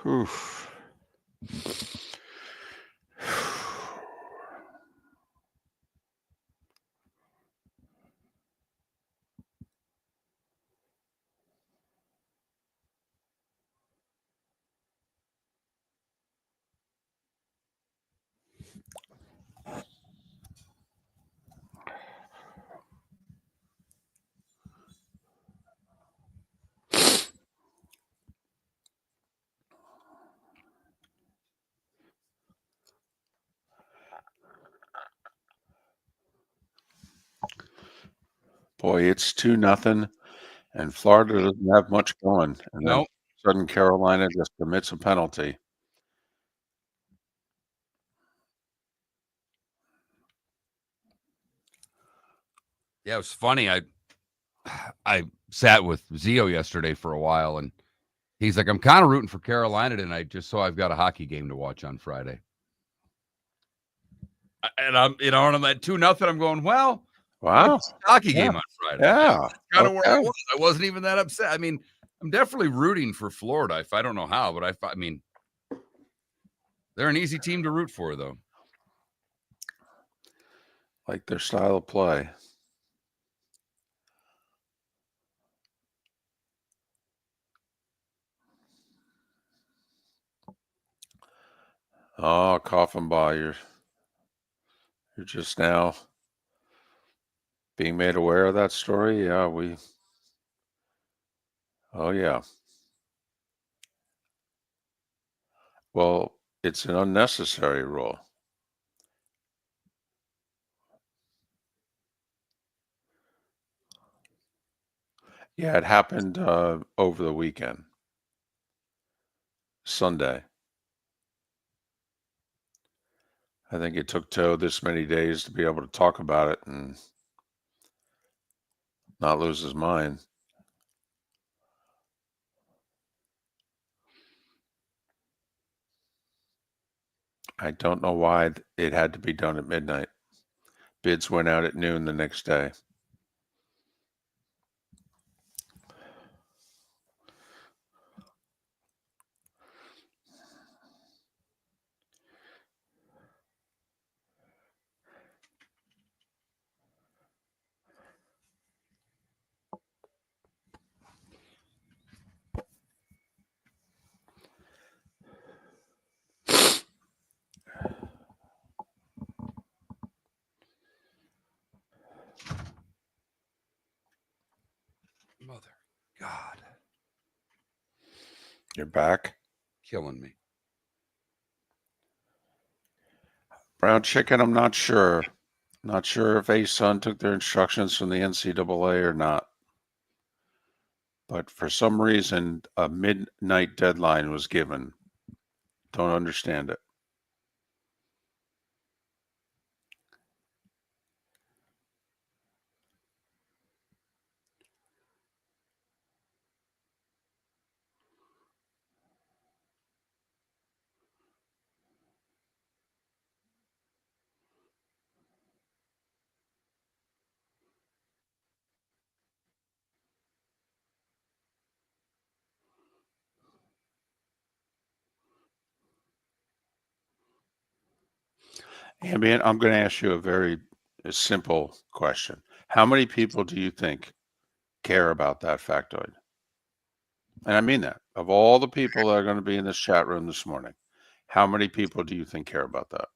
Oof. Boy, it's 2-0, and Florida doesn't have much going, and then Nope. sudden Carolina just commits a penalty. Yeah, it was funny. I sat with Zio yesterday for a while, and he's like, I'm kind of rooting for Carolina tonight just so I've got a hockey game to watch on Friday. And I'm at 2-0. I'm going, well, Wow. Hockey game on Friday. Yeah. That's kind of where I was. I wasn't even that upset. I mean, I'm definitely rooting for Florida. If I don't know how, but I mean, they're an easy team to root for, though. Like their style of play. Oh, Coffenbach, you're just now being made aware of that story? Yeah, oh yeah. Well, it's an unnecessary rule. Yeah, it happened over the weekend. Sunday. I think it took Toe this many days to be able to talk about it and not lose his mind. I don't know why it had to be done at midnight. Bids went out at noon the next day. Mother God. You're back? Killing me. Brown chicken, I'm not sure. Not sure if A-Sun took their instructions from the NCAA or not. But for some reason, a midnight deadline was given. Don't understand it. Ambient, I'm going to ask you a very simple question. How many people do you think care about that factoid? And I mean that. Of all the people that are going to be in this chat room this morning, how many people do you think care about that?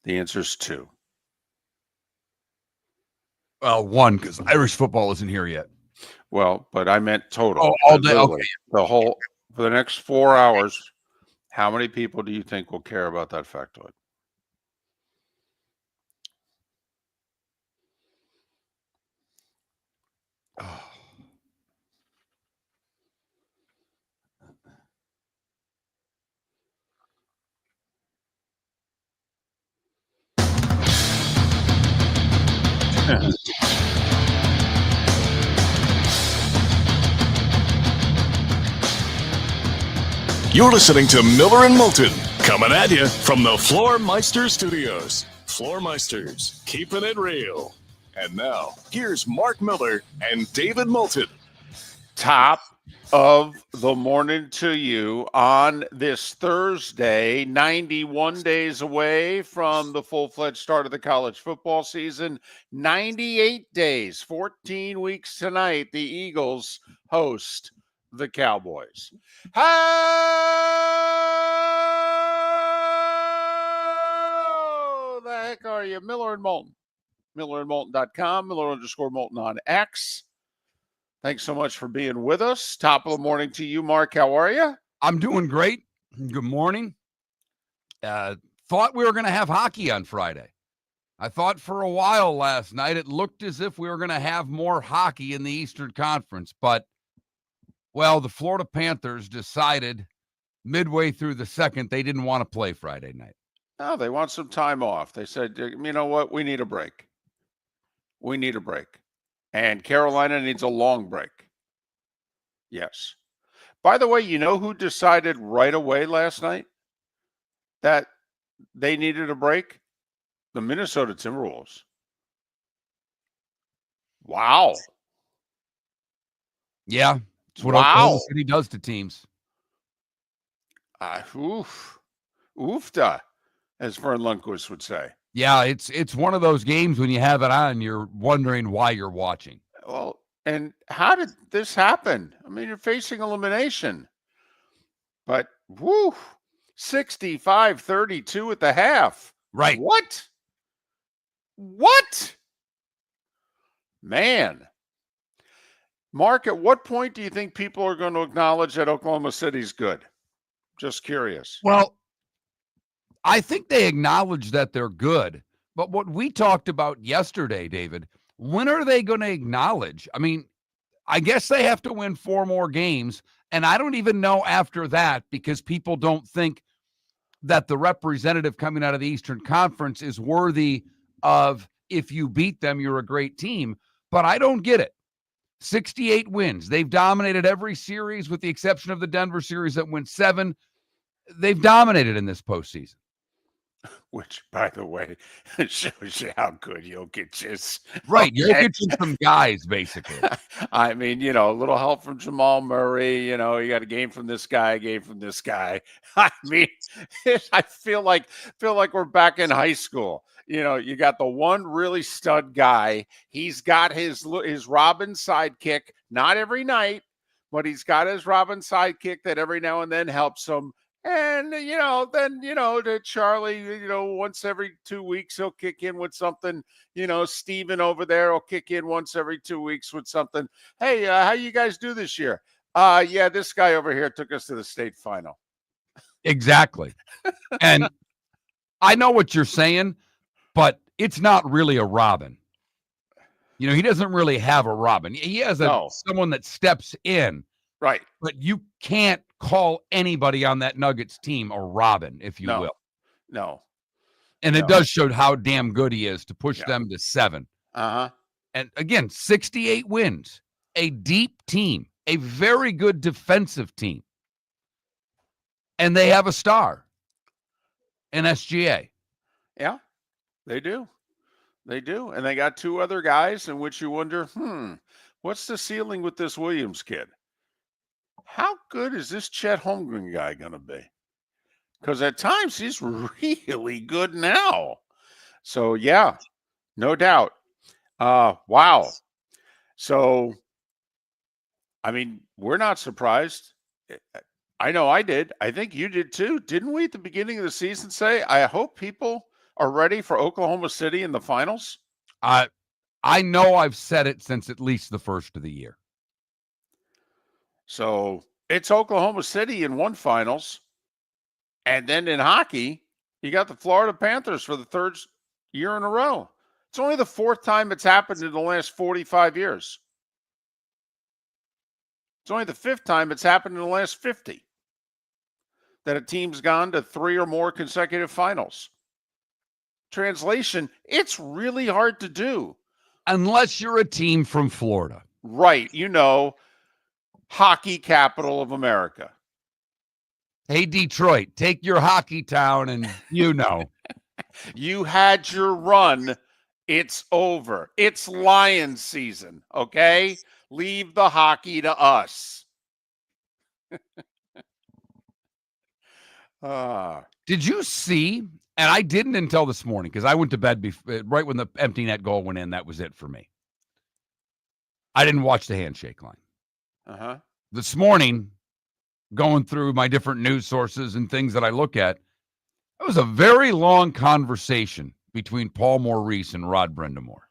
The answer is 2. Well, 1, because Irish football isn't here yet. Well, but I meant total. Oh, all day. Okay. For the next 4 hours, how many people do you think will care about that factoid? Oh. You're listening to Miller and Moulton, coming at you from the Floormeister Studios. Floormeisters, keeping it real. And now, here's Mark Miller and David Moulton. Top of the morning to you on this Thursday, 91 days away from the full-fledged start of the college football season. 98 days, 14 weeks tonight, the Eagles host the Cowboys. How the heck are you? Miller and Moulton. MillerandMoulton.com, Miller_Moulton on X. Thanks so much for being with us. Top of the morning to you, Mark. How are you? I'm doing great. Good morning. Thought we were going to have hockey on Friday. I thought for a while last night it looked as if we were going to have more hockey in the Eastern Conference, but, well, the Florida Panthers decided midway through the second they didn't want to play Friday night. No, they want some time off. They said, you know what? We need a break. We need a break. And Carolina needs a long break. Yes. By the way, you know who decided right away last night that they needed a break? The Minnesota Timberwolves. Wow. Yeah, it's what Oklahoma City does to teams. Oofta, as Vern Lundquist would say. Yeah, it's one of those games when you have it on, you're wondering why you're watching. Well, and how did this happen? I mean, you're facing elimination. But, 65-32 at the half. Right. What? Man. Mark, at what point do you think people are going to acknowledge that Oklahoma City's good? Just curious. Well, I think they acknowledge that they're good. But what we talked about yesterday, David, when are they going to acknowledge? I mean, I guess they have to win 4 more games. And I don't even know after that, because people don't think that the representative coming out of the Eastern Conference is worthy of, if you beat them, you're a great team. But I don't get it. 68 wins. They've dominated every series with the exception of the Denver series that went 7. They've dominated in this postseason. Which, by the way, shows you how good Jokic is. Right. Jokic and some guys, basically. I mean, a little help from Jamal Murray. You got a game from this guy, a game from this guy. I mean, I feel like we're back in high school. You got the one really stud guy. He's got his Robin sidekick, not every night, but he's got his Robin sidekick that every now and then helps him. And, then, to Charlie, once every 2 weeks, he'll kick in with something. Steven over there will kick in once every 2 weeks with something. Hey, how you guys do this year? Yeah, this guy over here took us to the state final. Exactly. And I know what you're saying, but it's not really a Robin. He doesn't really have a Robin. He has someone that steps in. Right. But you can't call anybody on that Nuggets team a Robin, if you will. No. And it does show how damn good he is to push them to 7. Uh-huh. And again, 68 wins, a deep team, a very good defensive team. And they have a star, an SGA. Yeah, they do. They do. And they got 2 other guys in which you wonder, what's the ceiling with this Williams kid? How good is this Chet Holmgren guy going to be? Because at times he's really good now. So, yeah, no doubt. Wow. So, I mean, we're not surprised. I know I did. I think you did too. Didn't we at the beginning of the season say, I hope people are ready for Oklahoma City in the finals? I know I've said it since at least the first of the year. So it's Oklahoma City in one finals. And then in hockey, you got the Florida Panthers for the 3rd year in a row. It's only the 4th time it's happened in the last 45 years. It's only the 5th time it's happened in the last 50 that a team's gone to 3 or more consecutive finals. Translation, it's really hard to do. Unless you're a team from Florida. Right. Hockey capital of America. Hey, Detroit, take your hockey town and you had your run It's over. It's Lions season, okay? Leave the hockey to us. Did you see, and I didn't until this morning because I went to bed right when the empty net goal went in. That was it for me. I didn't watch the handshake line. Uh-huh. This morning, going through my different news sources and things that I look at, it was a very long conversation between Paul Maurice and Rod Brindamore.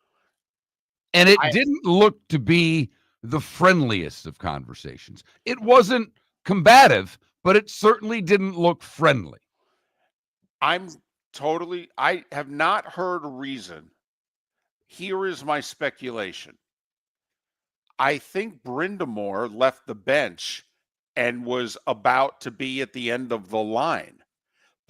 And it didn't look to be the friendliest of conversations. It wasn't combative, but it certainly didn't look friendly. I have not heard a reason. Here is my speculation. I think Brindamore left the bench and was about to be at the end of the line.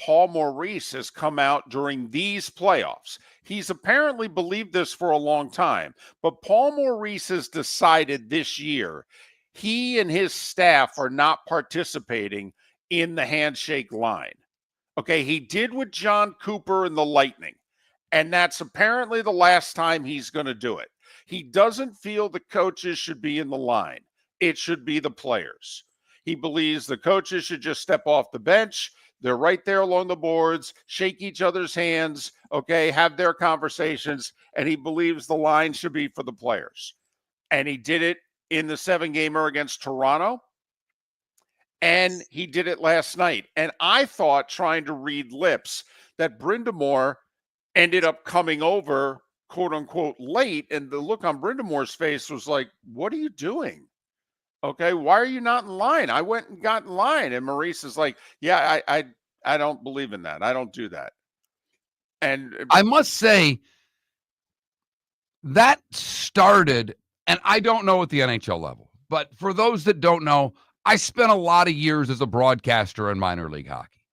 Paul Maurice has come out during these playoffs. He's apparently believed this for a long time, but Paul Maurice has decided this year he and his staff are not participating in the handshake line. Okay, he did with John Cooper and the Lightning, and that's apparently the last time he's going to do it. He doesn't feel the coaches should be in the line. It should be the players. He believes the coaches should just step off the bench. They're right there along the boards, shake each other's hands, okay, have their conversations, and he believes the line should be for the players. And he did it in the 7-gamer against Toronto, and he did it last night. And I thought, trying to read lips, that Brindamore ended up coming over, quote unquote, late, and the look on Brindamore's face was like, what are you doing? Okay, why are you not in line? I went and got in line. And Maurice is like, yeah, I don't believe in that. I don't do that. And I must say that started, and I don't know at the NHL level, but for those that don't know, I spent a lot of years as a broadcaster in minor league hockey.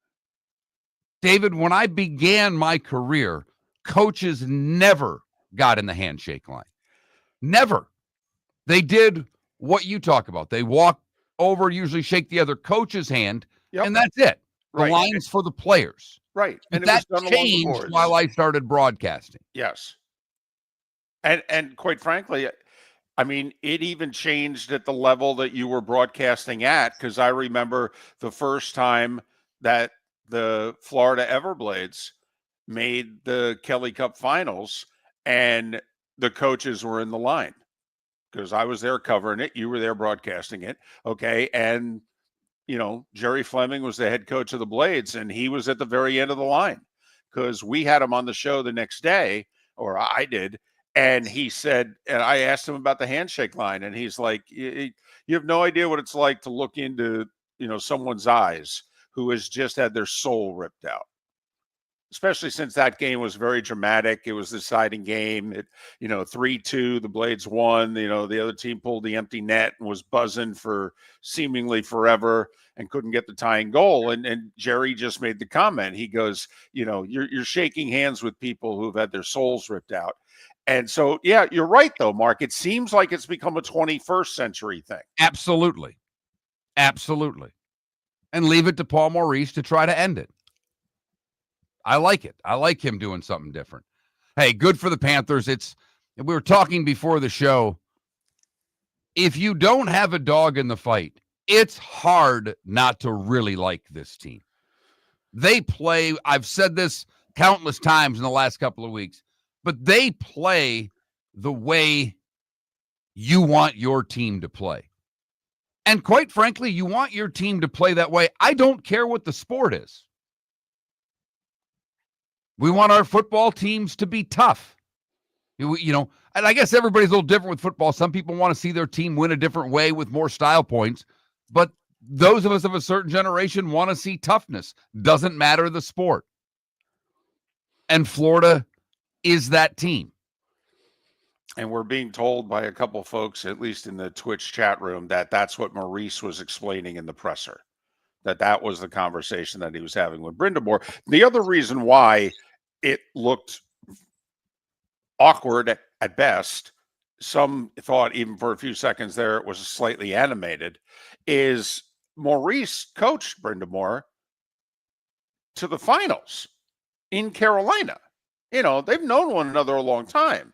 David, when I began my career, coaches never got in the handshake line. Never. They did what you talk about. They walk over, usually shake the other coach's hand, and that's it. The Right. line's for the players. Right. And it that was done along the changed boards. while I started broadcasting. Yes. And quite frankly, I mean, it even changed at the level that you were broadcasting at, because I remember the first time that the Florida Everblades made the Kelly Cup finals and the coaches were in the line, because I was there covering it. You were there broadcasting it. Okay. And, you know, Jerry Fleming was the head coach of the Blades, and he was at the very end of the line because we had him on the show the next day, or I did. And he said, and I asked him about the handshake line, and he's like, you have no idea what it's like to look into, you know, someone's eyes who has just had their soul ripped out. Especially since that game was very dramatic. It was the deciding game. It, you know, 3-2, the Blades won. You know, the other team pulled the empty net and was buzzing for seemingly forever and couldn't get the tying goal. And Jerry just made the comment. He goes, you know, you're shaking hands with people who've had their souls ripped out. And so, yeah, you're right, though, Mark. It seems like it's become a 21st century thing. Absolutely. Absolutely. And leave it to Paul Maurice to try to end it. I like it. I like him doing something different. Hey, good for the Panthers. We were talking before the show. If you don't have a dog in the fight, it's hard not to really like this team. They play, I've said this countless times in the last couple of weeks, but they play the way you want your team to play. And quite frankly, you want your team to play that way. I don't care what the sport is. We want our football teams to be tough. You know, and I guess everybody's a little different with football. Some people want to see their team win a different way with more style points. But those of us of a certain generation want to see toughness. Doesn't matter the sport. And Florida is that team. And we're being told by a couple folks, at least in the Twitch chat room, that that's what Maurice was explaining in the presser. That was the conversation that he was having with Brindamore. The other reason why it looked awkward at best, some thought even for a few seconds there it was slightly animated, is Maurice coached Brindamore to the finals in Carolina. They've known one another a long time.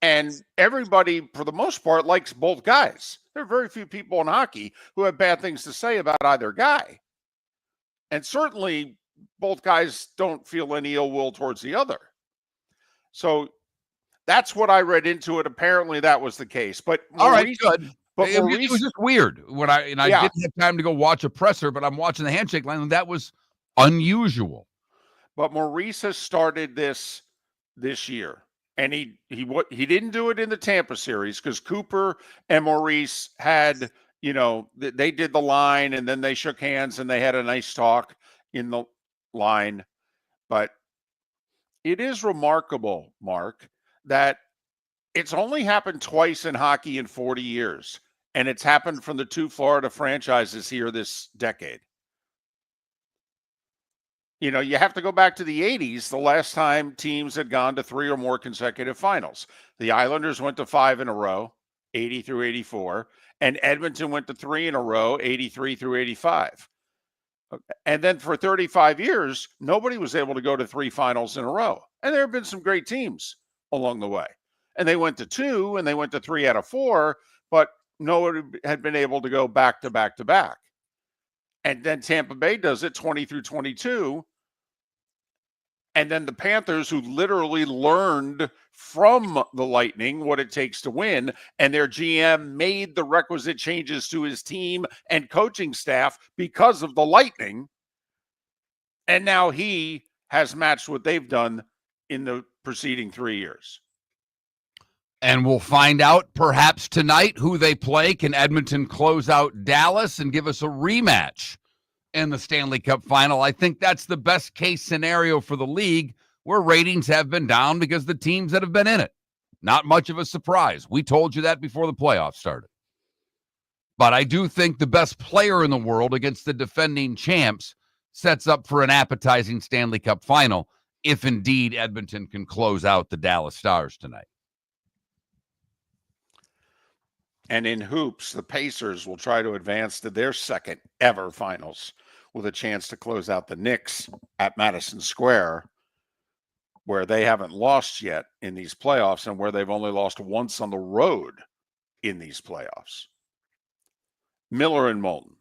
And everybody, for the most part, likes both guys. There are very few people in hockey who have bad things to say about either guy. And certainly, both guys don't feel any ill will towards the other. So that's what I read into it. Apparently, that was the case. But All right, Maurice, good. but It Maurice, was just weird when I Yeah. didn't have time to go watch a presser, but I'm watching the handshake line, and that was unusual. but Maurice has started this year, and he didn't do it in the Tampa series because Cooper and Maurice had they did the line and then they shook hands and they had a nice talk in the line. But it is remarkable, Mark, that it's only happened twice in hockey in 40 years, and it's happened from the two Florida franchises here this decade. You have to go back to the 80s, the last time teams had gone to 3 or more consecutive finals. The Islanders went to 5 in a row, 80 through 84, and Edmonton went to 3 in a row, 83 through 85. And then for 35 years, nobody was able to go to 3 finals in a row. And there have been some great teams along the way. And they went to 2 and they went to 3 out of 4, but no one had been able to go back to back to back. And then Tampa Bay does it 20 through 22. And then the Panthers, who literally learned from the Lightning what it takes to win, and their GM made the requisite changes to his team and coaching staff because of the Lightning. And now he has matched what they've done in the preceding 3 years. And we'll find out perhaps tonight who they play. Can Edmonton close out Dallas and give us a rematch in the Stanley Cup final? I think that's the best case scenario for the league, where ratings have been down because the teams that have been in it. Not much of a surprise. We told you that before the playoffs started. But I do think the best player in the world against the defending champs sets up for an appetizing Stanley Cup final, if indeed Edmonton can close out the Dallas Stars tonight. And in hoops, the Pacers will try to advance to their second ever finals with a chance to close out the Knicks at Madison Square, where they haven't lost yet in these playoffs and where they've only lost once on the road in these playoffs. Miller and Moulton.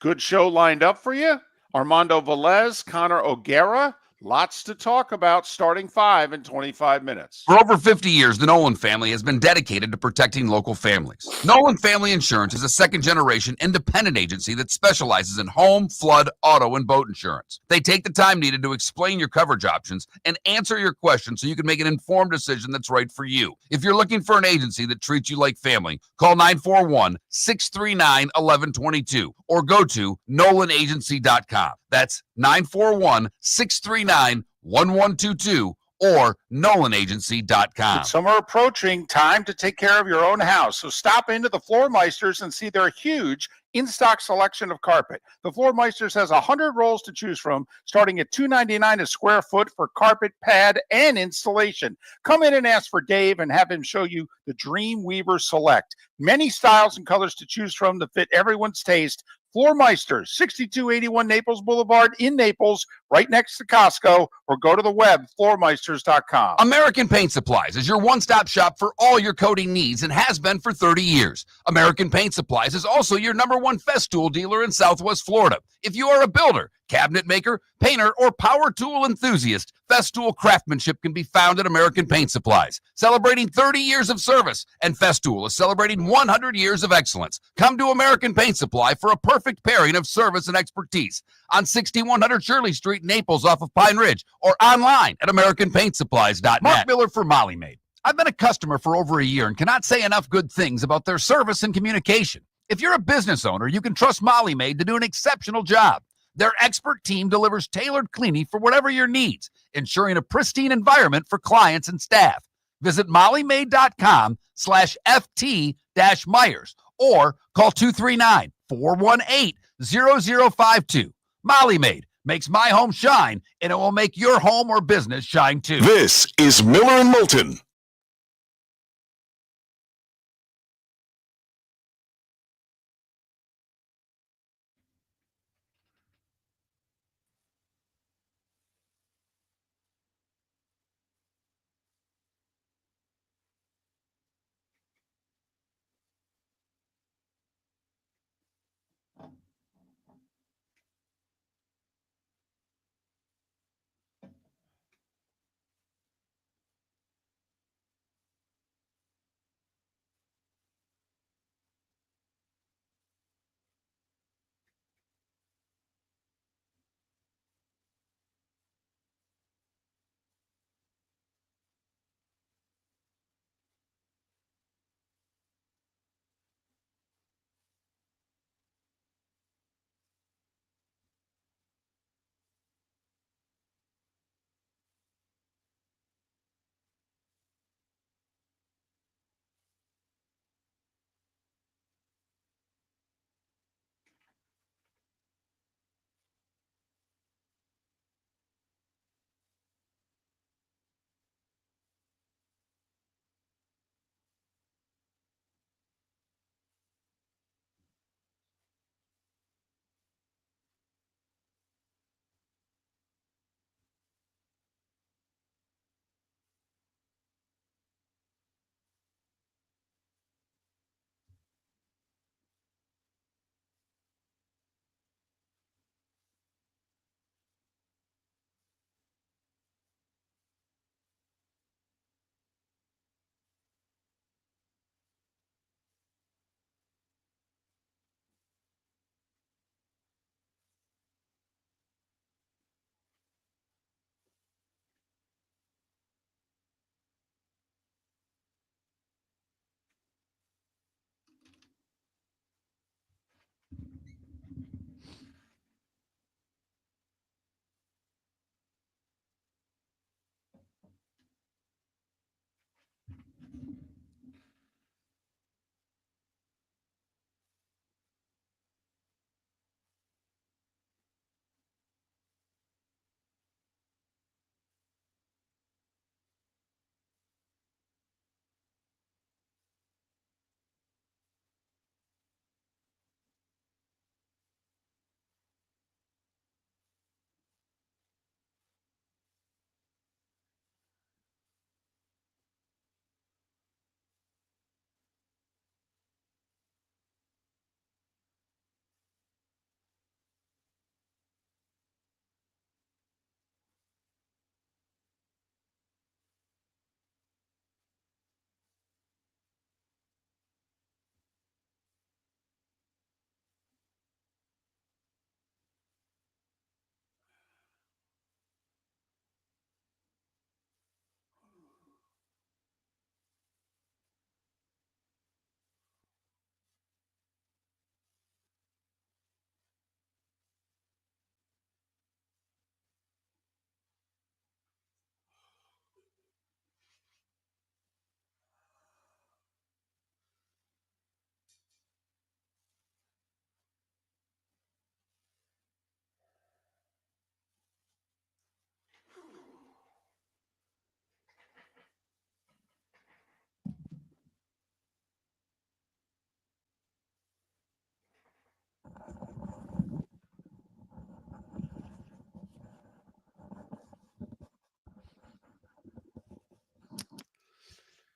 Good show lined up for you. Armando Velez, Connor O'Gara. Lots to talk about, starting 5 in 25 minutes. For over 50 years, the Nolan family has been dedicated to protecting local families. Nolan Family Insurance is a second-generation independent agency that specializes in home, flood, auto, and boat insurance. They take the time needed to explain your coverage options and answer your questions so you can make an informed decision that's right for you. If you're looking for an agency that treats you like family, call 941-639-1122 or go to nolanagency.com. That's 941-639-1122 or nolanagency.com. With summer approaching, time to take care of your own house. So stop into the Floor Meisters and see their huge in-stock selection of carpet. The Floor Meisters has 100 rolls to choose from, starting at $2.99 a square foot for carpet, pad, and installation. Come in and ask for Dave and have him show you the Dream Weaver Select. Many styles and colors to choose from that fit everyone's taste. Floor Meisters, 6281 Naples Boulevard in Naples, right next to Costco, or go to the web, floormeisters.com. American Paint Supplies is your one-stop shop for all your coating needs and has been for 30 years. American Paint Supplies is also your #1 Festool dealer in Southwest Florida. If you are a builder, cabinet maker, painter, or power tool enthusiast, Festool craftsmanship can be found at American Paint Supplies. Celebrating 30 years of service, and Festool is celebrating 100 years of excellence. Come to American Paint Supply for a perfect pairing of service and expertise on 6100 Shirley Street, Naples, off of Pine Ridge, or online at AmericanPaintSupplies.net. Mark Miller for Molly Maid. I've been a customer for over a year and cannot say enough good things about their service and communication. If you're a business owner, you can trust Molly Maid to do an exceptional job. Their expert team delivers tailored cleaning for whatever your needs, ensuring a pristine environment for clients and staff. Visit mollymaid.com/FT-Myers or call 239-418-0052. Molly Maid makes my home shine, and it will make your home or business shine too. This is Miller and Moulton.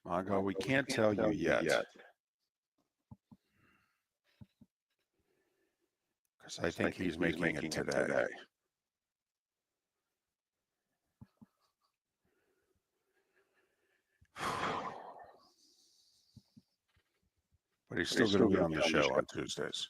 Mongo, we can't tell you yet. Because I think he's making it today. But he's still going to be on the show on Tuesdays.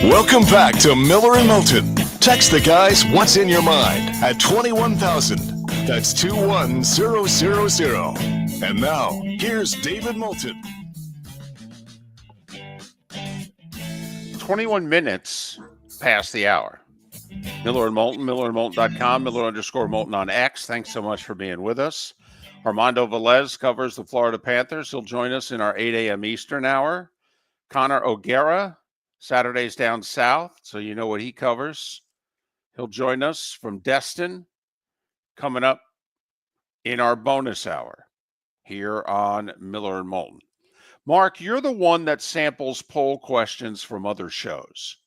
Welcome back to Miller and Moulton. Text the guys what's in your mind at 21,000. That's 21000. And now, here's David Moulton. 21 minutes past the hour. Miller and Moulton, millerandmoulton.com, Miller_Moulton on X. Thanks so much for being with us. Armando Velez covers the Florida Panthers. He'll join us in our 8 a.m. Eastern hour. Connor O'Gara, Saturdays down south, so you know what he covers. He'll join us from Destin coming up in our bonus hour here on Miller and Moulton. Mark, you're the one that samples poll questions from other shows.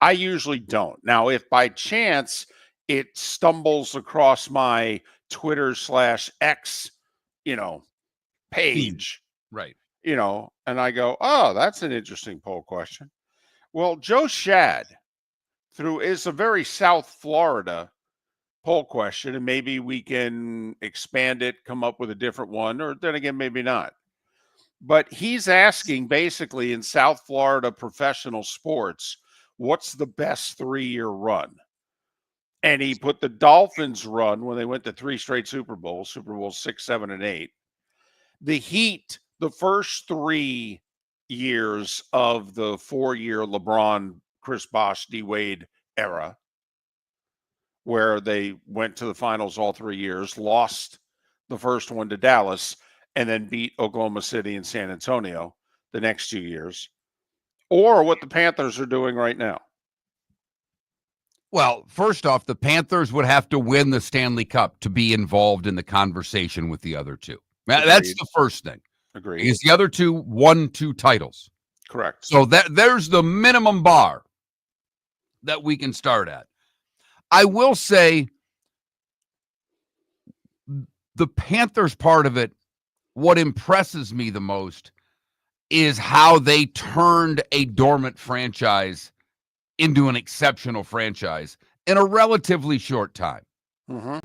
I usually don't. Now, if by chance it stumbles across my Twitter/X, page, Right. And I go, oh, that's an interesting poll question. Well, Joe Shad is a very South Florida poll question, and maybe we can expand it, come up with a different one, or then again, maybe not. But he's asking basically in South Florida professional sports, what's the best 3-year run? And he put the Dolphins run when they went to 3 straight Super Bowls, Super Bowls 6, 7, and 8. The Heat, the first 3 years of the 4-year LeBron, Chris Bosh, D. Wade era, where they went to the finals all 3 years, lost the first one to Dallas, and then beat Oklahoma City and San Antonio the next 2 years, or what the Panthers are doing right now. Well, first off, the Panthers would have to win the Stanley Cup to be involved in the conversation with the other two. Agreed. That's the first thing. Agreed. Because the other two won 2 titles. Correct. So there's the minimum bar that we can start at. I will say the Panthers part of it, what impresses me the most is how they turned a dormant franchise into an exceptional franchise in a relatively short time. Mm-hmm.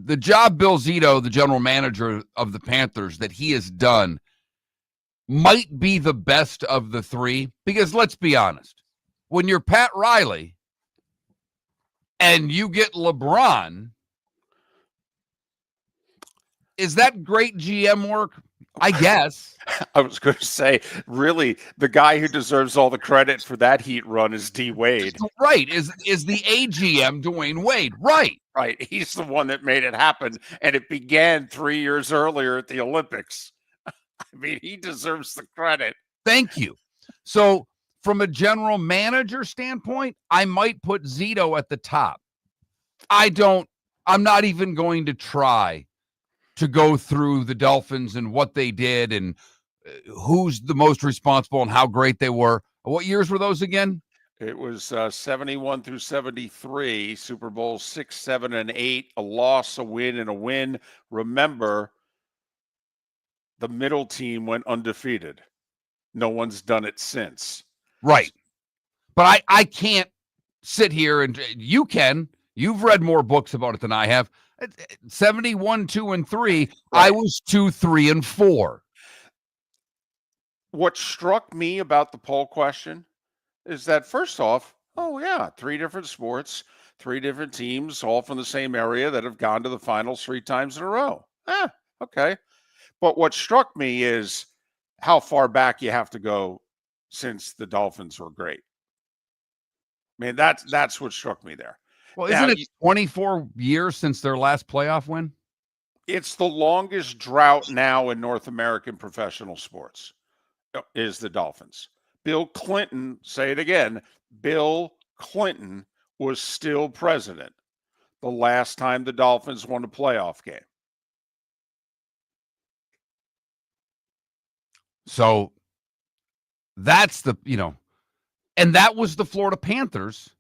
The job Bill Zito, the general manager of the Panthers, that he has done might be the best of the 3, because let's be honest, when you're Pat Riley and you get LeBron, is that great GM work? I guess. I was going to say, really, the guy who deserves all the credit for that Heat run is D. Wade. Right. Is the AGM Dwayne Wade. Right. Right. He's the one that made it happen. And it began 3 years earlier at the Olympics. I mean, he deserves the credit. Thank you. So from a general manager standpoint, I might put Zito at the top. I'm not even going to try to go through the Dolphins and what they did and who's the most responsible and how great they were. What years were those again? It was 71 through 73, Super Bowl 6, 7, and 8, a loss, a win, and a win. Remember, the middle team went undefeated. No one's done it since. Right. But I can't sit here and you can. You've read more books about it than I have. 71, 2, and 3. Right. I was 2, 3, and 4. What struck me about the poll question is that, first off, 3 different sports, 3 different teams, all from the same area that have gone to the finals 3 times in a row. Okay. But what struck me is how far back you have to go since the Dolphins were great. I mean, that's what struck me there. Well, Now, isn't it 24 years since their last playoff win? it's the longest drought now in North American professional sports is the Dolphins. Bill Clinton, say it again, Bill Clinton was still president the last time the Dolphins won a playoff game. So that's the, and that was the Florida Panthers,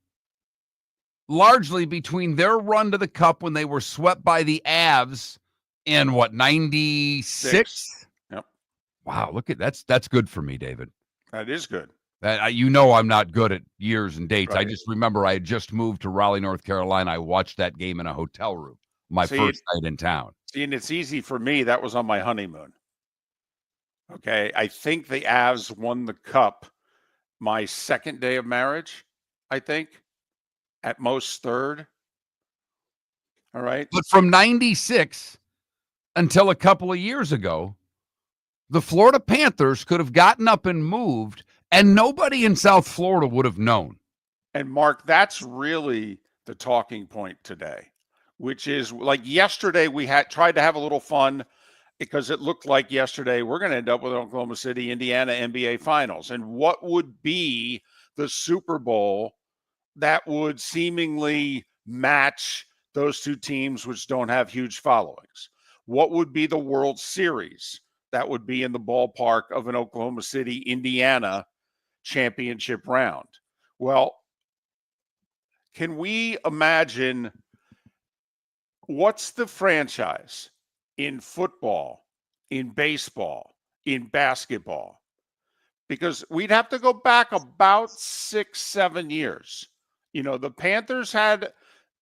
largely between their run to the Cup when they were swept by the Avs in 96? Yep. Wow, look at that's good for me, David. That is good. I'm not good at years and dates. Right. I just remember I had just moved to Raleigh, North Carolina. I watched that game in a hotel room, my first night in town. See, and it's easy for me. That was on my honeymoon. Okay. I think the Avs won the Cup my second day of marriage, I think, at most third. All right. But from 96 until a couple of years ago, the Florida Panthers could have gotten up and moved, and nobody in South Florida would have known. And Mark, that's really the talking point today, which is like yesterday we had tried to have a little fun because it looked like yesterday we're going to end up with Oklahoma City, Indiana NBA Finals. And what would be the Super Bowl that would seemingly match those two teams which don't have huge followings? What would be the World Series that would be in the ballpark of an Oklahoma City, Indiana championship round? Well, can we imagine what's the franchise in football, in baseball, in basketball? Because we'd have to go back about 6-7 years. The Panthers had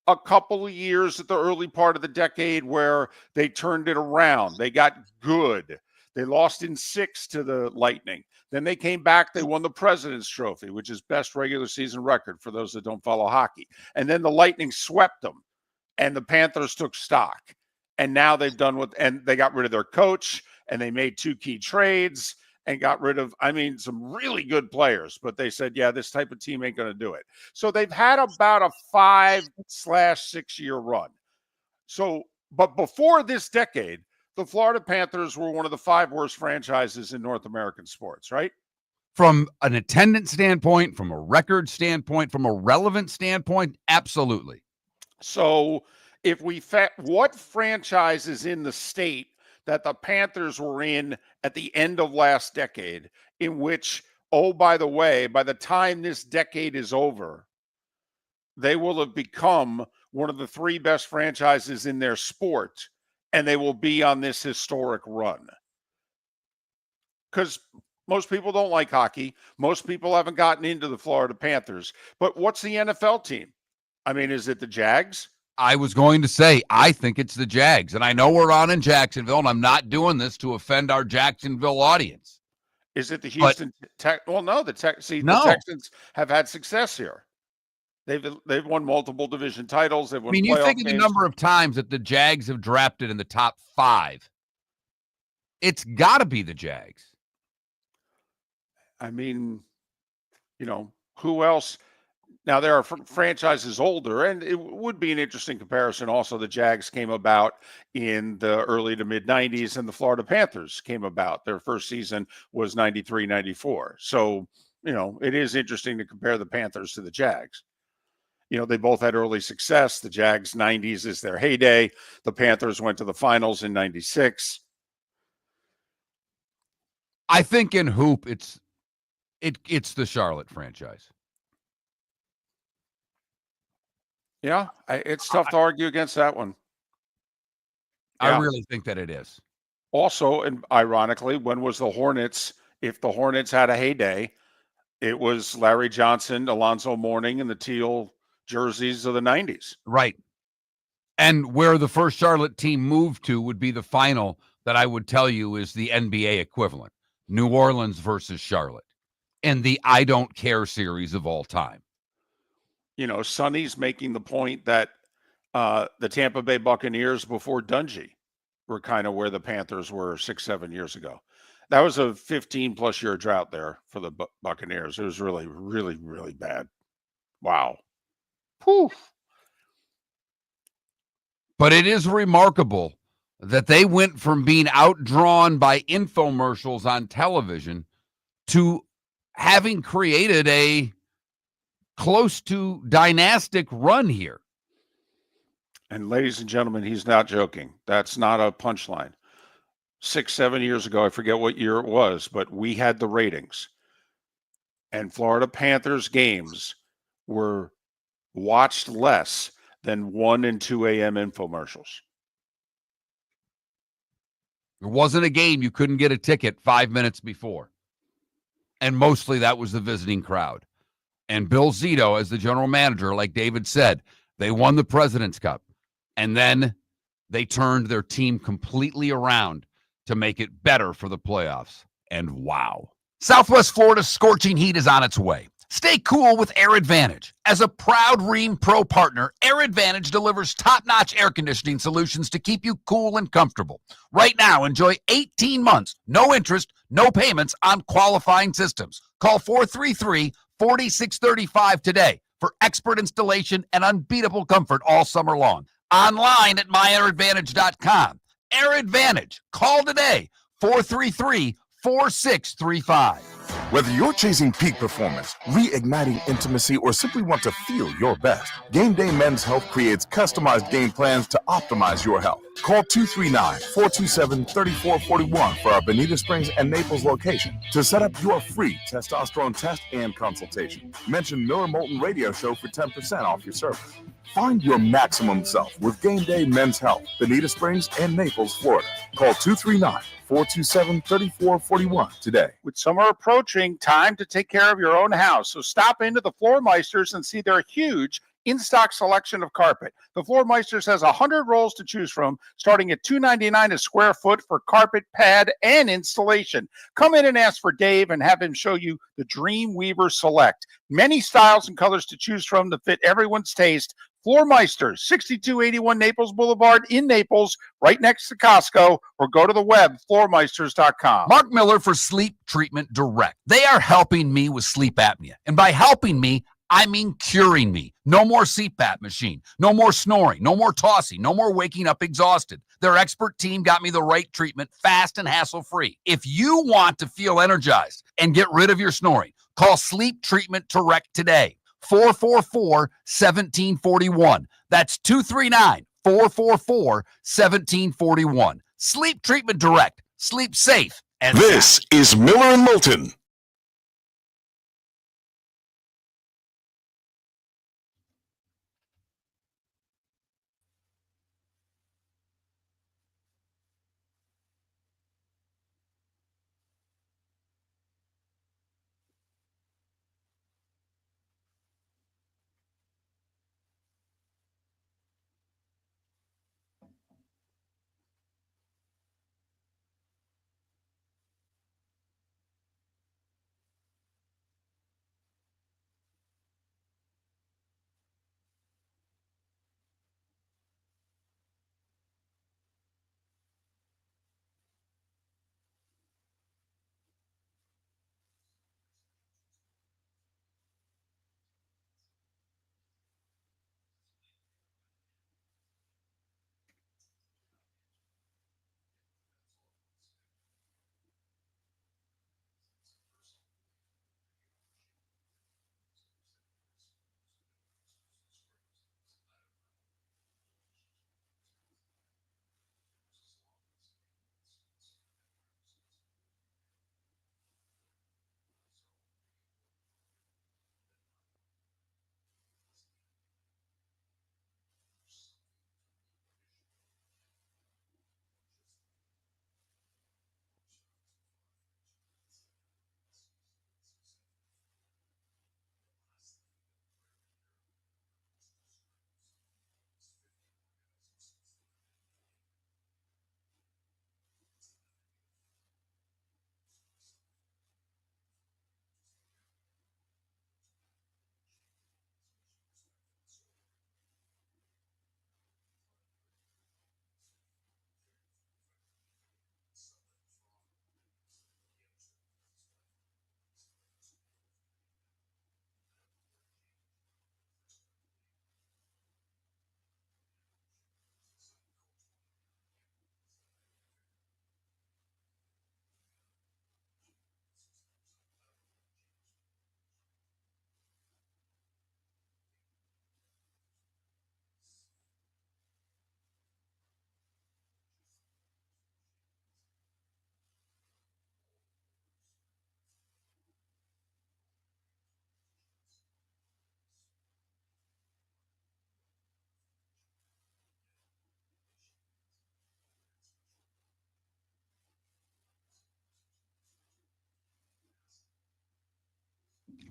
a couple of years at the early part of the decade where they turned it around. They got good. They lost in 6 to the Lightning. Then they came back. They won the President's Trophy, which is best regular season record for those that don't follow hockey. And then the Lightning swept them, and the Panthers took stock. And now they've done and they got rid of their coach, and they made 2 key trades and got rid of, some really good players. But they said, yeah, this type of team ain't going to do it. So they've had about a 5/6 year run. So, but before this decade, the Florida Panthers were one of the 5 worst franchises in North American sports, right? From an attendance standpoint, from a record standpoint, from a relevant standpoint, absolutely. So if what franchise is in the state that the Panthers were in at the end of last decade, in which, oh, by the way, by the time this decade is over, they will have become one of the 3 best franchises in their sport, and they will be on this historic run. Because most people don't like hockey. Most people haven't gotten into the Florida Panthers. But what's the NFL team? Is it the Jags? I was going to say, I think it's the Jags. And I know we're on in Jacksonville, and I'm not doing this to offend our Jacksonville audience. Is it the Houston Tech? Well, no, the Texans have had success here. They've won multiple division titles. They've won you think of games. the number of times that the Jags have drafted in the top 5. It's got to be the Jags. Who else? Now, there are franchises older, and it would be an interesting comparison. Also, the Jags came about in the early to mid-'90s, and the Florida Panthers came about. Their first season was 93-94. So, it is interesting to compare the Panthers to the Jags. They both had early success. The Jags 90s is their heyday. The Panthers went to the finals in 96. I think in hoop, it's the Charlotte franchise. Yeah, it's tough to argue against that one. I really think that it is. Also, and ironically, when was the Hornets? If the Hornets had a heyday, it was Larry Johnson, Alonzo Mourning, and the teal jerseys of the 90s. Right. And where the first Charlotte team moved to would be the final that I would tell you is the NBA equivalent. New Orleans versus Charlotte in the I Don't Care series of all time. Sonny's making the point that the Tampa Bay Buccaneers before Dungy were kind of where the Panthers were 6-7 years ago. That was a 15-plus year drought there for the Buccaneers. It was really, really, really bad. Wow. Whew. But it is remarkable that they went from being outdrawn by infomercials on television to having created a close to dynastic run here. And ladies and gentlemen, he's not joking. That's not a punchline. 6-7 years ago, I forget what year it was, but we had the ratings. And Florida Panthers games were watched less than 1 and 2 a.m. infomercials. There wasn't a game you couldn't get a ticket 5 minutes before. And mostly that was the visiting crowd. And Bill Zito, as the general manager, like David said, they won the President's Cup. And then they turned their team completely around to make it better for the playoffs. And wow. Southwest Florida's scorching heat is on its way. Stay cool with Air Advantage. As a proud Rheem Pro partner, Air Advantage delivers top-notch air conditioning solutions to keep you cool and comfortable. Right now, enjoy 18 months, no interest, no payments on qualifying systems. Call 433-4635 today for expert installation and unbeatable comfort all summer long. Online at myairadvantage.com. Air Advantage. Call today, 433-4635. Whether you're chasing peak performance, reigniting intimacy, or simply want to feel your best, Game Day Men's Health creates customized game plans to optimize your health. Call 239-427-3441 for our Bonita Springs and Naples location to set up your free testosterone test and consultation. Mention Miller Moulton Radio Show for 10% off your service. Find your maximum self with Game Day Men's Health, Bonita Springs and Naples, Florida. Call 239-427-3441 today. With summer approaching, time to take care of your own house. So stop into the Floormeisters and see their huge in-stock selection of carpet. The Floormeisters has 100 rolls to choose from, starting at $2.99 a square foot for carpet, pad, and installation. Come in and ask for Dave and have him show you the Dream Weaver Select. Many styles and colors to choose from to fit everyone's taste. Floormeisters, 6281 Naples Boulevard in Naples, right next to Costco, or go to the web, floormeisters.com. Mark Miller for Sleep Treatment Direct. They are helping me with sleep apnea. And by helping me, I mean curing me. No more CPAP machine. No more snoring. No more tossing. No more waking up exhausted. Their expert team got me the right treatment, fast and hassle-free. If you want to feel energized and get rid of your snoring, call Sleep Treatment Direct today. 444-1741. That's 239-444-1741. Sleep Treatment Direct. Sleep safe. And This is Miller and Moulton.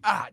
Ah,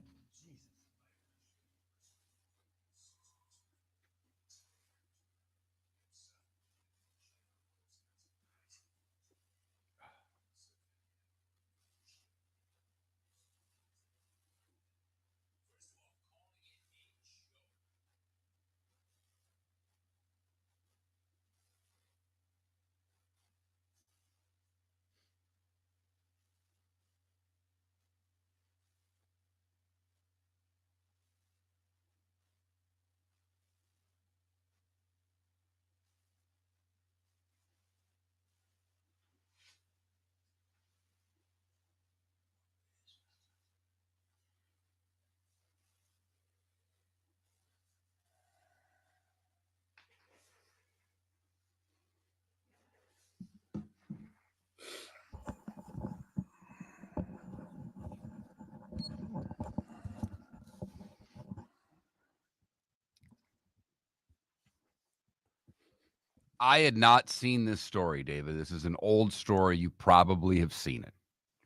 I had not seen this story, David. This is an old story. You probably have seen it,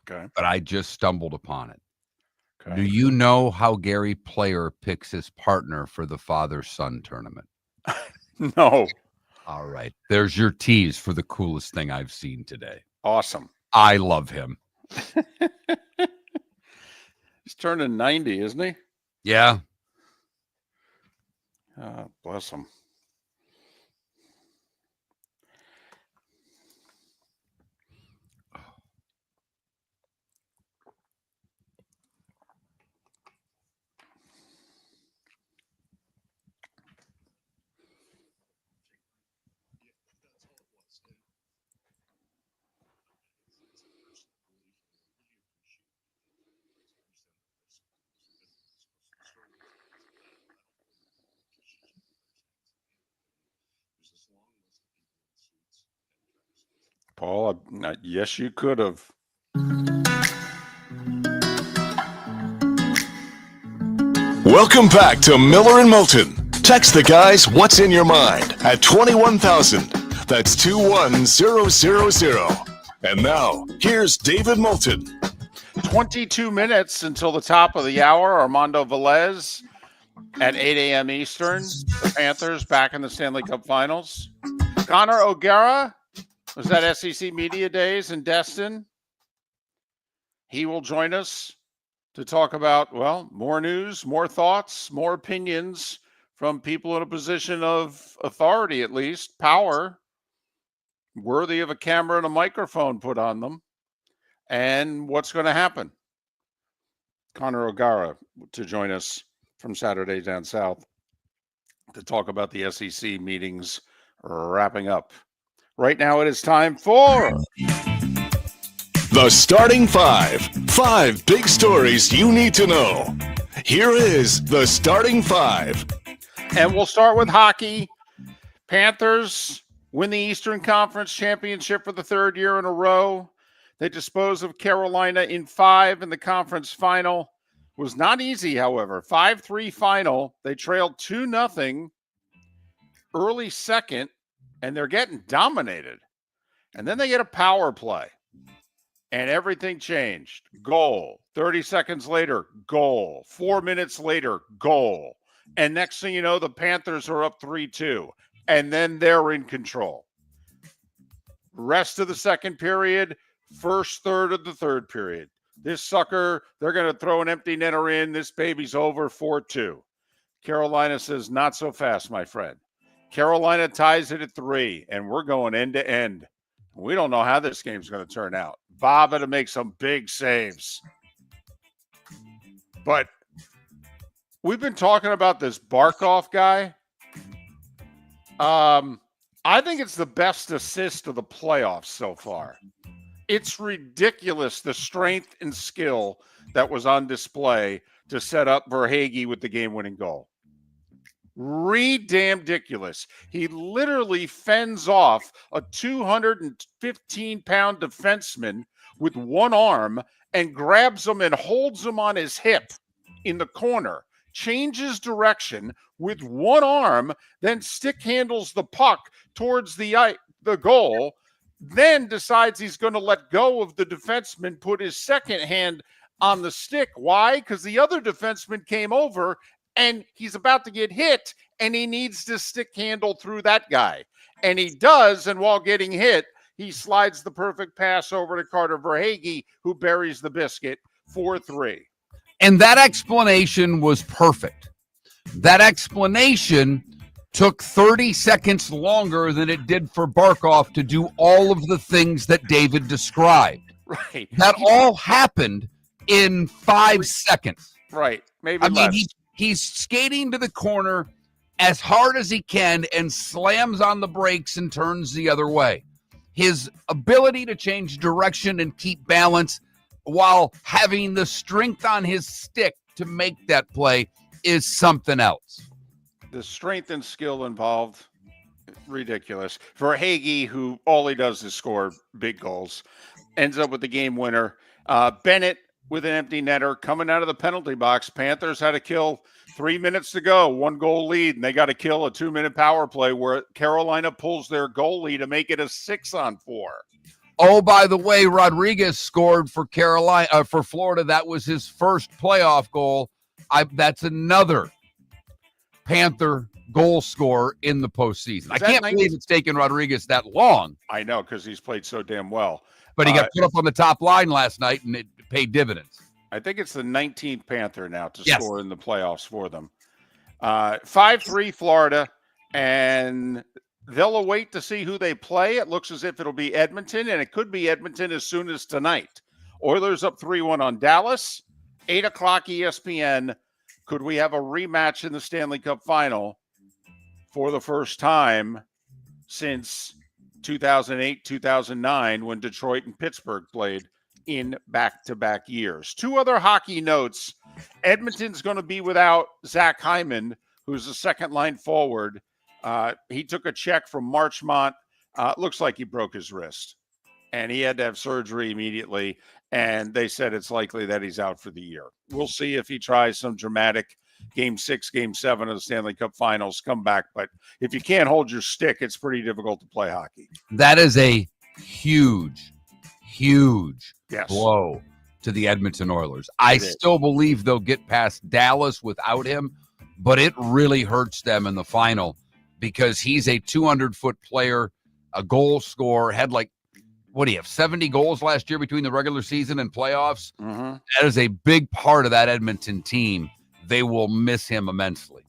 Okay. but I just stumbled upon it. Okay. Do you know how Gary Player picks his partner for the father-son tournament? No. All right. There's your tease for the coolest thing I've seen today. Awesome. I love him. He's turning 90, isn't he? Yeah. Bless him. Paul, yes, you could have. Welcome back to Miller and Moulton. Text the guys what's in your mind at 21,000. That's 21000. And now, here's David Moulton. 22 minutes until the top of the hour. Armando Velez at 8 a.m. Eastern. The Panthers back in the Stanley Cup Finals. Connor O'Gara was at SEC Media Days in Destin. He will join us to talk about, well, more news, more thoughts, more opinions from people in a position of authority, at least, power, worthy of a camera and a microphone put on them, and what's going to happen. Connor O'Gara to join us from Saturday Down South to talk about the SEC meetings wrapping up. Right now it is time for The Starting Five. 5 big stories you need to know. Here is the Starting Five. And we'll start with hockey. Panthers win the Eastern Conference Championship for the third year in a row. They dispose of Carolina in 5 in the conference final. Was not easy, however. 5-3 final. They trailed 2-0 early second, and they're getting dominated. And then they get a power play. And everything changed. Goal. 30 seconds later, goal. 4 minutes later, goal. And next thing you know, the Panthers are up 3-2. And then they're in control. Rest of the second period, first third of the third period. This sucker, they're going to throw an empty netter in. This baby's over 4-2. Carolina says, not so fast, my friend. Carolina ties it at 3, and we're going end to end. We don't know how this game's going to turn out. Bob had to make some big saves. But we've been talking about this Barkov guy. I think it's the best assist of the playoffs so far. It's ridiculous, the strength and skill that was on display to set up Verhaeghe with the game-winning goal. Ridiculous. He literally fends off a 215-pound defenseman with one arm and grabs him and holds him on his hip in the corner, changes direction with one arm, then stick handles the puck towards the goal, then decides he's going to let go of the defenseman, put his second hand on the stick. Why? Because the other defenseman came over and he's about to get hit and he needs to stick handle through that guy. And he does. And while getting hit, he slides the perfect pass over to Carter Verhaeghe, who buries the biscuit 4-3. And that explanation was perfect. That explanation took 30 seconds longer than it did for Barkov to do all of the things that David described. Right. That all happened in 5 seconds. Right. Maybe I less. mean, he's skating to the corner as hard as he can and slams on the brakes and turns the other way. His ability to change direction and keep balance while having the strength on his stick to make that play is something else. The strength and skill involved, ridiculous. Verhaeghe, who all he does is score big goals, ends up with the game winner. Bennett with an empty netter coming out of the penalty box. Panthers had to kill 3 minutes to go, 1 goal lead, and they got to kill a 2-minute power play where Carolina pulls their goalie to make it a 6-on-4. Oh, by the way, Rodriguez scored for Florida. That was his first playoff goal. That's another Panther goal scorer in the postseason. I can't believe it's taken Rodriguez that long. I know, because he's played so damn well. But he got put up on the top line last night, and it paid dividends. I think it's the 19th Panther now to score in the playoffs for them. 5-3 Florida, and they'll await to see who they play. It looks as if it'll be Edmonton, and it could be Edmonton as soon as tonight. Oilers up 3-1 on Dallas. 8 o'clock ESPN. Could we have a rematch in the Stanley Cup final for the first time since 2008, 2009, when Detroit and Pittsburgh played in back-to-back years? 2 other hockey notes. Edmonton's going to be without Zach Hyman, who's the second-line forward. He took a check from Marchmont. Looks like he broke his wrist, and he had to have surgery immediately, and they said it's likely that he's out for the year. We'll see if he tries some dramatic Game 6, Game 7 of the Stanley Cup Finals comeback, but if you can't hold your stick, it's pretty difficult to play hockey. That is a huge blow to the Edmonton Oilers. I still believe they'll get past Dallas without him, but it really hurts them in the final because he's a 200-foot player, a goal scorer, had what do you have, 70 goals last year between the regular season and playoffs? Mm-hmm. That is a big part of that Edmonton team. They will miss him immensely.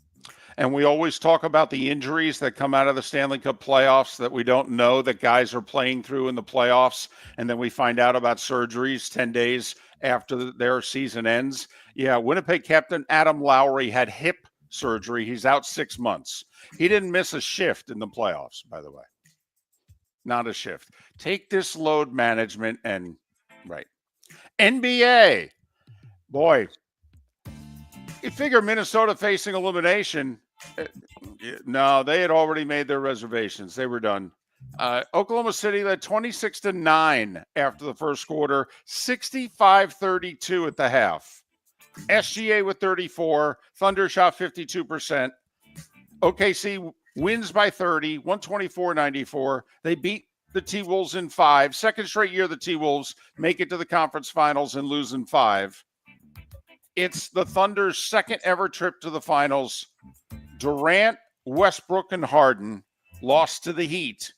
And we always talk about the injuries that come out of the Stanley Cup playoffs that we don't know that guys are playing through in the playoffs. And then we find out about surgeries 10 days after their season ends. Yeah, Winnipeg captain Adam Lowry had hip surgery. He's out 6 months. He didn't miss a shift in the playoffs, by the way. Not a shift. Take this load management and right. NBA. Boy, you figure Minnesota facing elimination. No, they had already made their reservations. They were done. Oklahoma City led 26-9 after the first quarter, 65-32 at the half. SGA with 34. Thunder shot 52%. OKC wins by 30, 124-94. They beat the T-Wolves in 5. Second straight year the T-Wolves make it to the conference finals and lose in 5. It's the Thunder's second ever trip to the finals. Durant, Westbrook, and Harden lost to the Heat.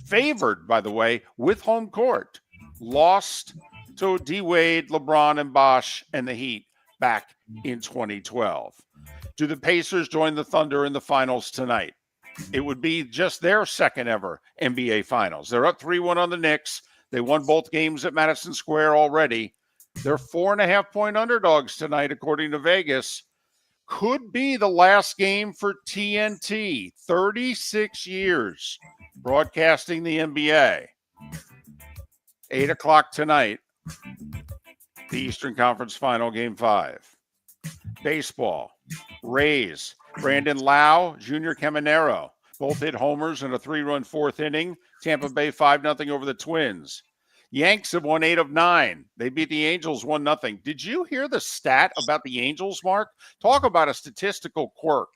Favored, by the way, with home court. Lost to D-Wade, LeBron, and Bosh and the Heat back in 2012. Do the Pacers join the Thunder in the finals tonight? It would be just their second ever NBA finals. They're up 3-1 on the Knicks. They won both games at Madison Square already. They're 4.5-point underdogs tonight, according to Vegas. Could be the last game for TNT. 36 years broadcasting the NBA. 8 o'clock tonight, the Eastern Conference Final, Game 5. Baseball. Rays. Brandon Lau, Junior Caminero. Both hit homers in a 3-run fourth inning. Tampa Bay 5-0 over the Twins. Yanks have won 8 of 9. They beat the Angels 1-0. Did you hear the stat about the Angels, Mark? Talk about a statistical quirk.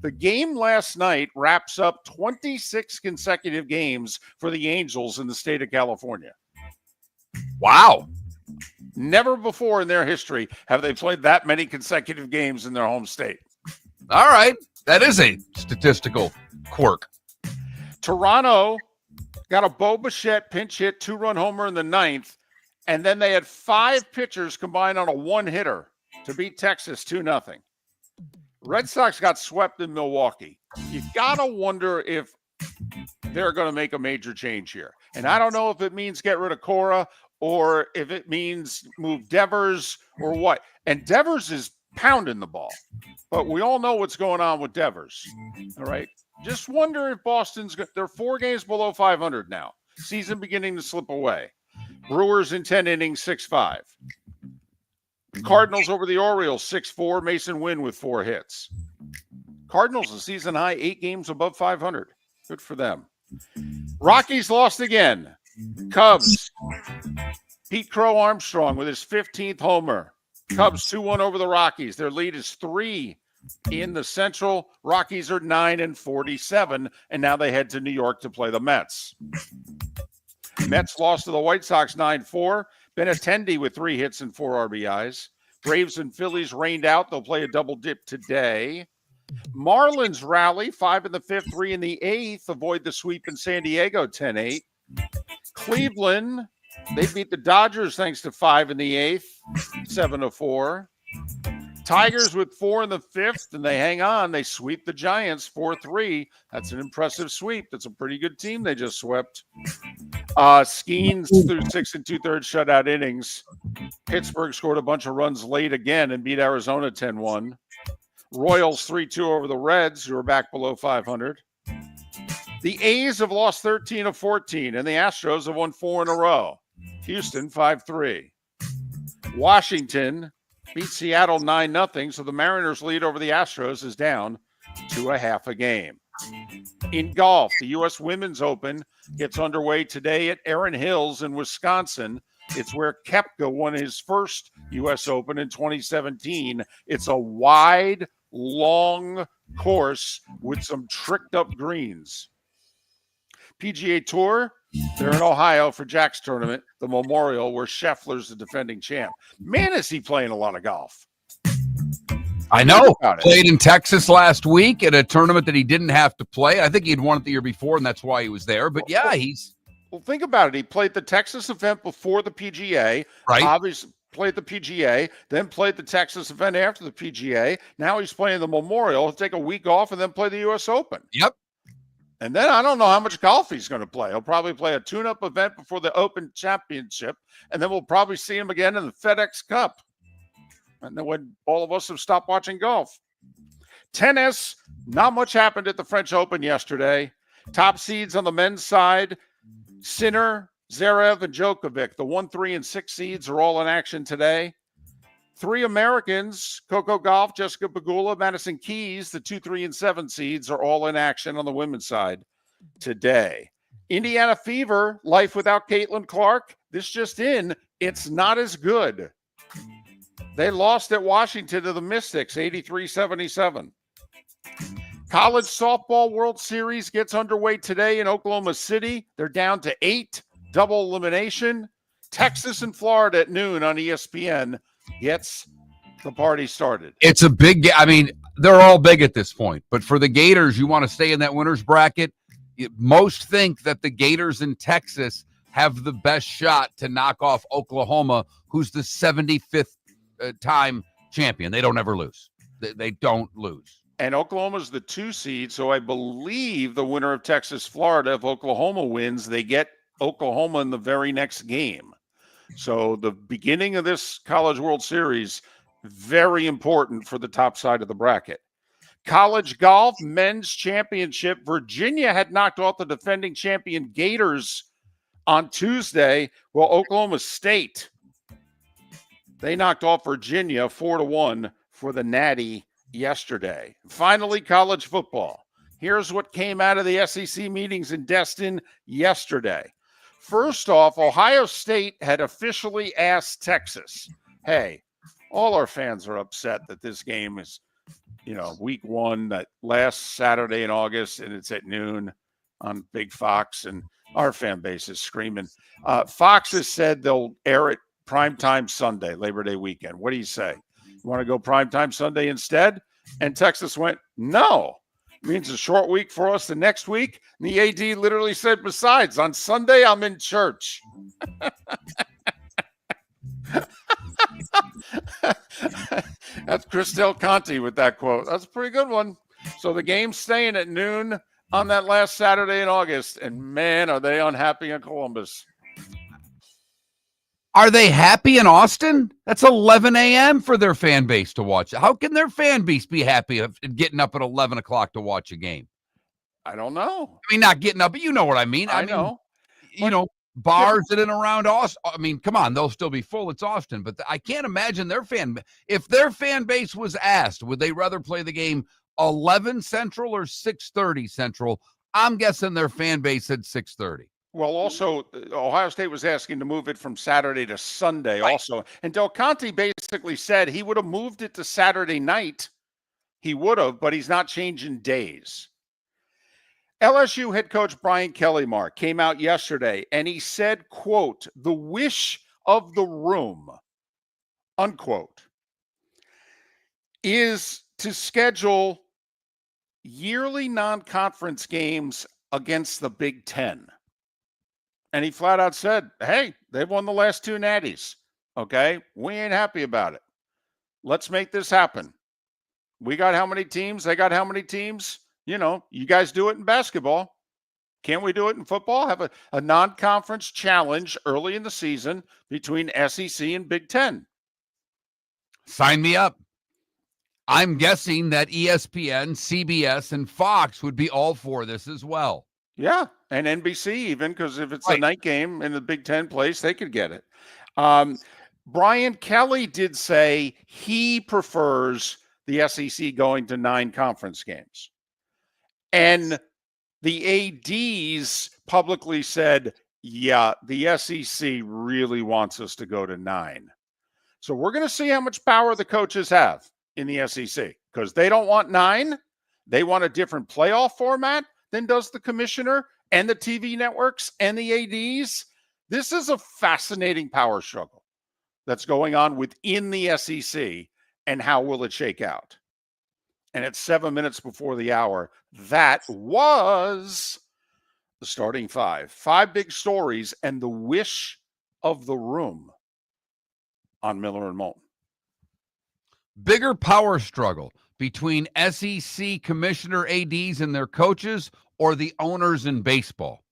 The game last night wraps up 26 consecutive games for the Angels in the state of California. Wow. Never before in their history have they played that many consecutive games in their home state. All right. That is a statistical quirk. Toronto got a Bo Bichette pinch hit, 2-run homer in the ninth, and then they had 5 pitchers combined on a one-hitter to beat Texas 2-0. Red Sox got swept in Milwaukee. You got to wonder if they're going to make a major change here. And I don't know if it means get rid of Cora or if it means move Devers or what. And Devers is pounding the ball. But we all know what's going on with Devers. All right. Just wonder if Boston's – they're 4 games below 500 now. Season beginning to slip away. Brewers in 10 innings, 6-5. Cardinals over the Orioles, 6-4. Mason Wynn with 4 hits. Cardinals, a season high, 8 games above 500. Good for them. Rockies lost again. Cubs. Pete Crow Armstrong with his 15th homer. Cubs 2-1 over the Rockies. Their lead is 3 in the Central. Rockies are 9-47, and now they head to New York to play the Mets. Mets lost to the White Sox 9-4. Benintendi with 3 hits and 4 RBIs. Braves and Phillies rained out. They'll play a double dip today. Marlins rally, 5 in the 5th, 3 in the 8th. Avoid the sweep in San Diego, 10-8. Cleveland, they beat the Dodgers thanks to 5 in the 8th, 7-4. Tigers with 4 in the 5th, and they hang on. They sweep the Giants 4-3. That's an impressive sweep. That's a pretty good team they just swept. Skeens through 6 2/3 shutout innings. Pittsburgh scored a bunch of runs late again and beat Arizona 10-1. Royals 3-2 over the Reds, who are back below 500. The A's have lost 13 of 14, and the Astros have won 4 in a row. Houston 5-3. Washington beat Seattle 9-0, so the Mariners' lead over the Astros is down to a half a game. In golf, the U.S. Women's Open gets underway today at Erin Hills in Wisconsin. It's where Koepka won his first U.S. Open in 2017. It's a wide, long course with some tricked-up greens. PGA Tour, they're in Ohio for Jack's tournament, the Memorial, where Scheffler's the defending champ. Man, is he playing a lot of golf. I know. Played in Texas last week at a tournament that he didn't have to play. I think he'd won it the year before, and that's why he was there. But yeah, he's... Well, think about it. He played the Texas event before the PGA. Right. Obviously played the PGA, then played the Texas event after the PGA. Now he's playing the Memorial. He'll take a week off and then play the U.S. Open. Yep. And then I don't know how much golf he's going to play. He'll probably play a tune-up event before the Open Championship, and then we'll probably see him again in the FedEx Cup. And then when all of us have stopped watching golf. Tennis, not much happened at the French Open yesterday. Top seeds on the men's side, Sinner, Zverev, and Djokovic. The 1, 3, and 6 seeds are all in action today. 3 Americans, Coco Gauff, Jessica Pegula, Madison Keys, the 2, 3, and 7 seeds are all in action on the women's side today. Indiana Fever, life without Caitlin Clark. This just in, it's not as good. They lost at Washington to the Mystics, 83-77. College Softball World Series gets underway today in Oklahoma City. They're down to 8, double elimination. Texas and Florida at noon on ESPN gets the party started. It's a big – I mean, they're all big at this point. But for the Gators, you want to stay in that winner's bracket. Most think that the Gators in Texas have the best shot to knock off Oklahoma, who's the 75th time champion. They don't ever lose. They don't lose. And Oklahoma's the 2 seed, so I believe the winner of Texas-Florida, if Oklahoma wins, they get Oklahoma in the very next game. So the beginning of this College World Series, very important for the top side of the bracket. College golf, men's championship. Virginia had knocked off the defending champion Gators on Tuesday. Well, Oklahoma State, they knocked off Virginia 4-1 for the Natty yesterday. Finally, college football. Here's what came out of the SEC meetings in Destin yesterday. First off, Ohio State had officially asked Texas, hey, all our fans are upset that this game is, week 1, that last Saturday in August, and it's at noon on Big Fox, and our fan base is screaming. Fox has said they'll air it primetime Sunday, Labor Day weekend. What do you say? You want to go primetime Sunday instead? And Texas went, no. It means a short week for us the next week. And the AD literally said, besides, on Sunday, I'm in church. That's Chris Del Conte with that quote. That's a pretty good one. So the game's staying at noon on that last Saturday in August. And man, are they unhappy in Columbus. Are they happy in Austin? That's 11 a.m. for their fan base to watch. How can their fan base be happy of getting up at 11 o'clock to watch a game? I don't know. I mean, not getting up, but you know what I mean. I know. You know, bars in and around Austin. I mean, come on, they'll still be full. It's Austin, but I can't imagine if their fan base was asked, would they rather play the game 11 Central or 6:30 Central? I'm guessing their fan base said 6:30. Well, also, Ohio State was asking to move it from Saturday to Sunday also. And Del Conte basically said he would have moved it to Saturday night. He would have, but he's not changing days. LSU head coach Brian Kelly, Mark, came out yesterday and he said, quote, the wish of the room, unquote, is to schedule yearly non-conference games against the Big Ten. And he flat out said, hey, they've won the last 2 natties. Okay, we ain't happy about it. Let's make this happen. We got how many teams? They got how many teams? You know, you guys do it in basketball. Can't we do it in football? Have a non-conference challenge early in the season between SEC and Big Ten. Sign me up. I'm guessing that ESPN, CBS, and Fox would be all for this as well. Yeah, and NBC even, because if it's a night game in the Big Ten place, they could get it. Brian Kelly did say he prefers the SEC going to 9 conference games. And the ADs publicly said, yeah, the SEC really wants us to go to 9. So we're going to see how much power the coaches have in the SEC, because they don't want 9. They want a different playoff format than does the commissioner and the TV networks and the ADs. This is a fascinating power struggle that's going on within the SEC, and how will it shake out? And at 7 minutes before the hour, that was the starting 5. 5 big stories and the wish of the room on Miller and Moulton. Bigger power struggle between SEC commissioner ADs and their coaches, or the owners in baseball?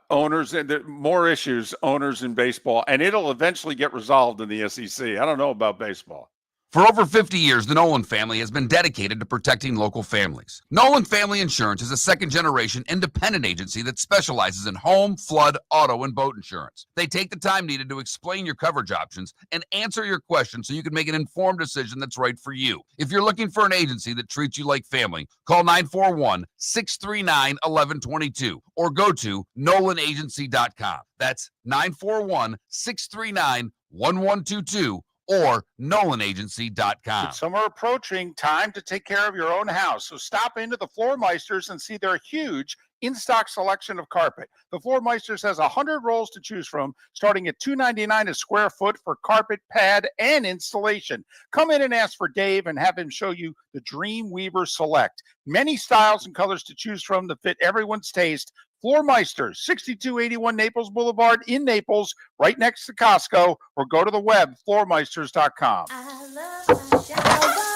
Owners, and more issues, owners in baseball, and it'll eventually get resolved in the SEC. I don't know about baseball. For over 50 years, the Nolan family has been dedicated to protecting local families. Nolan Family Insurance is a second-generation independent agency that specializes in home, flood, auto, and boat insurance. They take the time needed to explain your coverage options and answer your questions so you can make an informed decision that's right for you. If you're looking for an agency that treats you like family, call 941-639-1122 or go to nolanagency.com. That's 941-639-1122. or nolanagency.com. Summer approaching, time to take care of your own house. So stop into the Floormeisters and see their huge in-stock selection of carpet. The Floormeisters has 100 rolls to choose from, starting at $2.99 a square foot for carpet, pad, and installation. Come in and ask for Dave and have him show you the Dreamweaver Select. Many styles and colors to choose from to fit everyone's taste. Floormeisters, 6281 Naples Boulevard in Naples, right next to Costco, or go to the web, floormeisters.com.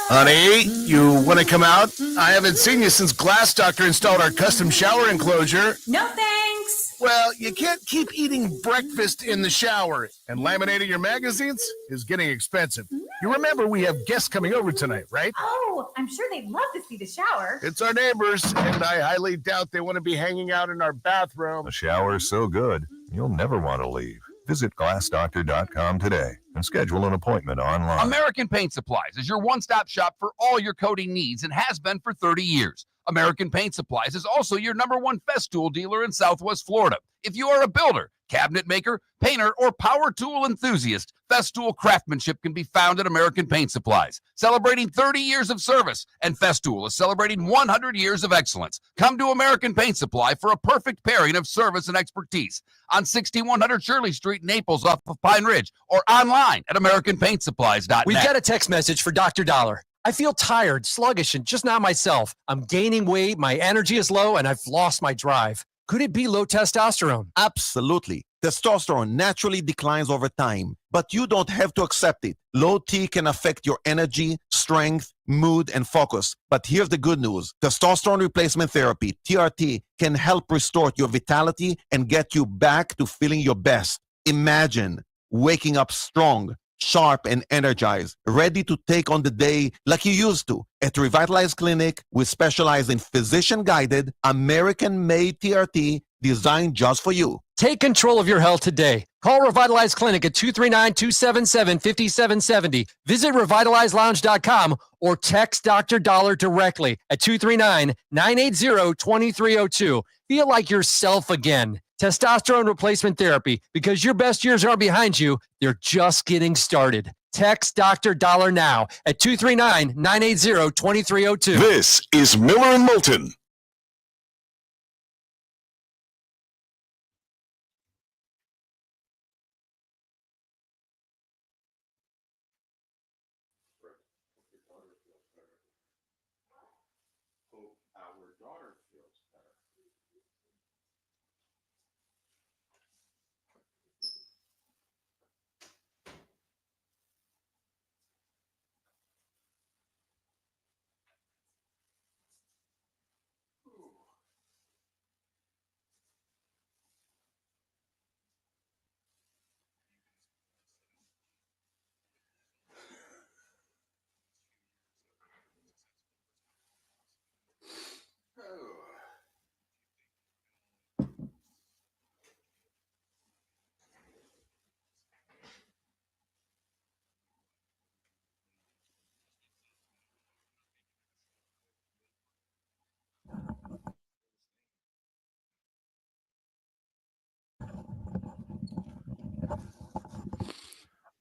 Honey, you want to come out? I haven't seen you since Glass Doctor installed our custom shower enclosure. No thanks. Well, you can't keep eating breakfast in the shower, and laminating your magazines is getting expensive. You remember we have guests coming over tonight, right? Oh, I'm sure they'd love to see the shower. It's our neighbors, and I highly doubt they want to be hanging out in our bathroom. The shower's so good, you'll never want to leave. Visit glassdoctor.com today and schedule an appointment online. American Paint Supplies is your one-stop shop for all your coating needs and has been for 30 years. American Paint Supplies is also your #1 Festool dealer in Southwest Florida. If you are a builder, Cabinet maker, painter, or power tool enthusiast, Festool craftsmanship can be found at American Paint Supplies. Celebrating 30 years of service, and Festool is celebrating 100 years of excellence. Come to American Paint Supply for a perfect pairing of service and expertise on 6100 Shirley Street, Naples, off of Pine Ridge, or online at AmericanPaintSupplies.net. We've got a text message for Dr. Dollar. I feel tired, sluggish, and just not myself. I'm gaining weight, my energy is low, and I've lost my drive. Could it be low testosterone? Absolutely. Testosterone naturally declines over time, but you don't have to accept it. Low T can affect your energy, strength, mood, and focus. But here's the good news. Testosterone replacement therapy, TRT, can help restore your vitality and get you back to feeling your best. Imagine waking up strong, sharp, and energized, ready to take on the day like you used to. At Revitalize Clinic, we specialize in physician-guided, American-made TRT designed just for you. Take control of your health today. Call Revitalize Clinic at 239-277-5770. Visit revitalizelounge.com or text Dr. Dollar directly at 239-980-2302. Feel like yourself again. Testosterone replacement therapy, because your best years are behind you, they're just getting started. Text Dr. Dollar now at 239-980-2302. This is Miller and Moulton.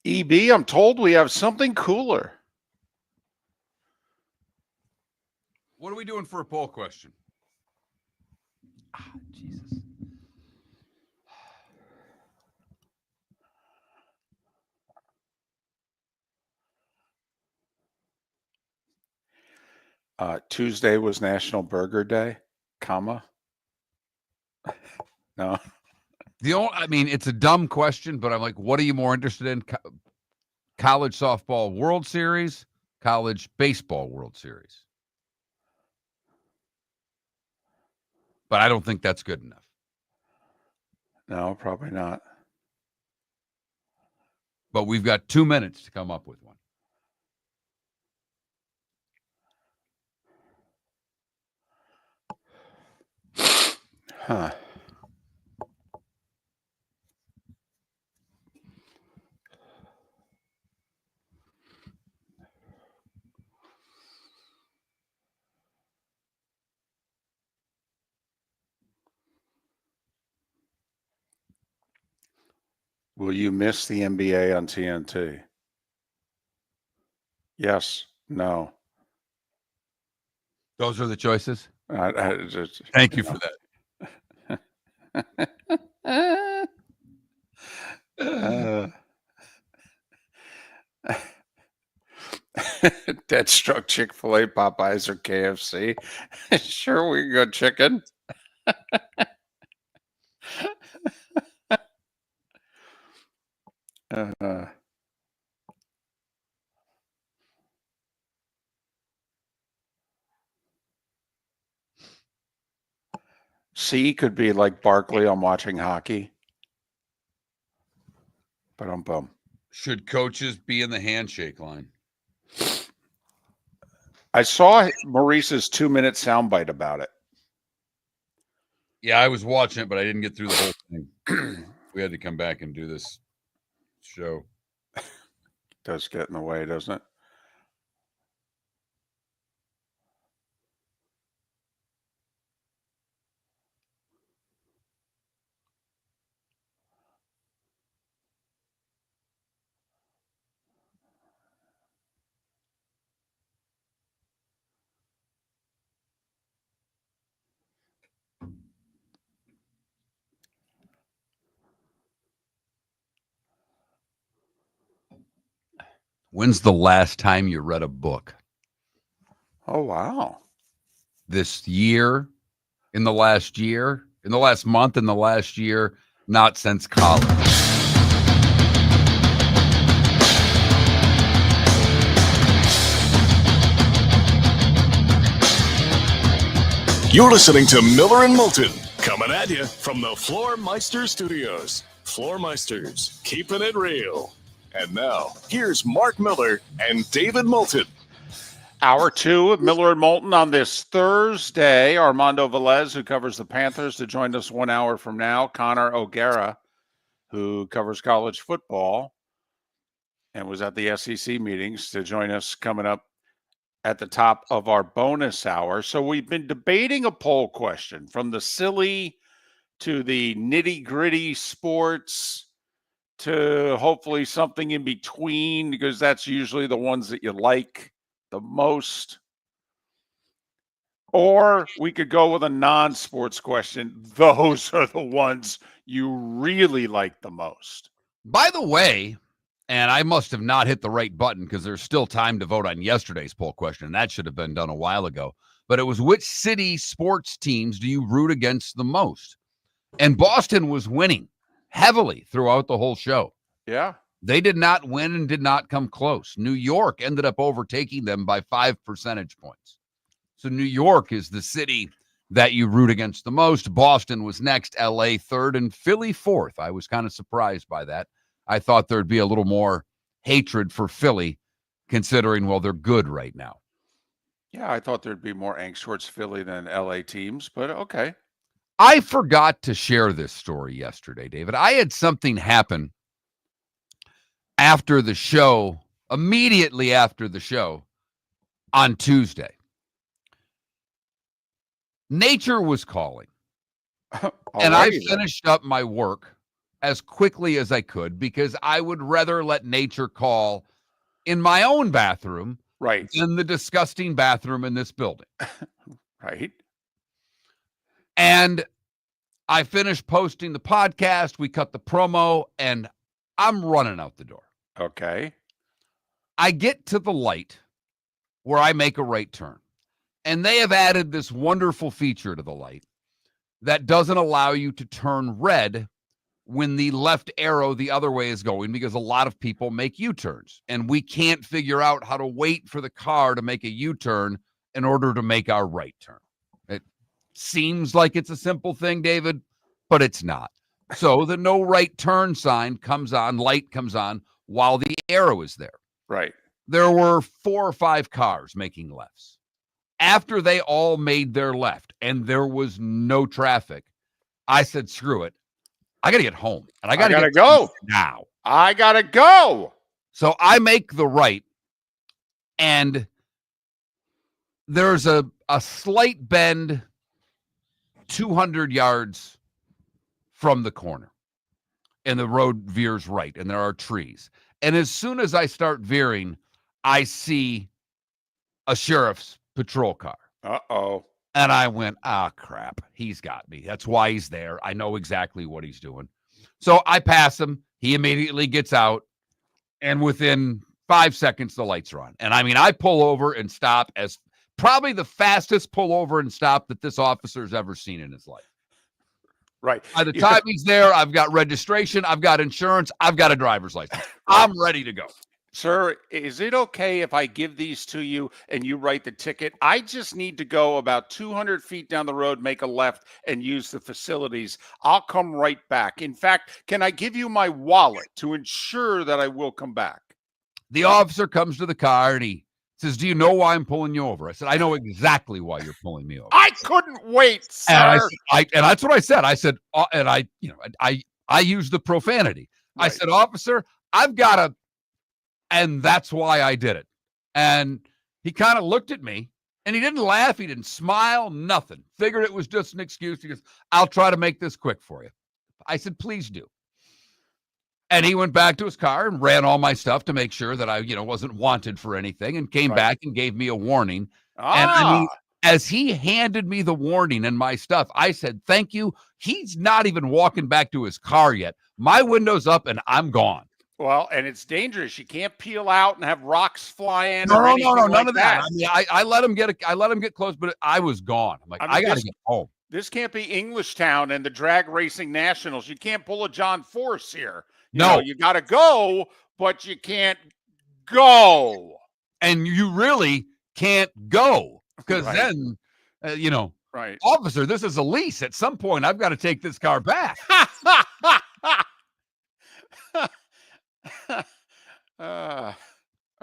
EB, I'm told we have something cooler. What are we doing for a poll question? Jesus. Tuesday was National Burger Day, comma. No. It's a dumb question, but I'm like, what are you more interested in? College softball World Series, college baseball World Series? But I don't think that's good enough. No, probably not. But we've got 2 minutes to come up with one. Huh. Will you miss the NBA on TNT? Yes. No. Those are the choices. Just, Thank you for that. Deadstruck, Chick-fil-A, Popeyes, or KFC. Sure, we can go chicken. C could be like Barkley on watching hockey. But I'm bummed. Should coaches be in the handshake line? I saw Maurice's 2-minute soundbite about it. Yeah, I was watching it, but I didn't get through the whole thing. We had to come back and do this show. Does get in the way, doesn't it? When's the last time you read a book? Oh, wow. This year, in the last year, in the last month, in the last year, not since college. You're listening to Miller and Moulton, coming at you from the Floormeister Studios. Floormeisters, keeping it real. And now, here's Mark Miller and David Moulton. Hour 2 of Miller and Moulton on this Thursday. Armando Velez, who covers the Panthers, to join us 1 hour from now. Connor O'Gara, who covers college football and was at the SEC meetings, to join us coming up at the top of our bonus hour. So we've been debating a poll question, from the silly to the nitty-gritty sports to hopefully something in between, because that's usually the ones that you like the most. Or we could go with a non-sports question. Those are the ones you really like the most. By the way, and I must have not hit the right button because there's still time to vote on yesterday's poll question, and that should have been done a while ago. But it was, which city sports teams do you root against the most? And Boston was winning heavily throughout the whole show. Yeah. They did not win and did not come close. New York ended up overtaking them by 5 percentage points. So New York is the city that you root against the most. Boston was next, LA third, and Philly fourth. I was kind of surprised by that. I thought there'd be a little more hatred for Philly, considering, well, they're good right now. Yeah, I thought there'd be more angst towards Philly than LA teams, but okay. I forgot to share this story yesterday, David. I had something happen after the show, immediately after the show on Tuesday. Nature was calling. And I finished up my work as quickly as I could, because I would rather let nature call in my own bathroom, right, than the disgusting bathroom in this building. Right. And I finished posting the podcast. We cut the promo, and I'm running out the door. Okay. I get to the light where I make a right turn, and they have added this wonderful feature to the light that doesn't allow you to turn red when the left arrow the other way is going, because a lot of people make U-turns, and we can't figure out how to wait for the car to make a U-turn in order to make our right turn. It seems like it's a simple thing, David, but it's not. So the no right turn sign comes on, light comes on while the arrow is there. Right. There were 4 or 5 cars making lefts. After they all made their left and there was no traffic, I said, screw it. I got to get home, and I got to go now. I got to go. So I make the right, and there's a slight bend 200 yards from the corner, and the road veers right, and there are trees. And as soon as I start veering, I see a sheriff's patrol car. Uh-oh. And I went, crap, he's got me. That's why he's there. I know exactly what he's doing. So I pass him. He immediately gets out. And within 5 seconds, the lights are on. And I mean, I pull over and stop, as probably the fastest pull over and stop that this officer's ever seen in his life. Right. By the time he's there, I've got registration, I've got insurance, I've got a driver's license. I'm ready to go. Sir, is it okay if I give these to you and you write the ticket? I just need to go about 200 feet down the road, make a left, and use the facilities. I'll come right back. In fact, can I give you my wallet to ensure that I will come back? The officer comes to the car and he says, do you know why I'm pulling you over? I said, I know exactly why you're pulling me over. I couldn't wait, sir. And that's what I said. I said, and I used the profanity. Right. I said, officer, I've got a, and that's why I did it. And he kind of looked at me, and he didn't laugh. He didn't smile, nothing. Figured it was just an excuse. He goes, I'll try to make this quick for you. I said, please do. And he went back to his car and ran all my stuff to make sure that I, wasn't wanted for anything, and came back and gave me a warning. And I mean, as he handed me the warning and my stuff, I said, thank you. He's not even walking back to his car yet. My window's up and I'm gone. Well, and it's dangerous. You can't peel out and have rocks fly in. No, or no, anything none like of that. I mean, I let him get close, but I was gone. I'm like, I mean, I got to get home. This can't be English Town and the drag racing nationals. You can't pull a John Force here. No. You got to go, but you can't go. And you really can't go because Right. then, Right. officer, this is a lease. At some point, I've got to take this car back. All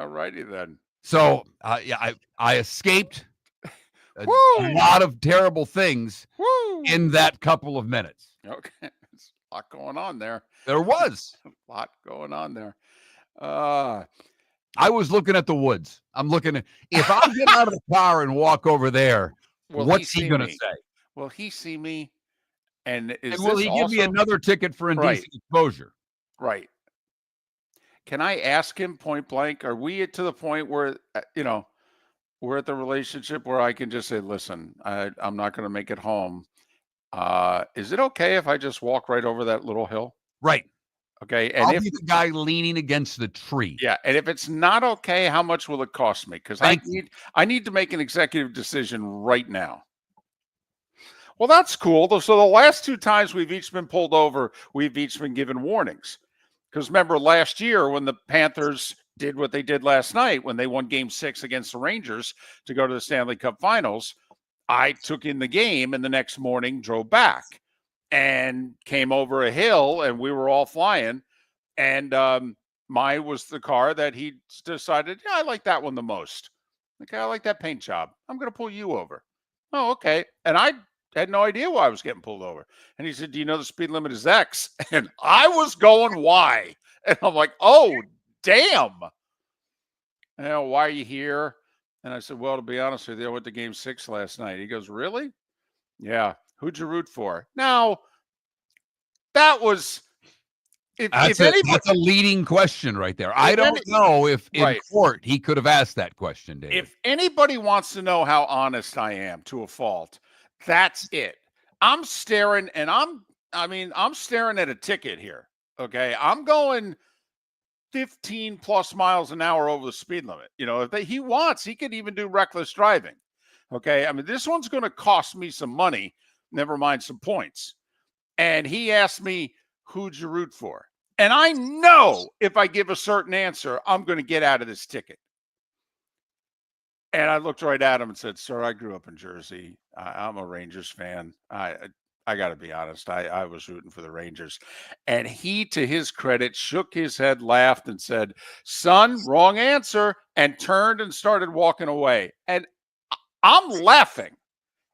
righty then. So, I escaped a Woo! lot of terrible things Woo! in that couple of minutes. Okay. There's a lot going on there. There was. A lot going on there. I was looking at the woods. I'm looking at, if I get out of the car and walk over there, what's he going to say? Will he see me? And Will he give me another ticket for indecent exposure? Right. Can I ask him point blank? Are we to the point where, we're at the relationship where I can just say, listen, I'm not going to make it home. Is it okay if I just walk right over that little hill? Right. Okay. And I'll be the guy leaning against the tree. Yeah. And if it's not okay, how much will it cost me? Because I need to make an executive decision right now. Well, that's cool. So the last 2 times we've each been pulled over, we've each been given warnings. Because remember last year when the Panthers did what they did last night, when they won Game 6 against the Rangers to go to the Stanley Cup Finals, I took in the game and the next morning drove back and came over a hill and we were all flying. And mine was the car that he decided, I like that one the most. Okay, I like that paint job. I'm going to pull you over. Oh, okay. And I had no idea why I was getting pulled over. And he said, do you know the speed limit is X? And I was going Y. And I'm like, oh, damn. Why are you here? And I said, well, to be honest with you, I went to Game 6 last night. He goes, really? Yeah. Who'd you root for? Now, that was... That's a leading question right there. I don't know if in court he could have asked that question, David. If anybody wants to know how honest I am to a fault, that's it. I'm staring and I'm staring at a ticket here. Okay. I'm going 15 plus miles an hour over the speed limit. If he wants, he could even do reckless driving. Okay. I mean, this one's going to cost me some money, never mind some points. And he asked me, who'd you root for? And I know if I give a certain answer, I'm going to get out of this ticket. And I looked right at him and said, sir, I grew up in Jersey. I'm a Rangers fan. I got to be honest. I was rooting for the Rangers. And he, to his credit, shook his head, laughed, and said, son, wrong answer, and turned and started walking away. And I'm laughing.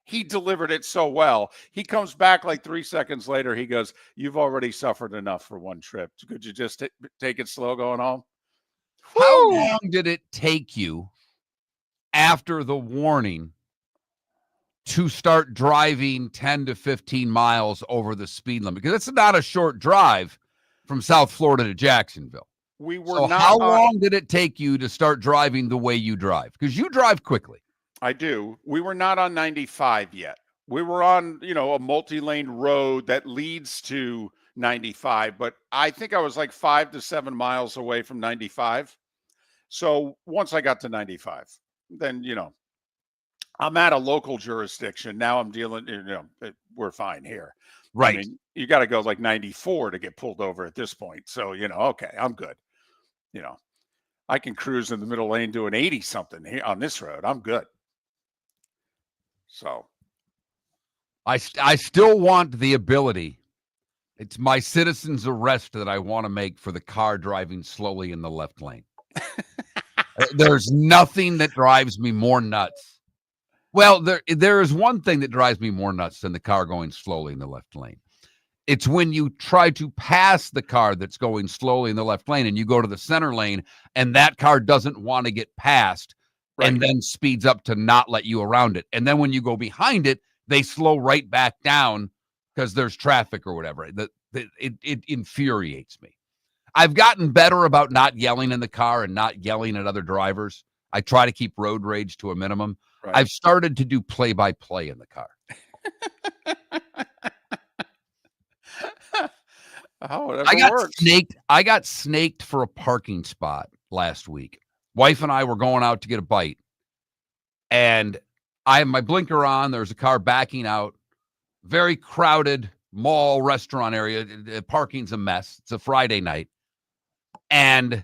He delivered it so well. He comes back like 3 seconds later. He goes, you've already suffered enough for one trip. Could you just take it slow going home? How long did it take you after the warning to start driving 10 to 15 miles over the speed limit? Because it's not a short drive from South Florida to Jacksonville. How long did it take you to start driving the way you drive? Because you drive quickly. I do. We were not on 95 yet. We were on, a multi-lane road that leads to 95, but I think I was like 5 to 7 miles away from 95. So once I got to 95, then, I'm at a local jurisdiction. Now I'm dealing, we're fine here. Right. I mean, you got to go like 94 to get pulled over at this point. So, okay, I'm good. I can cruise in the middle lane doing 80 something here on this road. I'm good. So I still want the ability. It's my citizen's arrest that I want to make for the car driving slowly in the left lane. There's nothing that drives me more nuts. Well, there is one thing that drives me more nuts than the car going slowly in the left lane. It's when you try to pass the car that's going slowly in the left lane and you go to the center lane and that car doesn't want to get passed. Right. And then speeds up to not let you around it. And then when you go behind it, they slow right back down because there's traffic or whatever. It infuriates me. I've gotten better about not yelling in the car and not yelling at other drivers. I try to keep road rage to a minimum. Right. I've started to do play-by-play in the car. Oh, whatever works. I got snaked for a parking spot last week. Wife and I were going out to get a bite, and I have my blinker on. There's a car backing out. Very crowded mall restaurant area. Parking's a mess. It's a Friday night. And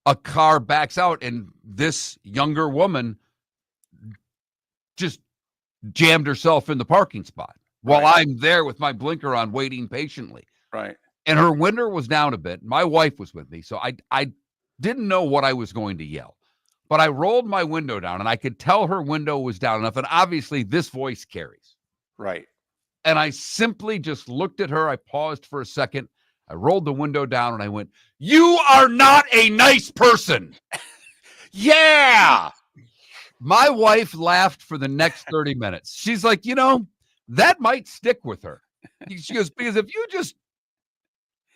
a car backs out, and this younger woman just jammed herself in the parking spot while I'm there with my blinker on waiting patiently. Right. And her window was down a bit. My wife was with me, so I didn't know what I was going to yell. But I rolled my window down, and I could tell her window was down enough, and obviously this voice carries. Right. And I simply just looked at her. I paused for a second. I rolled the window down, and I went, "You are not a nice person." Yeah. My wife laughed for the next 30 minutes. She's like, that might stick with her. She goes, because if you just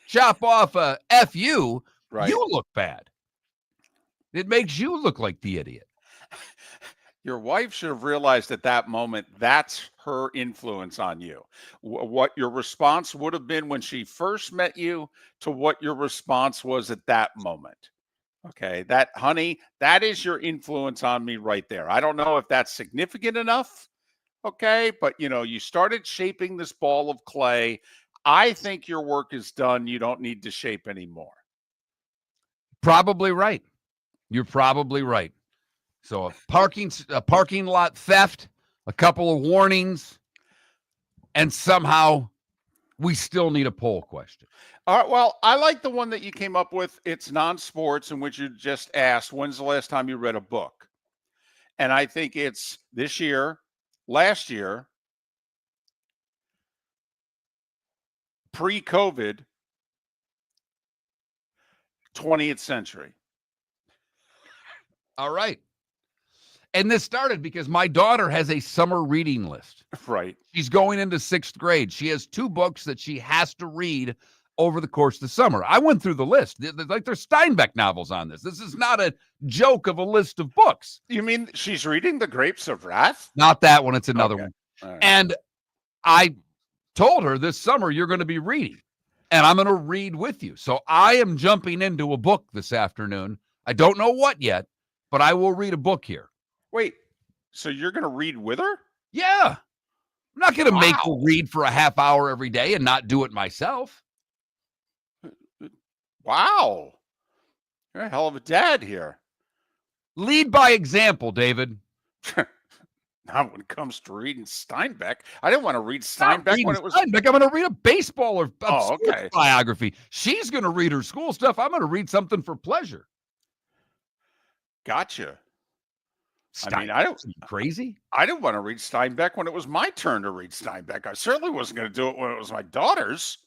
chop off a F you, you look bad. It makes you look like the idiot. Your wife should have realized at that moment that's her influence on you. What your response would have been when she first met you to what your response was at that moment. Okay, honey, that is your influence on me right there. I don't know if that's significant enough. Okay, but you started shaping this ball of clay. I think your work is done. You don't need to shape anymore. Probably right. You're probably right. So a parking lot theft, a couple of warnings, and somehow we still need a poll question. All right, well, I like the one that you came up with. It's non-sports, in which you just asked, when's the last time you read a book? And I think it's this year, last year, pre-COVID, 20th century. All right. And this started because my daughter has a summer reading list. Right. She's going into 6th grade. She has 2 books that she has to read over the course of the summer. I went through the list. There's Steinbeck novels on this. This is not a joke of a list of books. You mean she's reading The Grapes of Wrath? Not that one. It's another one. Right. And I told her this summer you're going to be reading, and I'm going to read with you. So I am jumping into a book this afternoon. I don't know what yet, but I will read a book here. Wait, so you're going to read with her? Yeah. I'm not going to make her read for a half hour every day and not do it myself. Wow. You're a hell of a dad here. Lead by example, David. Not when it comes to reading Steinbeck. I didn't want to read Steinbeck when it was Steinbeck. I'm going to read a baseball or okay. biography. She's going to read her school stuff. I'm going to read something for pleasure. Gotcha. Crazy. I didn't want to read Steinbeck when it was my turn to read Steinbeck. I certainly wasn't going to do it when it was my daughter's.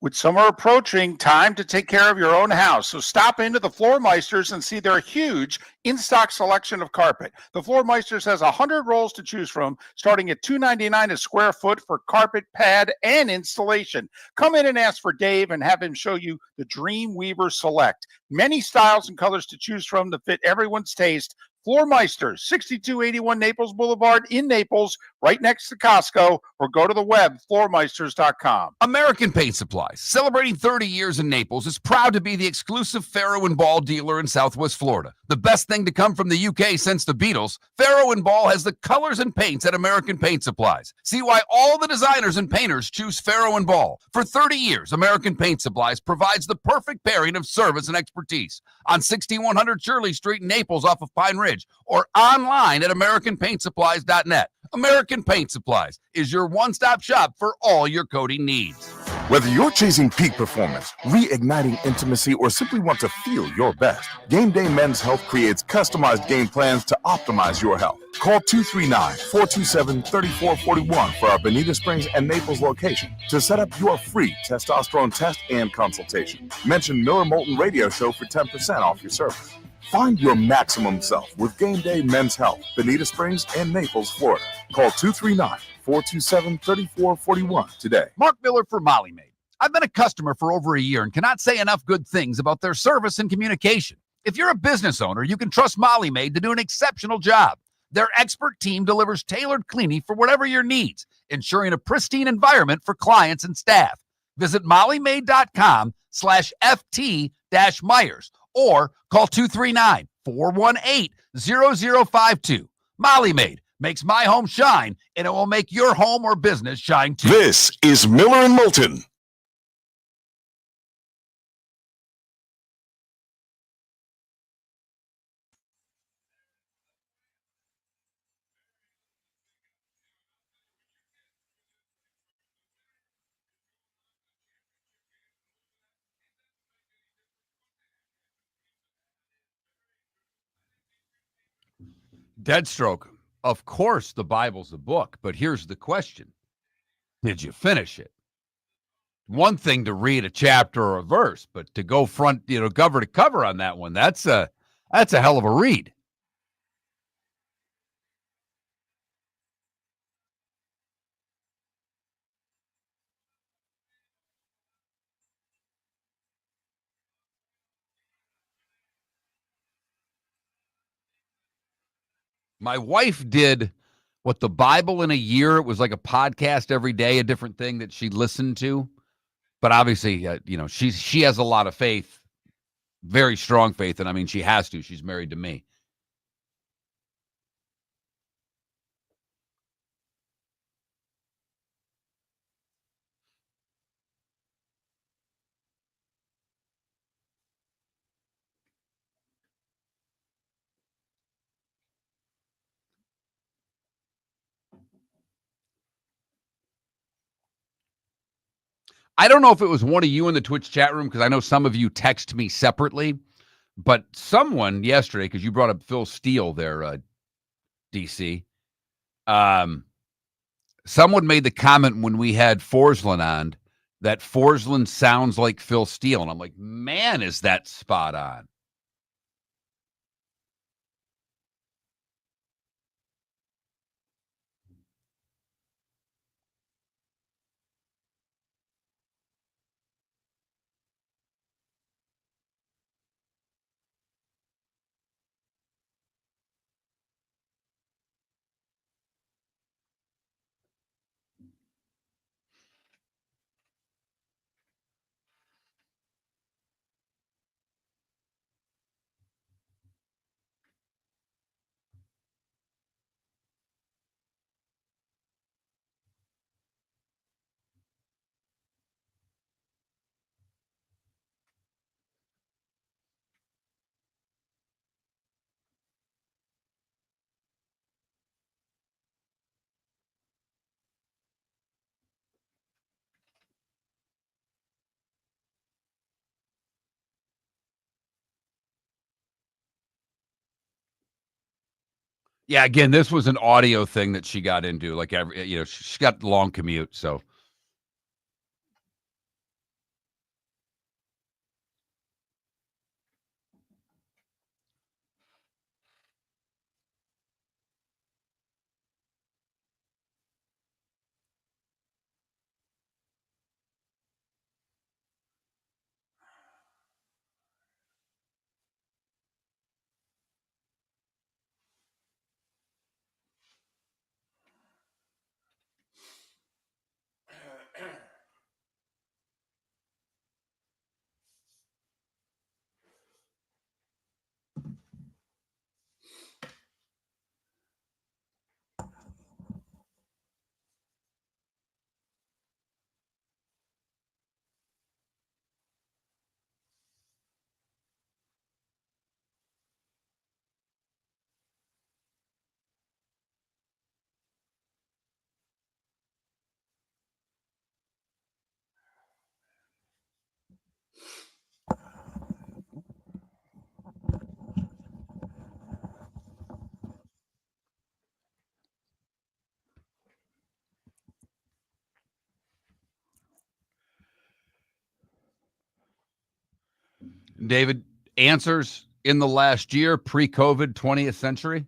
With summer approaching, time to take care of your own house. So stop into the Floor Meisters and see their huge in-stock selection of carpet. The Floor Meisters has 100 rolls to choose from, starting at $2.99 a square foot for carpet, pad, and installation. Come in and ask for Dave and have him show you the Dream Weaver Select. Many styles and colors to choose from to fit everyone's taste. Floor Meisters, 6281 Naples Boulevard in Naples, right next to Costco, or go to the web, floormeisters.com. American Paint Supplies, celebrating 30 years in Naples, is proud to be the exclusive Farrow & Ball dealer in Southwest Florida. The best thing to come from the UK since the Beatles, Farrow & Ball has the colors and paints at American Paint Supplies. See why all the designers and painters choose Farrow & Ball. For 30 years, American Paint Supplies provides the perfect pairing of service and expertise. On 6100 Shirley Street in Naples off of Pine Ridge, or online at AmericanPaintSupplies.net. American Paint Supplies is your one-stop shop for all your coating needs. Whether you're chasing peak performance, reigniting intimacy, or simply want to feel your best, Game Day Men's Health creates customized game plans to optimize your health. Call 239-427-3441 for our Bonita Springs and Naples location to set up your free testosterone test and consultation. Mention Miller Moulton Radio Show for 10% off your service. Find your maximum self with Game Day Men's Health, Bonita Springs and Naples, Florida. Call 239-427-3441 today. Mark Miller for Molly Maid. I've been a customer for over a year and cannot say enough good things about their service and communication. If you're a business owner, you can trust Molly Maid to do an exceptional job. Their expert team delivers tailored cleaning for whatever your needs, ensuring a pristine environment for clients and staff. Visit mollymaid.com/FT-Myers or call 239-418-0052. Molly Maid makes my home shine, and it will make your home or business shine too. This is Miller and Moulton. Deadstroke. Of course, the Bible's a book, but here's the question. Did you finish it? One thing to read a chapter or a verse, but to go front, cover to cover on that one, that's a hell of a read. My wife did what the Bible in a year. It was like a podcast every day, a different thing that she listened to. But obviously, she has a lot of faith, very strong faith, and I mean, she has to. She's married to me. I don't know if it was one of you in the Twitch chat room, because I know some of you text me separately, but someone yesterday, because you brought up Phil Steele there, DC, someone made the comment when we had Forsland on that Forsland sounds like Phil Steele. And I'm like, man, is that spot on? Yeah, again, this was an audio thing that she got into. Like, she's got a long commute, so. David, answers in the last year, pre-COVID, 20th century?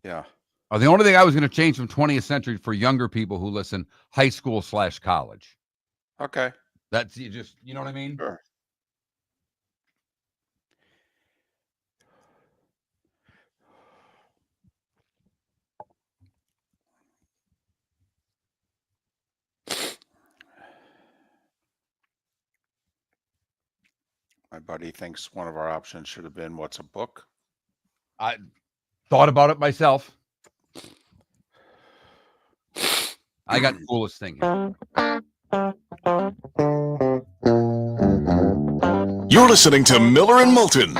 Yeah. The only thing I was going to change from 20th century for younger people who listen, high school/college. Okay. That's you know what I mean? Sure. My buddy thinks one of our options should have been what's a book? I thought about it myself. I got the coolest thing here. You're listening to Miller and Moulton.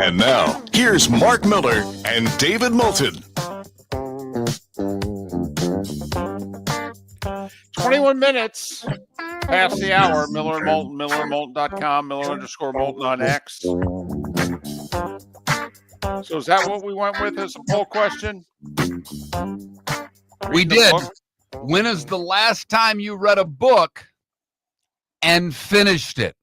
And now, here's Mark Miller and David Moulton. 21 minutes past the hour. Miller and Moulton, millerandmoulton.com, Miller_Moulton on X. So is that what we went with as a poll question? We Reading the did. book? When is the last time you read a book and finished it?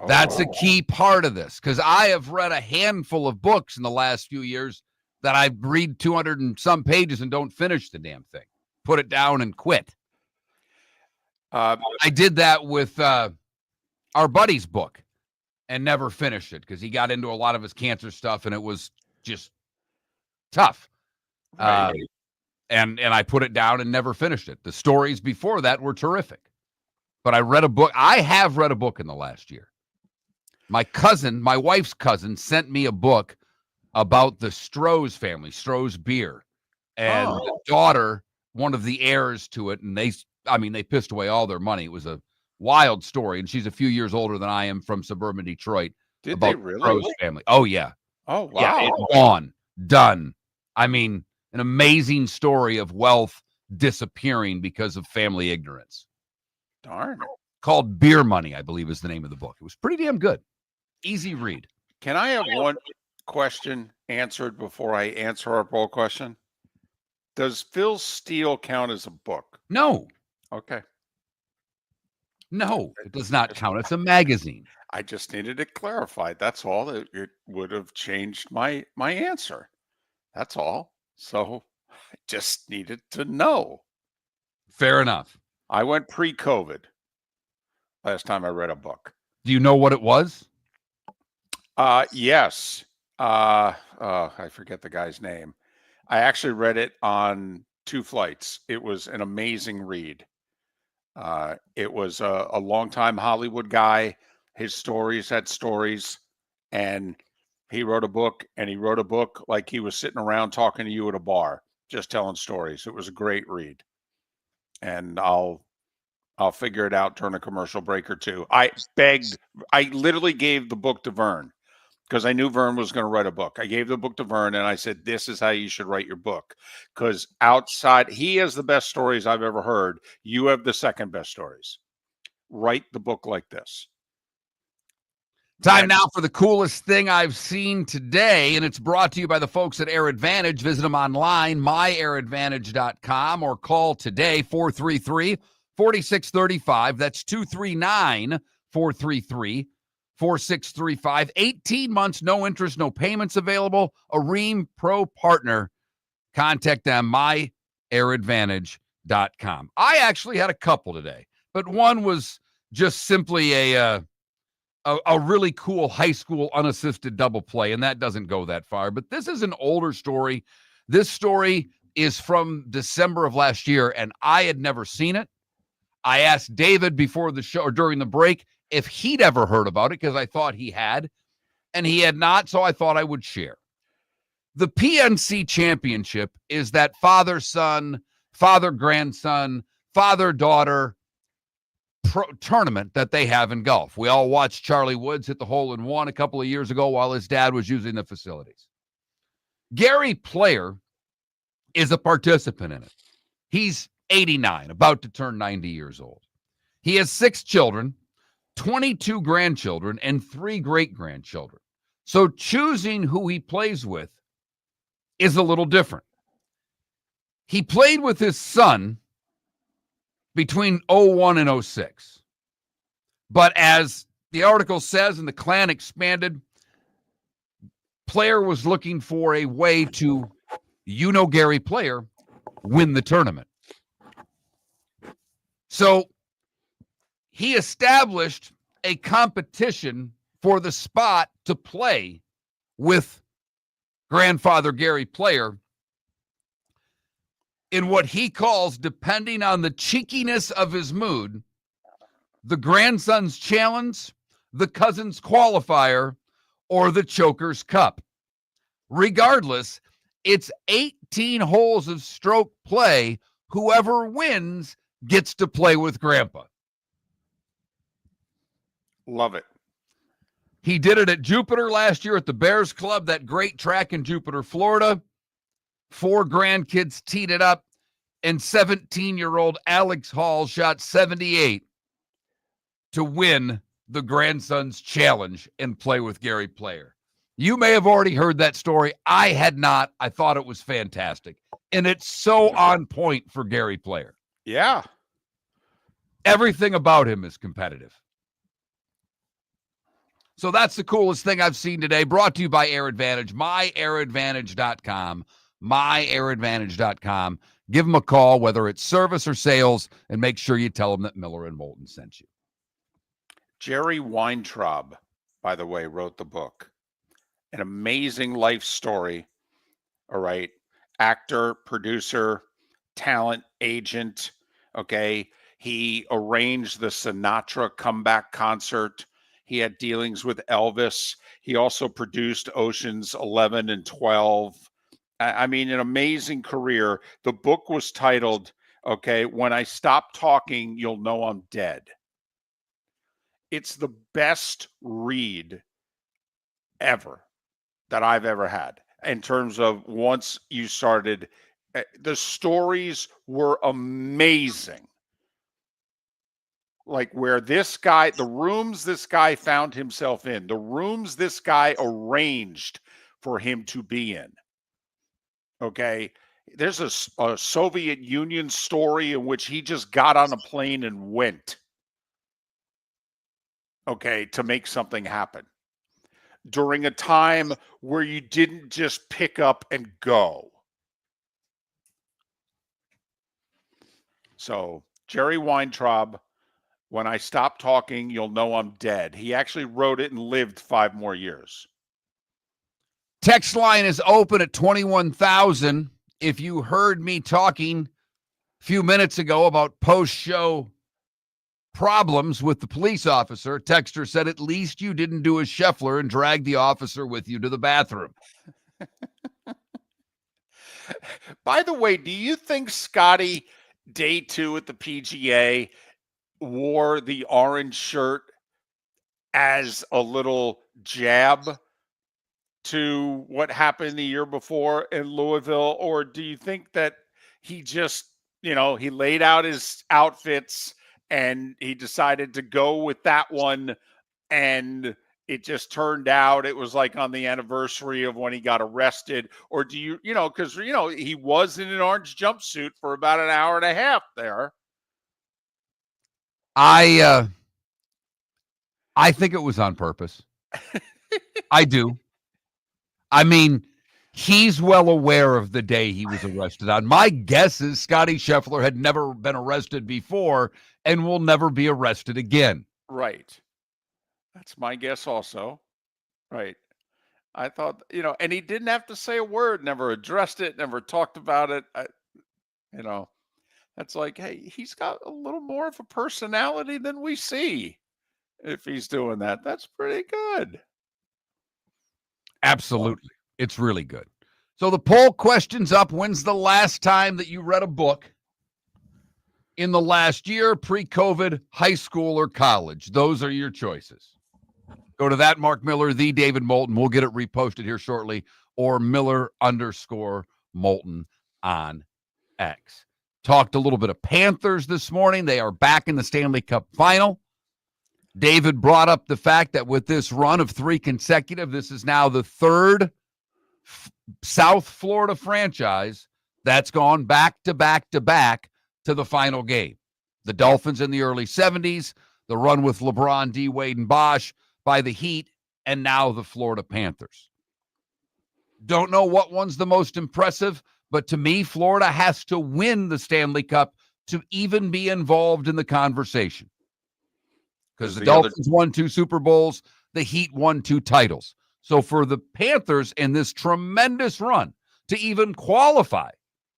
That's a key part of this, because I have read a handful of books in the last few years that I read 200 and some pages and don't finish the damn thing. Put it down and quit. I did that with our buddy's book and never finished it because he got into a lot of his cancer stuff and it was just tough. Right. And I put it down and never finished it. The stories before that were terrific. But I read a book. I have read a book in the last year. My cousin, my wife's cousin, sent me a book about the Stroh's family, Stroh's beer. And the daughter, one of the heirs to it, and they pissed away all their money. It was a wild story. And she's a few years older than I am, from suburban Detroit. Did about they really? Stroh's family. Oh, yeah. Oh, wow. Yeah, it's gone. Done. I mean, an amazing story of wealth disappearing because of family ignorance. Darn. Called Beer Money, I believe is the name of the book. It was pretty damn good. Easy read. Can I have one question answered before I answer our poll question? Does Phil Steele count as a book? No. Okay. No, it does not count. It's a magazine. I just needed it clarified. That's all. It would have changed my answer. That's all. So I just needed to know. Fair enough. I went pre-COVID last time I read a book. Do you know what it was? Yes. I forget the guy's name. I actually read it on 2 flights. It was an amazing read. It was a longtime Hollywood guy. His stories had stories, and he wrote a book, and he wrote a book like he was sitting around talking to you at a bar, just telling stories. It was a great read. And I'll figure it out during a commercial break or two. I literally gave the book to Vern because I knew Vern was going to write a book. I gave the book to Vern and I said, this is how you should write your book. Because outside, he has the best stories I've ever heard. You have the second best stories. Write the book like this. Time now for the coolest thing I've seen today, and it's brought to you by the folks at Air Advantage. Visit them online, myairadvantage.com, or call today, 433-4635. That's 239-433-4635. 18 months, no interest, no payments available. A Ream Pro partner. Contact them, myairadvantage.com. I actually had a couple today, but one was just simply a really cool high school unassisted double play, and that doesn't go that far. But this is an older story. This story is from December of last year, and I had never seen it. I asked David before the show or during the break if he'd ever heard about it because I thought he had, and he had not, so I thought I would share. The PNC Championship is that father-son, father-grandson, father-daughter tournament that they have in golf. We all watched Charlie Woods hit the hole-in-one a couple of years ago while his dad was using the facilities. Gary Player is a participant in it. He's 89, about to turn 90 years old. He has 6 children, 22 grandchildren, and 3 great-grandchildren. So choosing who he plays with is a little different. He played with his son between 01 and 06. But as the article says, and the clan expanded, Player was looking for a way to, Gary Player, win the tournament. So he established a competition for the spot to play with grandfather Gary Player in what he calls, depending on the cheekiness of his mood, the grandson's challenge, the Cousins qualifier, or the Chokers Cup. Regardless, it's 18 holes of stroke play. Whoever wins gets to play with Grandpa. Love it. He did it at Jupiter last year at the Bears Club, that great track in Jupiter, Florida. 4 grandkids teed it up, and 17-year-old Alex Hall shot 78 to win the Grandsons Challenge and play with Gary Player. You may have already heard that story. I had not. I thought it was fantastic. And it's so on point for Gary Player. Yeah. Everything about him is competitive. So that's the coolest thing I've seen today. Brought to you by Air Advantage, myairadvantage.com, myairadvantage.com. Give them a call, whether it's service or sales, and make sure you tell them that Miller and Moulton sent you. Jerry Weintraub, by the way, wrote the book. An amazing life story. All right. Actor, producer, talent agent. Okay. He arranged the Sinatra comeback concert. He had dealings with Elvis. He also produced Oceans 11 and 12. I mean, an amazing career. The book was titled, okay, When I Stop Talking, You'll Know I'm Dead. It's the best read ever that I've ever had in terms of once you started. The stories were amazing. Like where this guy, the rooms this guy found himself in, the rooms this guy arranged for him to be in. Okay. There's a Soviet Union story in which he just got on a plane and went. Okay. To make something happen during a time where you didn't just pick up and go. So Jerry Weintraub, When I Stop Talking, You'll Know I'm Dead. He actually wrote it and lived 5 more years. Text line is open at 21,000. If you heard me talking a few minutes ago about post-show problems with the police officer, texter said, at least you didn't do a Scheffler and drag the officer with you to the bathroom. By the way, do you think Scotty, day 2 at the PGA, wore the orange shirt as a little jab to what happened the year before in Louisville? Or do you think that he just, he laid out his outfits and he decided to go with that one, and it just turned out it was like on the anniversary of when he got arrested? Or do you, because, he was in an orange jumpsuit for about an hour and a half there. I think it was on purpose. I do. I mean, he's well aware of the day he was arrested on. My guess is Scotty Scheffler had never been arrested before and will never be arrested again. Right. That's my guess also. Right. I thought, and he didn't have to say a word, never addressed it, never talked about it. That's like, hey, he's got a little more of a personality than we see if he's doing that. That's pretty good. Absolutely. It's really good. So the poll question's up. When's the last time that you read a book in the last year, pre-COVID, high school, or college? Those are your choices. Go to that Mark Miller, the David Moulton. We'll get it reposted here shortly, or Miller_Moulton on X. Talked a little bit of Panthers this morning. They are back in the Stanley Cup final. David brought up the fact that with this run of 3 consecutive, this is now the 3rd South Florida franchise that's gone back to back to back to the final game. The Dolphins in the early 70s, the run with LeBron, D. Wade, and Bosch by the Heat, and now the Florida Panthers. Don't know what one's the most impressive, but to me, Florida has to win the Stanley Cup to even be involved in the conversation. Because the Dolphins won 2 Super Bowls, the Heat won 2 titles. So for the Panthers in this tremendous run to even qualify,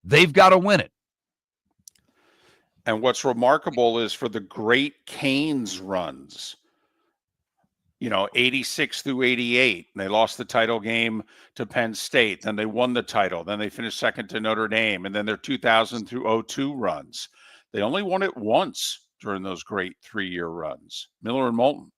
they've got to win it. And what's remarkable is for the great Canes runs, 86 through 88. They lost the title game to Penn State. Then they won the title. Then they finished second to Notre Dame. And then their 2000 through 02 runs. They only won it once during those great 3-year runs. Miller and Moulton.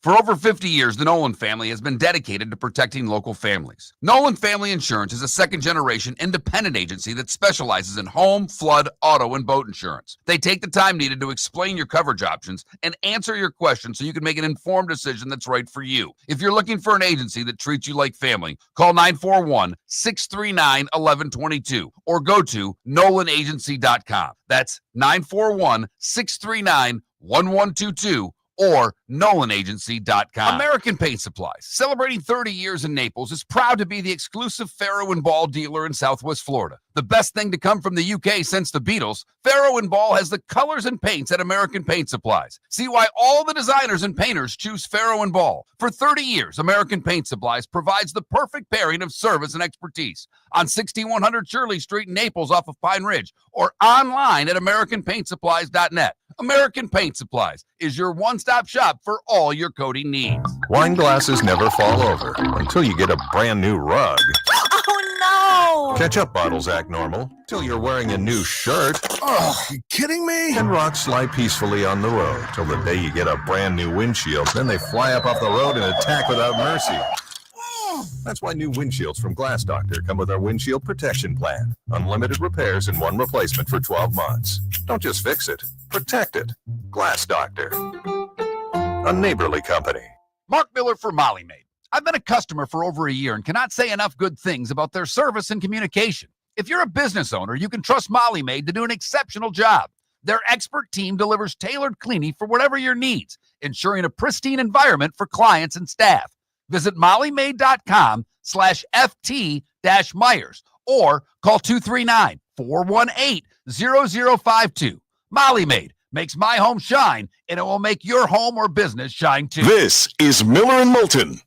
For over 50 years, the Nolan family has been dedicated to protecting local families. Nolan Family Insurance is a second-generation independent agency that specializes in home, flood, auto, and boat insurance. They take the time needed to explain your coverage options and answer your questions so you can make an informed decision that's right for you. If you're looking for an agency that treats you like family, call 941-639-1122 or go to nolanagency.com. That's 941-639-1122 or nolanagency.com. American Paint Supplies, celebrating 30 years in Naples, is proud to be the exclusive Farrow & Ball dealer in Southwest Florida. The best thing to come from the UK since the Beatles, Farrow & Ball has the colors and paints at American Paint Supplies. See why all the designers and painters choose Farrow & Ball. For 30 years, American Paint Supplies provides the perfect pairing of service and expertise on 6100 Shirley Street in Naples off of Pine Ridge or online at AmericanPaintSupplies.net. American Paint Supplies is your one-stop shop for all your coating needs. Wine glasses never fall over until you get a brand new rug. Oh, no. Ketchup bottles act normal till you're wearing a new shirt. Oh, you kidding me? And rocks slide peacefully on the road till the day you get a brand new windshield. Then they fly up off the road and attack without mercy. That's why new windshields from Glass Doctor come with our windshield protection plan. Unlimited repairs and one replacement for 12 months. Don't just fix it, protect it. Glass Doctor. A neighborly company. Mark Miller for Molly Maid. I've been a customer for over a year and cannot say enough good things about their service and communication. If you're a business owner, you can trust Molly Maid to do an exceptional job. Their expert team delivers tailored cleaning for whatever your needs, ensuring a pristine environment for clients and staff. Visit mollymaid.com/FT-Myers or call 239-418-0052. Molly Maid makes my home shine, and it will make your home or business shine too. This is Miller and Moulton.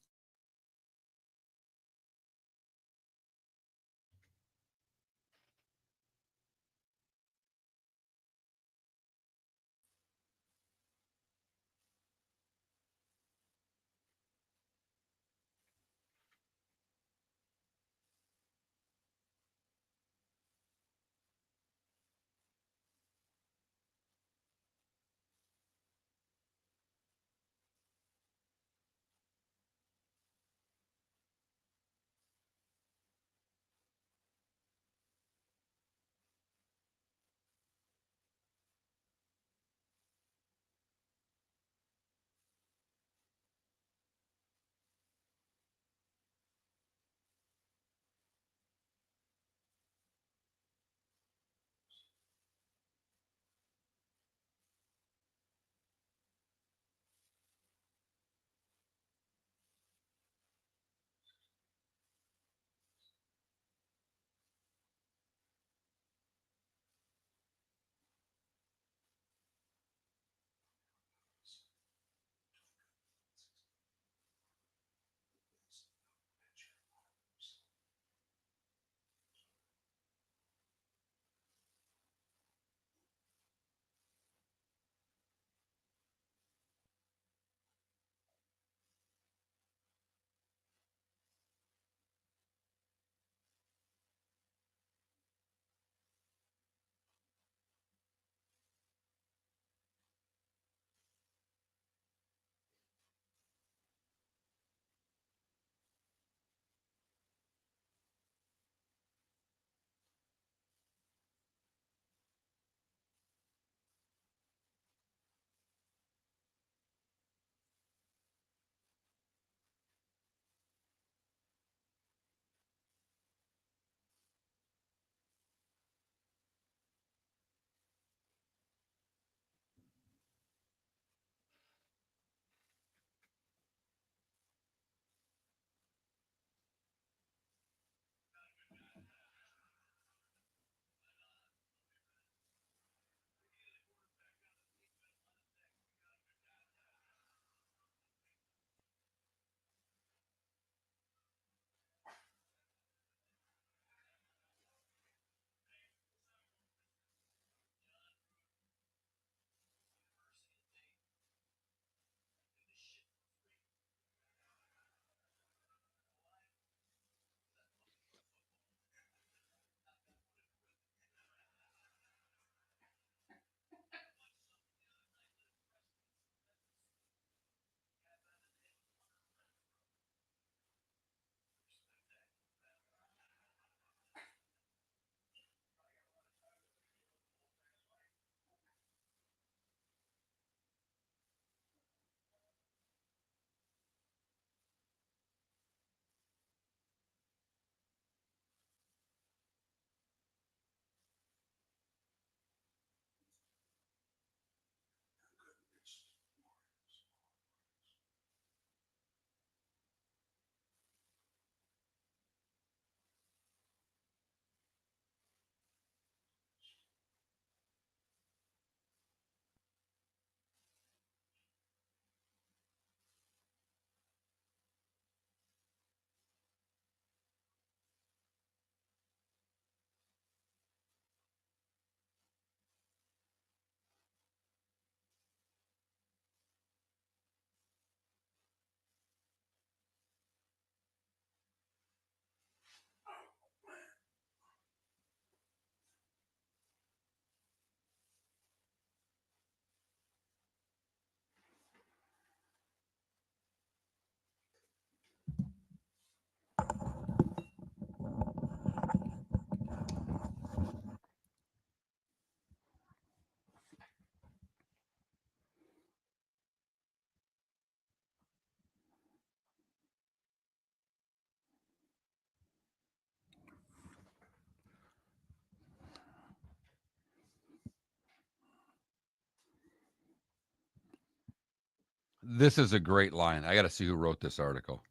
This is a great line. I got to see who wrote this article.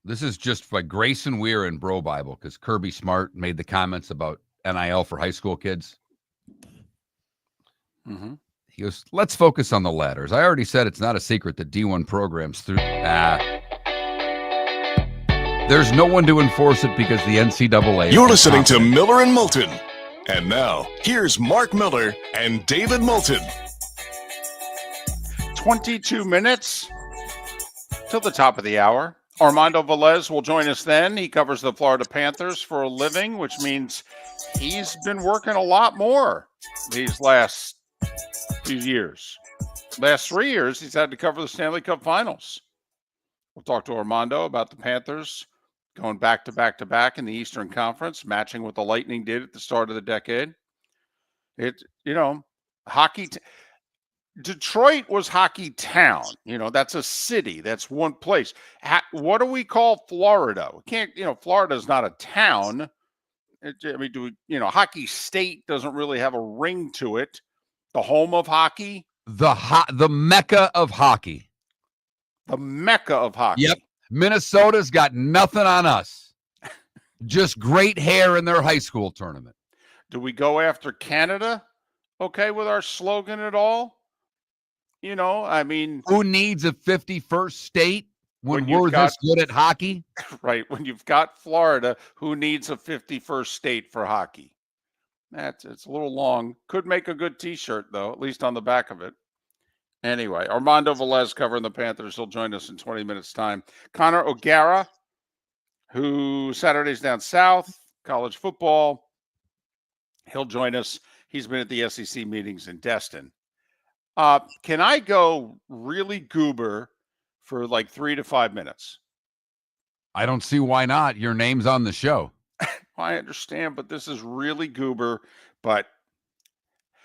This is just by Grayson Weir in Bro Bible, because Kirby Smart made the comments about NIL for high school kids. Mm-hmm. He goes, let's focus on the ladders. I already said it's not a secret that D1 programs through. There's no one to enforce it because the NCAA. You're listening to Miller and Moulton. And now, here's Mark Miller and David Moulton. 22 minutes till the top of the hour. Armando Velez will join us then. He covers the Florida Panthers for a living, which means he's been working a lot more these last few years. Last 3 years, he's had to cover the Stanley Cup Finals. We'll talk to Armando about the Panthers going back to back to back in the Eastern Conference, matching what the Lightning did at the start of the decade. Hockey. Detroit was hockey town. That's a city. That's one place. What do we call Florida? We can't, Florida's not a town. Hockey state doesn't really have a ring to it. The home of hockey. The Mecca of hockey. The Mecca of hockey. Yep. Minnesota's got nothing on us. Just great hair in their high school tournament. Do we go after Canada? Okay, with our slogan at all? Who needs a 51st state when we're got, this good at hockey? Right. When you've got Florida, who needs a 51st state for hockey? It's a little long. Could make a good T-shirt, though, at least on the back of it. Anyway, Armando Velez covering the Panthers. He'll join us in 20 minutes' time. Connor O'Gara, who Saturday's down south, college football. He'll join us. He's been at the SEC meetings in Destin. Can I go really goober for like 3 to 5 minutes? I don't see why not. Your name's on the show. I understand, but this is really goober. But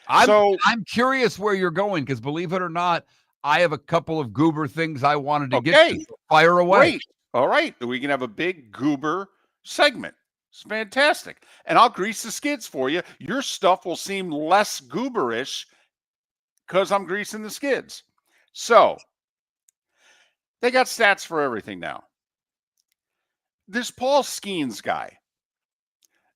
I'm curious where you're going, because believe it or not, I have a couple of goober things I wanted to get to. Fire away. Great. All right. We can have a big goober segment. It's fantastic. And I'll grease the skids for you. Your stuff will seem less gooberish because I'm greasing the skids. So they got stats for everything now. This Paul Skeens guy,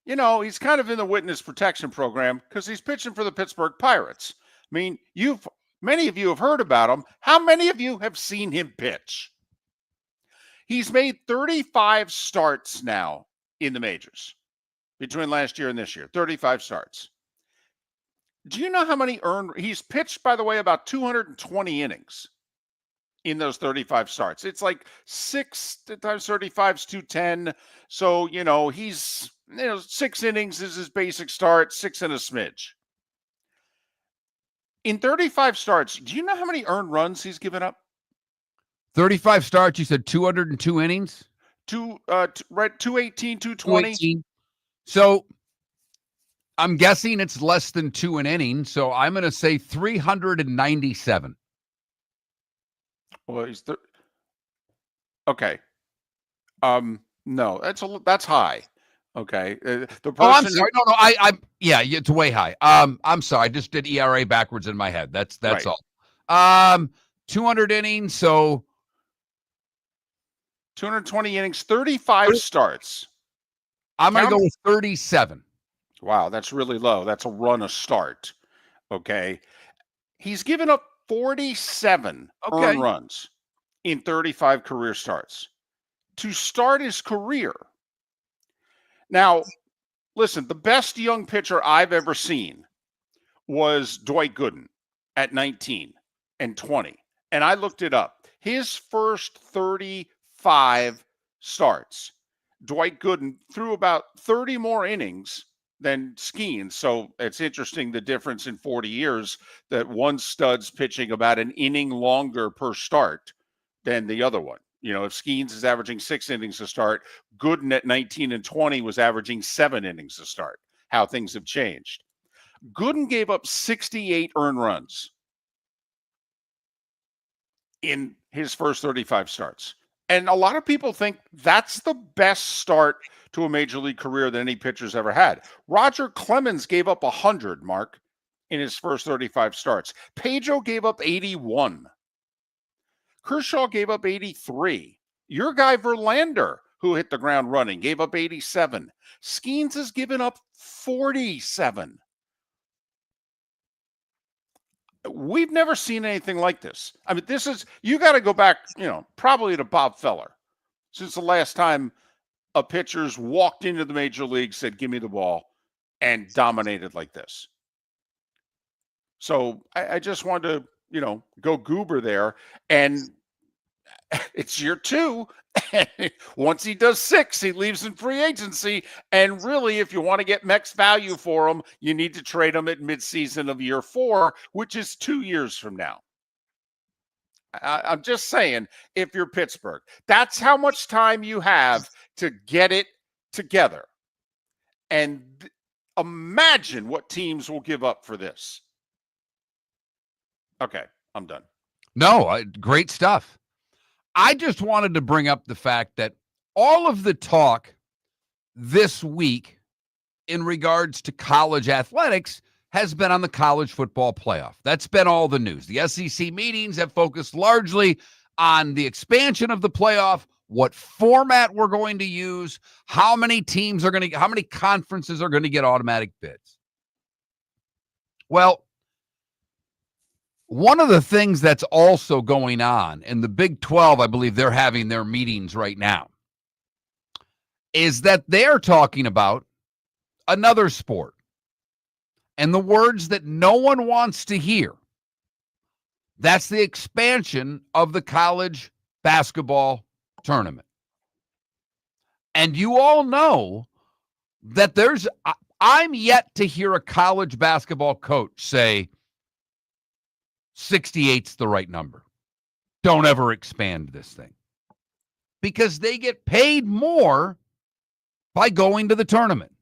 he's kind of in the witness protection program because he's pitching for the Pittsburgh Pirates. I mean, many of you have heard about him. How many of you have seen him pitch? He's made 35 starts now in the majors between last year and this year. 35 starts. Do you know how many he's pitched, by the way, about 220 innings in those 35 starts. It's like 6 times 35 is 210. So, he's, 6 innings is his basic start, 6 and a smidge. In 35 starts, do you know how many earned runs he's given up? 35 starts, you said 202 innings? 218, 220. So I'm guessing it's less than 2 an inning, so I'm going to say 397. Well, okay. No, that's high. Okay. The person I'm sorry. No, it's way high. I'm sorry. I just did ERA backwards in my head. That's right. All. 200 innings, so 220 innings, 35 starts. I'm going to go with 37. Wow, that's really low. That's a run a start. Okay. He's given up 47 earned runs in 35 career starts to start his career. Now, listen, the best young pitcher I've ever seen was Dwight Gooden at 19 and 20. And I looked it up. His first 35 starts, Dwight Gooden threw about 30 more innings than Skeens. So it's interesting the difference in 40 years that one stud's pitching about an inning longer per start than the other one. If Skeens is averaging 6 innings a start, Gooden at 19 and 20 was averaging 7 innings a start. How things have changed. Gooden gave up 68 earned runs in his first 35 starts. And a lot of people think that's the best start to a major league career that any pitcher's ever had. Roger Clemens gave up 100, Mark, in his first 35 starts. Pedro gave up 81. Kershaw gave up 83. Your guy Verlander, who hit the ground running, gave up 87. Skeens has given up 47. We've never seen anything like this. I mean, you got to go back, probably to Bob Feller, since the last time a pitcher's walked into the major league, said, give me the ball, and dominated like this. So I just wanted to, go goober there. And it's year 2. Once he does 6, he leaves in free agency. And really, if you want to get max value for him, you need to trade him at midseason of year 4, which is 2 years from now. I'm just saying, if you're Pittsburgh, that's how much time you have to get it together. And imagine what teams will give up for this. Okay, I'm done. No, great stuff. I just wanted to bring up the fact that all of the talk this week in regards to college athletics has been on the college football playoff. That's been all the news. The SEC meetings have focused largely on the expansion of the playoff, what format we're going to use, how many conferences are going to get automatic bids. Well, one of the things that's also going on in the Big 12, I believe they're having their meetings right now, is that they're talking about another sport. And the words that no one wants to hear, that's the expansion of the college basketball tournament. And you all know that I'm yet to hear a college basketball coach say, 68's the right number. Don't ever expand this thing. Because they get paid more by going to the tournament.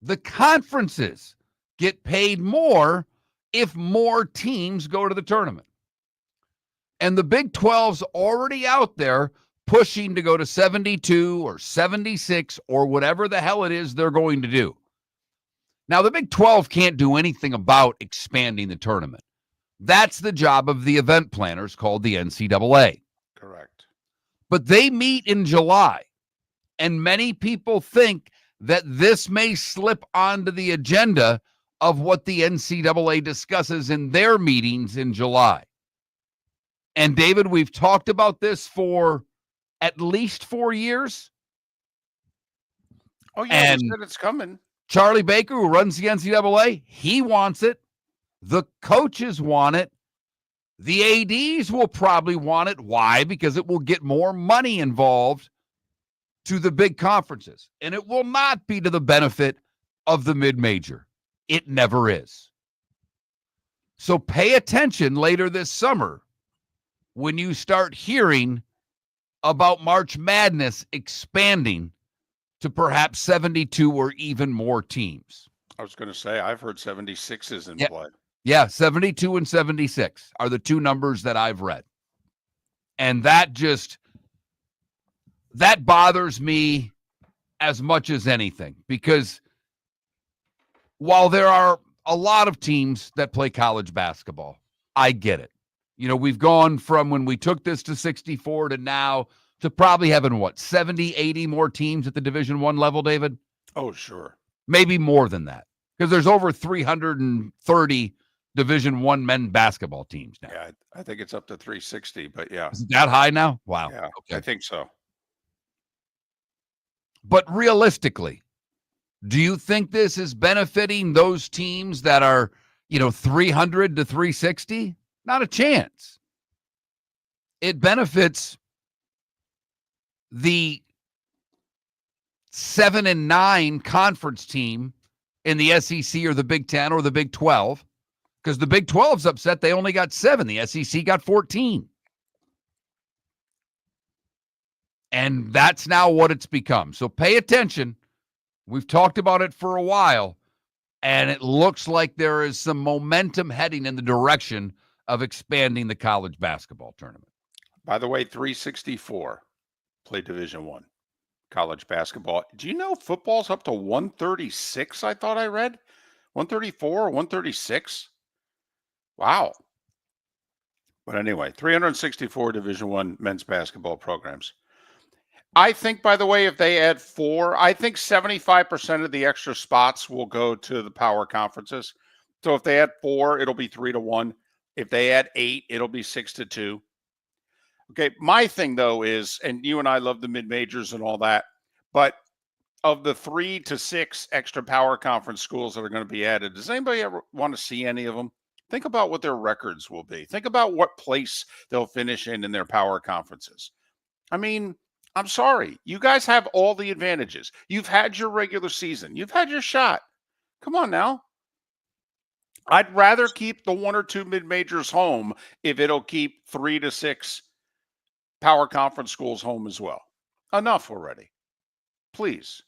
The conferences get paid more if more teams go to the tournament. And the Big 12's already out there pushing to go to 72 or 76 or whatever the hell it is they're going to do. Now, the Big 12 can't do anything about expanding the tournament. That's the job of the event planners called the NCAA. Correct. But they meet in July, and many people think that this may slip onto the agenda of what the NCAA discusses in their meetings in July. And David, we've talked about this for at least 4 years. Oh, yeah, and we said it's coming. Charlie Baker, who runs the NCAA, he wants it. The coaches want it. The ADs will probably want it. Why? Because it will get more money involved to the big conferences. And it will not be to the benefit of the mid-major. It never is. So pay attention later this summer when you start hearing about March Madness expanding to perhaps 72 or even more teams. I was going to say, I've heard 76 is in play. Yeah, 72 and 76 are the two numbers that I've read. And that bothers me as much as anything, because while there are a lot of teams that play college basketball, I get it. We've gone from when we took this to 64 to now to probably having 70, 80 more teams at the Division I level, David? Oh, sure. Maybe more than that, because there's over 330 Division I men basketball teams now. Yeah, I think it's up to 360, but yeah. Is it that high now? Wow. Yeah, okay. I think so. But realistically, do you think this is benefiting those teams that are, 300 to 360? Not a chance. It benefits the 7 and 9 conference team in the SEC or the Big 10 or the Big 12. Because the Big 12's upset, they only got 7. The SEC got 14. And that's now what it's become. So pay attention. We've talked about it for a while, and it looks like there is some momentum heading in the direction of expanding the college basketball tournament. By the way, 364 play Division I college basketball. Do you know football's up to 136, I thought I read? 134 or 136? Wow. But anyway, 364 Division I men's basketball programs. I think, by the way, if they add 4, I think 75% of the extra spots will go to the power conferences. So if they add 4, it'll be 3-1. If they add 8, it'll be 6-2. Okay, my thing though is, and you and I love the mid-majors and all that, but of the 3 to 6 extra power conference schools that are going to be added, does anybody ever want to see any of them? Think about what their records will be. Think about what place they'll finish in their power conferences. I mean, I'm sorry. You guys have all the advantages. You've had your regular season. You've had your shot. Come on now. I'd rather keep the 1 or 2 mid-majors home if it'll keep 3 to 6 power conference schools home as well. Enough already. Please.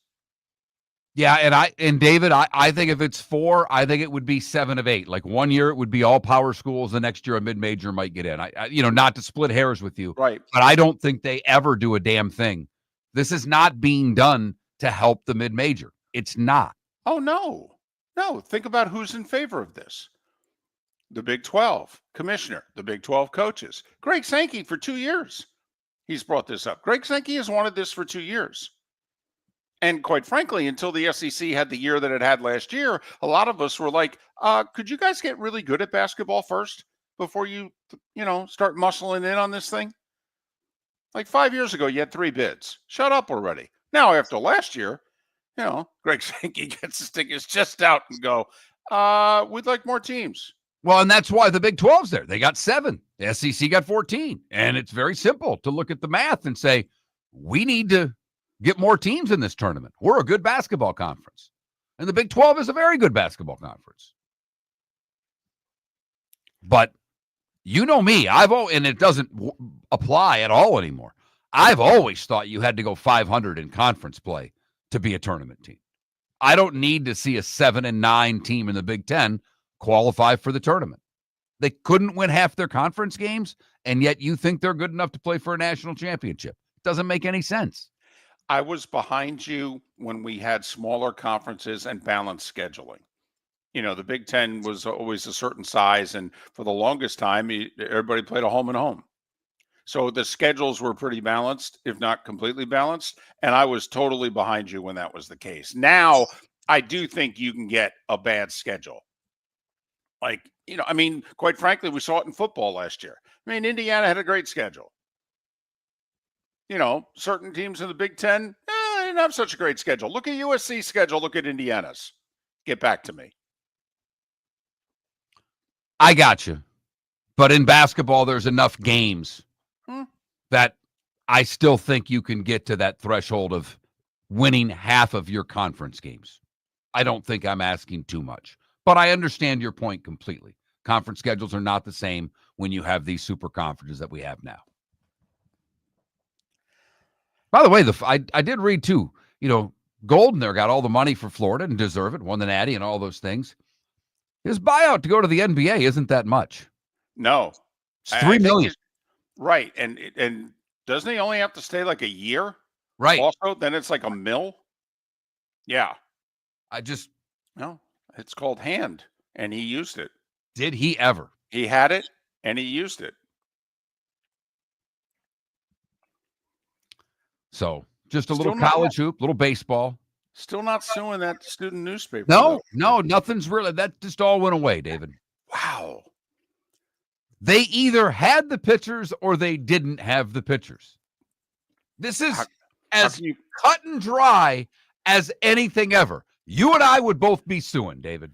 Yeah, and David, I think if it's 4, I think it would be 7 of 8. Like 1 year it would be all power schools, the next year a mid-major might get in. I not to split hairs with you, right? But I don't think they ever do a damn thing. This is not being done to help the mid-major. It's not. Oh no. Think about who's in favor of this. The Big 12 commissioner, the Big 12 coaches. Greg Sankey for 2 years. He's brought this up. Greg Sankey has wanted this for 2 years. And quite frankly, until the SEC had the year that it had last year, a lot of us were like, could you guys get really good at basketball first before you start muscling in on this thing? Like 5 years ago, you had 3 bids. Shut up already. Now, after last year, Greg Sankey gets to stick his chest out and go, we'd like more teams. Well, and that's why the Big 12's there. They got 7. The SEC got 14. And it's very simple to look at the math and say, we need to get more teams in this tournament. We're a good basketball conference. And the Big 12 is a very good basketball conference. But you know me, and it doesn't apply at all anymore. I've always thought you had to go 500 in conference play to be a tournament team. I don't need to see a 7-9 team in the Big 10 qualify for the tournament. They couldn't win half their conference games, and yet you think they're good enough to play for a national championship. It doesn't make any sense. I was behind you when we had smaller conferences and balanced scheduling. The Big 10 was always a certain size, and for the longest time, everybody played a home and home. So the schedules were pretty balanced, if not completely balanced, and I was totally behind you when that was the case. Now, I do think you can get a bad schedule. Quite frankly, we saw it in football last year. Indiana had a great schedule. Certain teams in the Big 10, didn't have such a great schedule. Look at USC's schedule. Look at Indiana's. Get back to me. I got you. But in basketball, there's enough games that I still think you can get to that threshold of winning half of your conference games. I don't think I'm asking too much. But I understand your point completely. Conference schedules are not the same when you have these super conferences that we have now. By the way, I did read too, Golden there got all the money for Florida and deserve it, won the Natty and all those things. His buyout to go to the NBA isn't that much. No. It's $3 million. Right. And doesn't he only have to stay like a year? Right. Also, then it's like $1 million. Yeah. No, it's called hand, and he used it. Did he ever? He had it, and he used it. So just a little college hoop, little baseball. Still not suing that student newspaper. No, nothing's really. That just all went away, David. Wow. They either had the pitchers or they didn't have the pitchers. This is as cut and dry as anything ever. You and I would both be suing, David.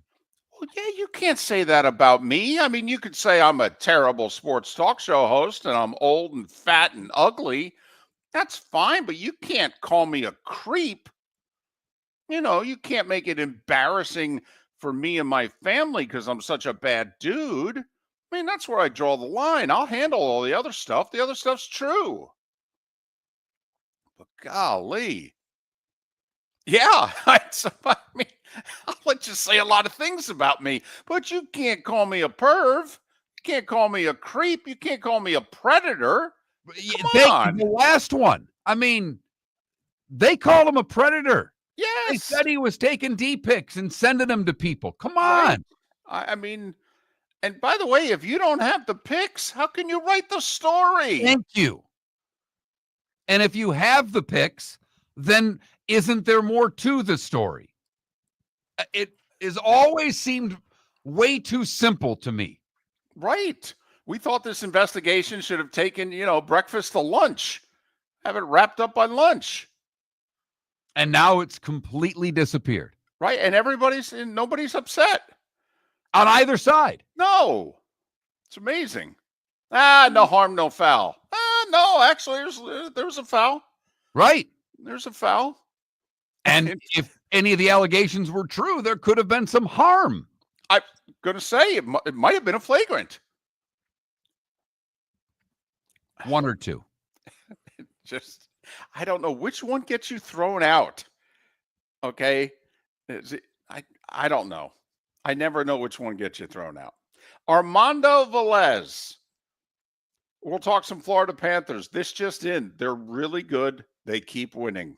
Well, yeah, you can't say that about me. You could say I'm a terrible sports talk show host and I'm old and fat and ugly. That's fine, but you can't call me a creep. You can't make it embarrassing for me and my family because I'm such a bad dude. That's where I draw the line. I'll handle all the other stuff. The other stuff's true. But golly. Yeah, I'll let you say a lot of things about me, but you can't call me a perv. You can't call me a creep. You can't call me a predator. Come on. The last one. They called him a predator. Yes. They said he was taking D pics and sending them to people. Come on. Right. And by the way, if you don't have the picks, how can you write the story? Thank you. And if you have the picks, then isn't there more to the story? It has always seemed way too simple to me. Right. We thought this investigation should have taken, breakfast to lunch. Have it wrapped up by lunch. And now it's completely disappeared. Right. And nobody's upset. On either side. No. It's amazing. No harm, no foul. No, actually, there's a foul. Right. There's a foul. And if any of the allegations were true, there could have been some harm. I'm going to say it might have been a flagrant. One or two. I don't know which one gets you thrown out. Okay. I don't know. I never know which one gets you thrown out. Armando Velez. We'll talk some Florida Panthers. This just in. They're really good. They keep winning.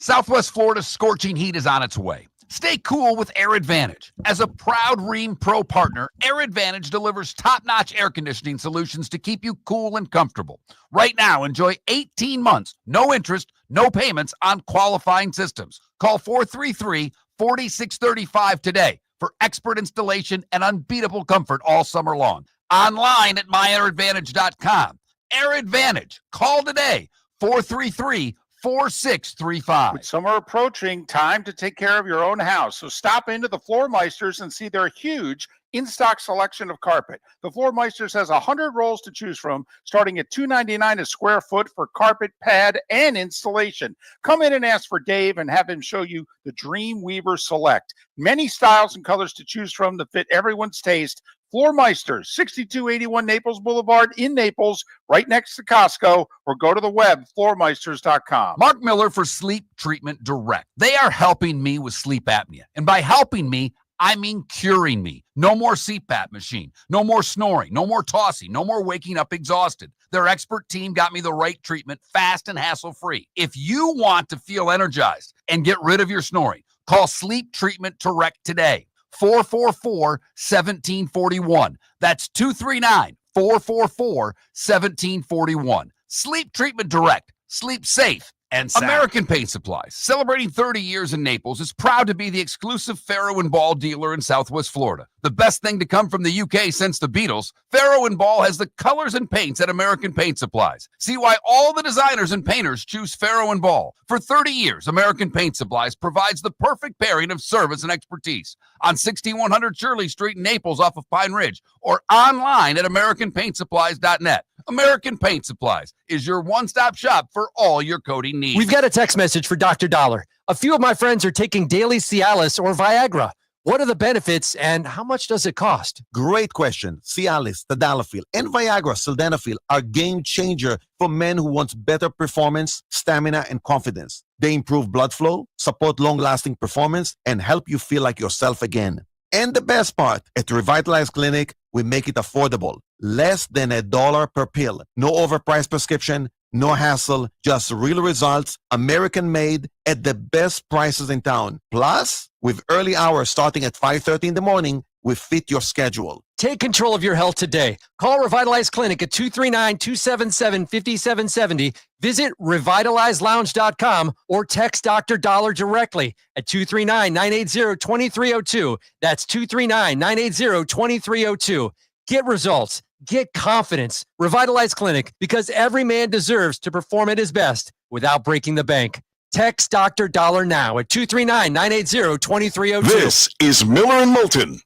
Southwest Florida's scorching heat is on its way. Stay cool with Air Advantage. As a proud Ream Pro partner, Air Advantage delivers top-notch air conditioning solutions to keep you cool and comfortable. Right now, enjoy 18 months, no interest, no payments on qualifying systems. Call 433-4635 today for expert installation and unbeatable comfort all summer long. Online at myairadvantage.com. Air Advantage. Call today, 433-4635. With summer approaching, time to take care of your own house. So stop into the Floor Meisters and see their huge in-stock selection of carpet. The Floor Meisters has 100 rolls to choose from, starting at $2.99 a square foot for carpet, pad, and installation. Come in and ask for Dave and have him show you the Dream Weaver Select. Many styles and colors to choose from to fit everyone's taste. Floor Meisters, 6281 Naples Boulevard in Naples, right next to Costco, or go to the web, floormeisters.com. Mark Miller for Sleep Treatment Direct. They are helping me with sleep apnea. And by helping me, I mean curing me. No more CPAP machine, no more snoring, no more tossing, no more waking up exhausted. Their expert team got me the right treatment, fast and hassle-free. If you want to feel energized and get rid of your snoring, call Sleep Treatment Direct today. 444-1741. That's 239-444-1741. Sleep Treatment Direct. Sleep safe and sound. American Paint Supplies, celebrating 30 years in Naples, is proud to be the exclusive Farrow & Ball dealer in Southwest Florida. The best thing to come from the UK since the Beatles, Farrow & Ball has the colors and paints at American Paint Supplies. See why all the designers and painters choose Farrow & Ball. For 30 years, American Paint Supplies provides the perfect pairing of service and expertise on 6100 Shirley Street in Naples off of Pine Ridge, or online at AmericanPaintSupplies.net. American Paint Supplies is your one-stop shop for all your coating needs. We've got a text message for Dr. Dollar. A few of my friends are taking daily Cialis or Viagra. What are the benefits and how much does it cost? Great question. Cialis, Tadalafil, and Viagra, Sildenafil are game changer for men who want better performance, stamina, and confidence. They improve blood flow, support long-lasting performance, and help you feel like yourself again. And the best part, at Revitalize Clinic, we make it affordable. Less than $1 per pill. No overpriced prescription, no hassle, just real results, American-made, at the best prices in town. Plus, with early hours starting at 5:30 in the morning, we fit your schedule. Take control of your health today. Call Revitalize Clinic at 239-277-5770. Visit revitalizelounge.com or text Dr. Dollar directly at 239-980-2302. That's 239-980-2302. Get results. Get confidence. Revitalize Clinic, because every man deserves to perform at his best without breaking the bank. Text Dr. Dollar now at 239-980-2302. This is Miller and Moulton.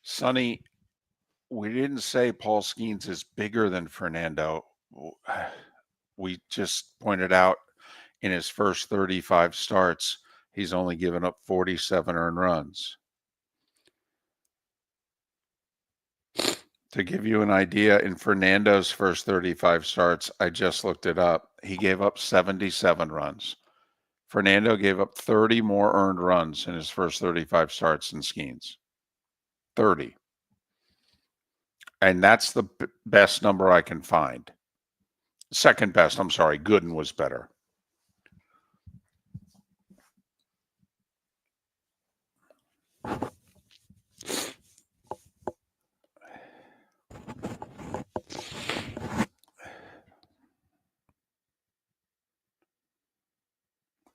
Sonny, we didn't say Paul Skeens is bigger than Fernando. We just pointed out in his first 35 starts, he's only given up 47 earned runs. To give you an idea, in Fernando's first 35 starts, I just looked it up. He gave up 77 runs. Fernando gave up 30 more earned runs in his first 35 starts than Skeens. 30. And that's the best number I can find. Second best, I'm sorry, Gooden was better.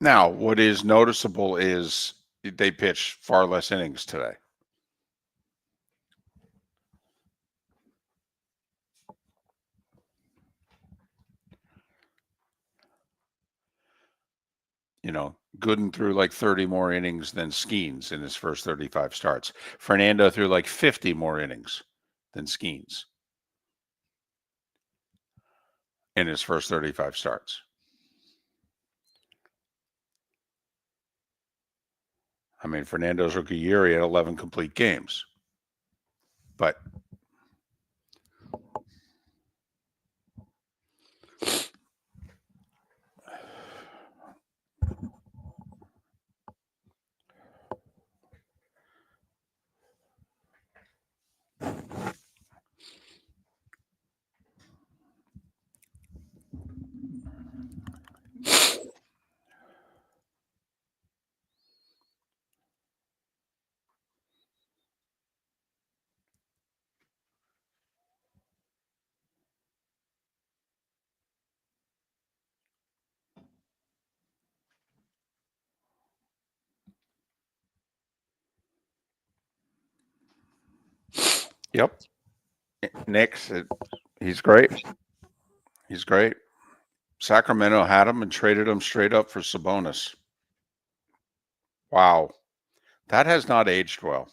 Now, what is noticeable is they pitched far less innings today. You know, Gooden threw like 30 more innings than Skeens in his first 35 starts. Fernando threw like 50 more innings than Skeens in his first 35 starts. I mean, Fernando's rookie year, he had 11 complete games. But yep. Nix, he's great. He's great. Sacramento had him and traded him straight up for Sabonis. Wow. That has not aged well.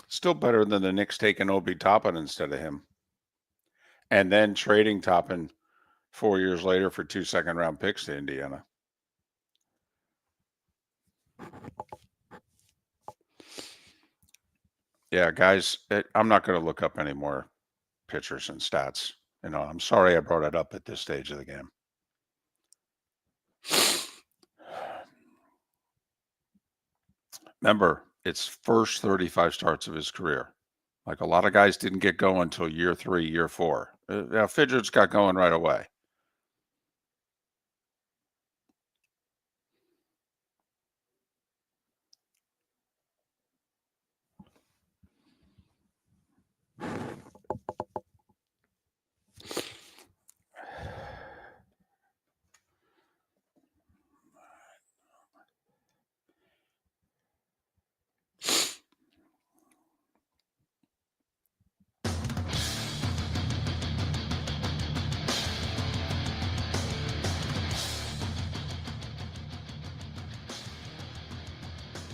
Still better than the Knicks taking Obi Toppin instead of him. And then trading Toppin 4 years later for 2 second-round picks to Indiana. Yeah, guys, I'm not going to look up any more pitchers and stats. You know, I'm sorry I brought it up at this stage of the game. Remember, it's first 35 starts of his career. Like a lot of guys didn't get going until year 3, year 4. Fidget's got going right away.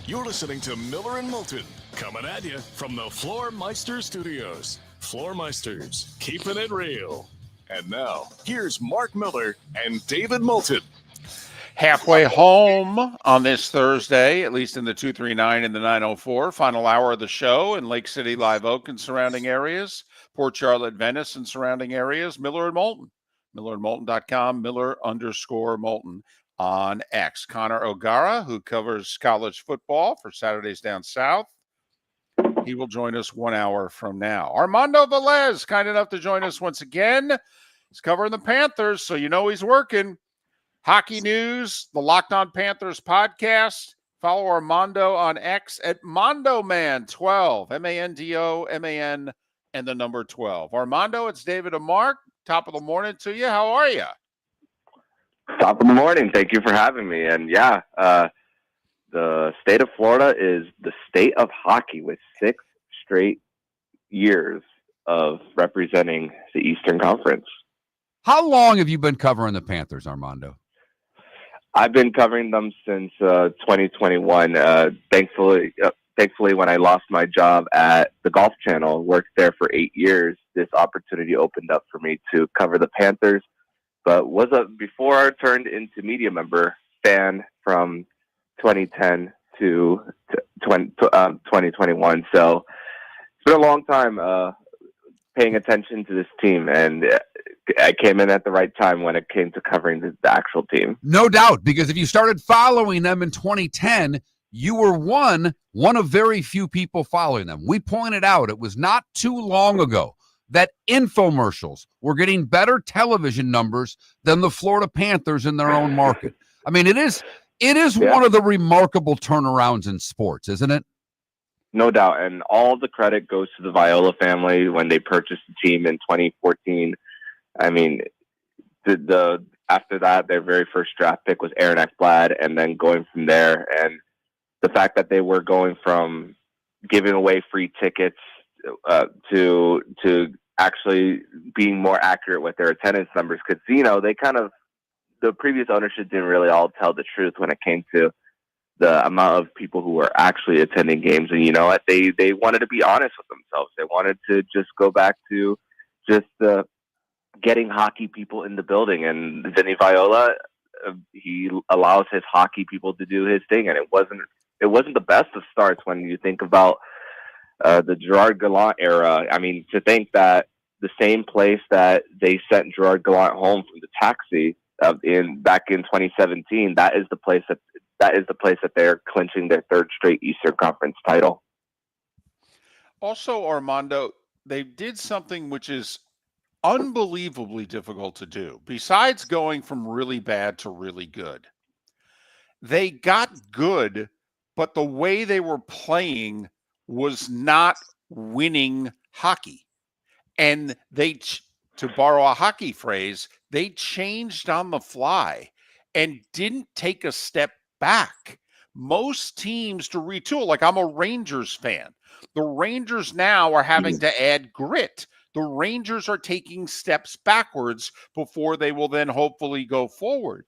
You're listening to Miller and Moulton, coming at you from the Floor Meister Studios. Floor Meisters, keeping it real. And now, here's Mark Miller and David Moulton. Halfway home on this Thursday, at least in the 239 and the 904. Final hour of the show in Lake City, Live Oak and surrounding areas. Port Charlotte, Venice and surrounding areas. Miller and Moulton. MillerandMoulton.com, Miller_Moulton on X. Connor O'Gara, who covers college football for Saturdays Down South. He will join us 1 hour from now. Armando Velez, kind enough to join us once again. He's covering the Panthers, so you know he's working. Hockey news, the Locked On Panthers podcast. Follow Armando on X at MondoMan12, MANDOMAN, and the number 12. Armando, it's David and Mark. Top of the morning to you. How are you? Top of the morning. Thank you for having me. And yeah, the state of Florida is the state of hockey with 6 straight years of representing the Eastern Conference. How long have you been covering the Panthers, Armando? I've been covering them since 2021. Thankfully, when I lost my job at the Golf Channel, worked there for 8 years, this opportunity opened up for me to cover the Panthers. But before I turned into media member, fan from 2010 to 2021. So it's been a long time paying attention to this team, and I came in at the right time when it came to covering the actual team. No doubt, because if you started following them in 2010, you were one of very few people following them. We pointed out it was not too long ago that infomercials were getting better television numbers than the Florida Panthers in their own market. I mean, it is one of the remarkable turnarounds in sports, isn't it? No doubt. And all the credit goes to the Viola family when they purchased the team in 2014. I mean, the after that, their very first draft pick was Aaron Ekblad, and then going from there. And the fact that they were going from giving away free tickets to actually being more accurate with their attendance numbers, because, you know, the previous ownership didn't really all tell the truth when it came to the amount of people who were actually attending games. And you know what? They wanted to be honest with themselves. They wanted to just go back to just getting hockey people in the building. And Vinny Viola, he allows his hockey people to do his thing. And it wasn't the best of starts when you think about the Gerard Gallant era. I mean, to think that the same place that they sent Gerard Gallant home from the taxi back in 2017, that is the place that they're clinching their third straight Eastern Conference title. Also, Armando, they did something which is unbelievably difficult to do. Besides going from really bad to really good, they got good, but the way they were playing was not winning hockey. And they, to borrow a hockey phrase, they changed on the fly and didn't take a step back. Most teams to retool, like I'm a Rangers fan. The Rangers now are having to add grit. The Rangers are taking steps backwards before they will then hopefully go forward.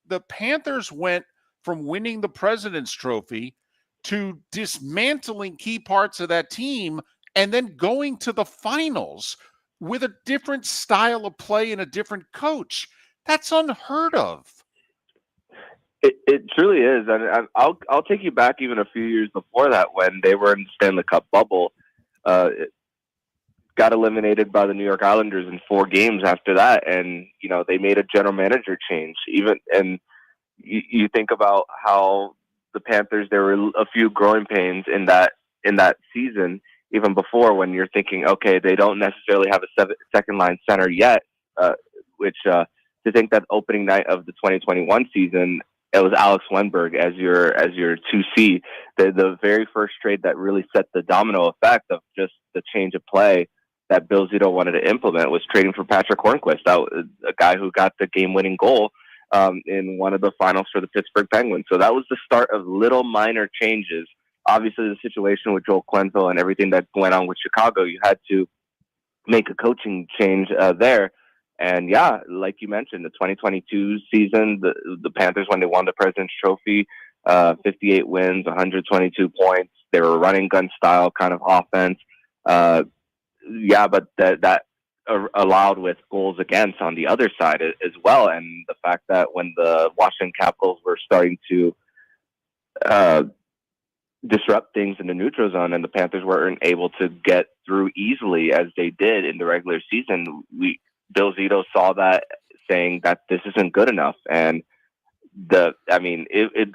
The Panthers went from winning the President's Trophy to dismantling key parts of that team and then going to the finals with a different style of play and a different coach. That's unheard of. It truly is, and I'll take you back even a few years before that when they were in the Stanley Cup bubble. Got eliminated by the New York Islanders in 4 games after that, and you know they made a general manager change. You think about how the Panthers, there were a few growing pains in that season, even before, when you're thinking, okay, they don't necessarily have a second line center yet. To think that opening night of the 2021 season, it was Alex Wenberg as your 2C. The very first trade that really set the domino effect of just the change of play that Bill Zito wanted to implement was trading for Patrick Hornquist, a guy who got the game-winning goal in one of the finals for the Pittsburgh Penguins. So that was the start of little minor changes. Obviously, the situation with Joel Quenneville and everything that went on with Chicago, you had to make a coaching change there. And yeah, like you mentioned, the 2022 season, the Panthers, when they won the President's Trophy, 58 wins, 122 points. They were a running gun style kind of offense. But that allowed with goals against on the other side as well. And the fact that when the Washington Capitals were starting to disrupt things in the neutral zone and the Panthers weren't able to get through easily as they did in the regular season, Bill Zito saw that, saying that this isn't good enough. And a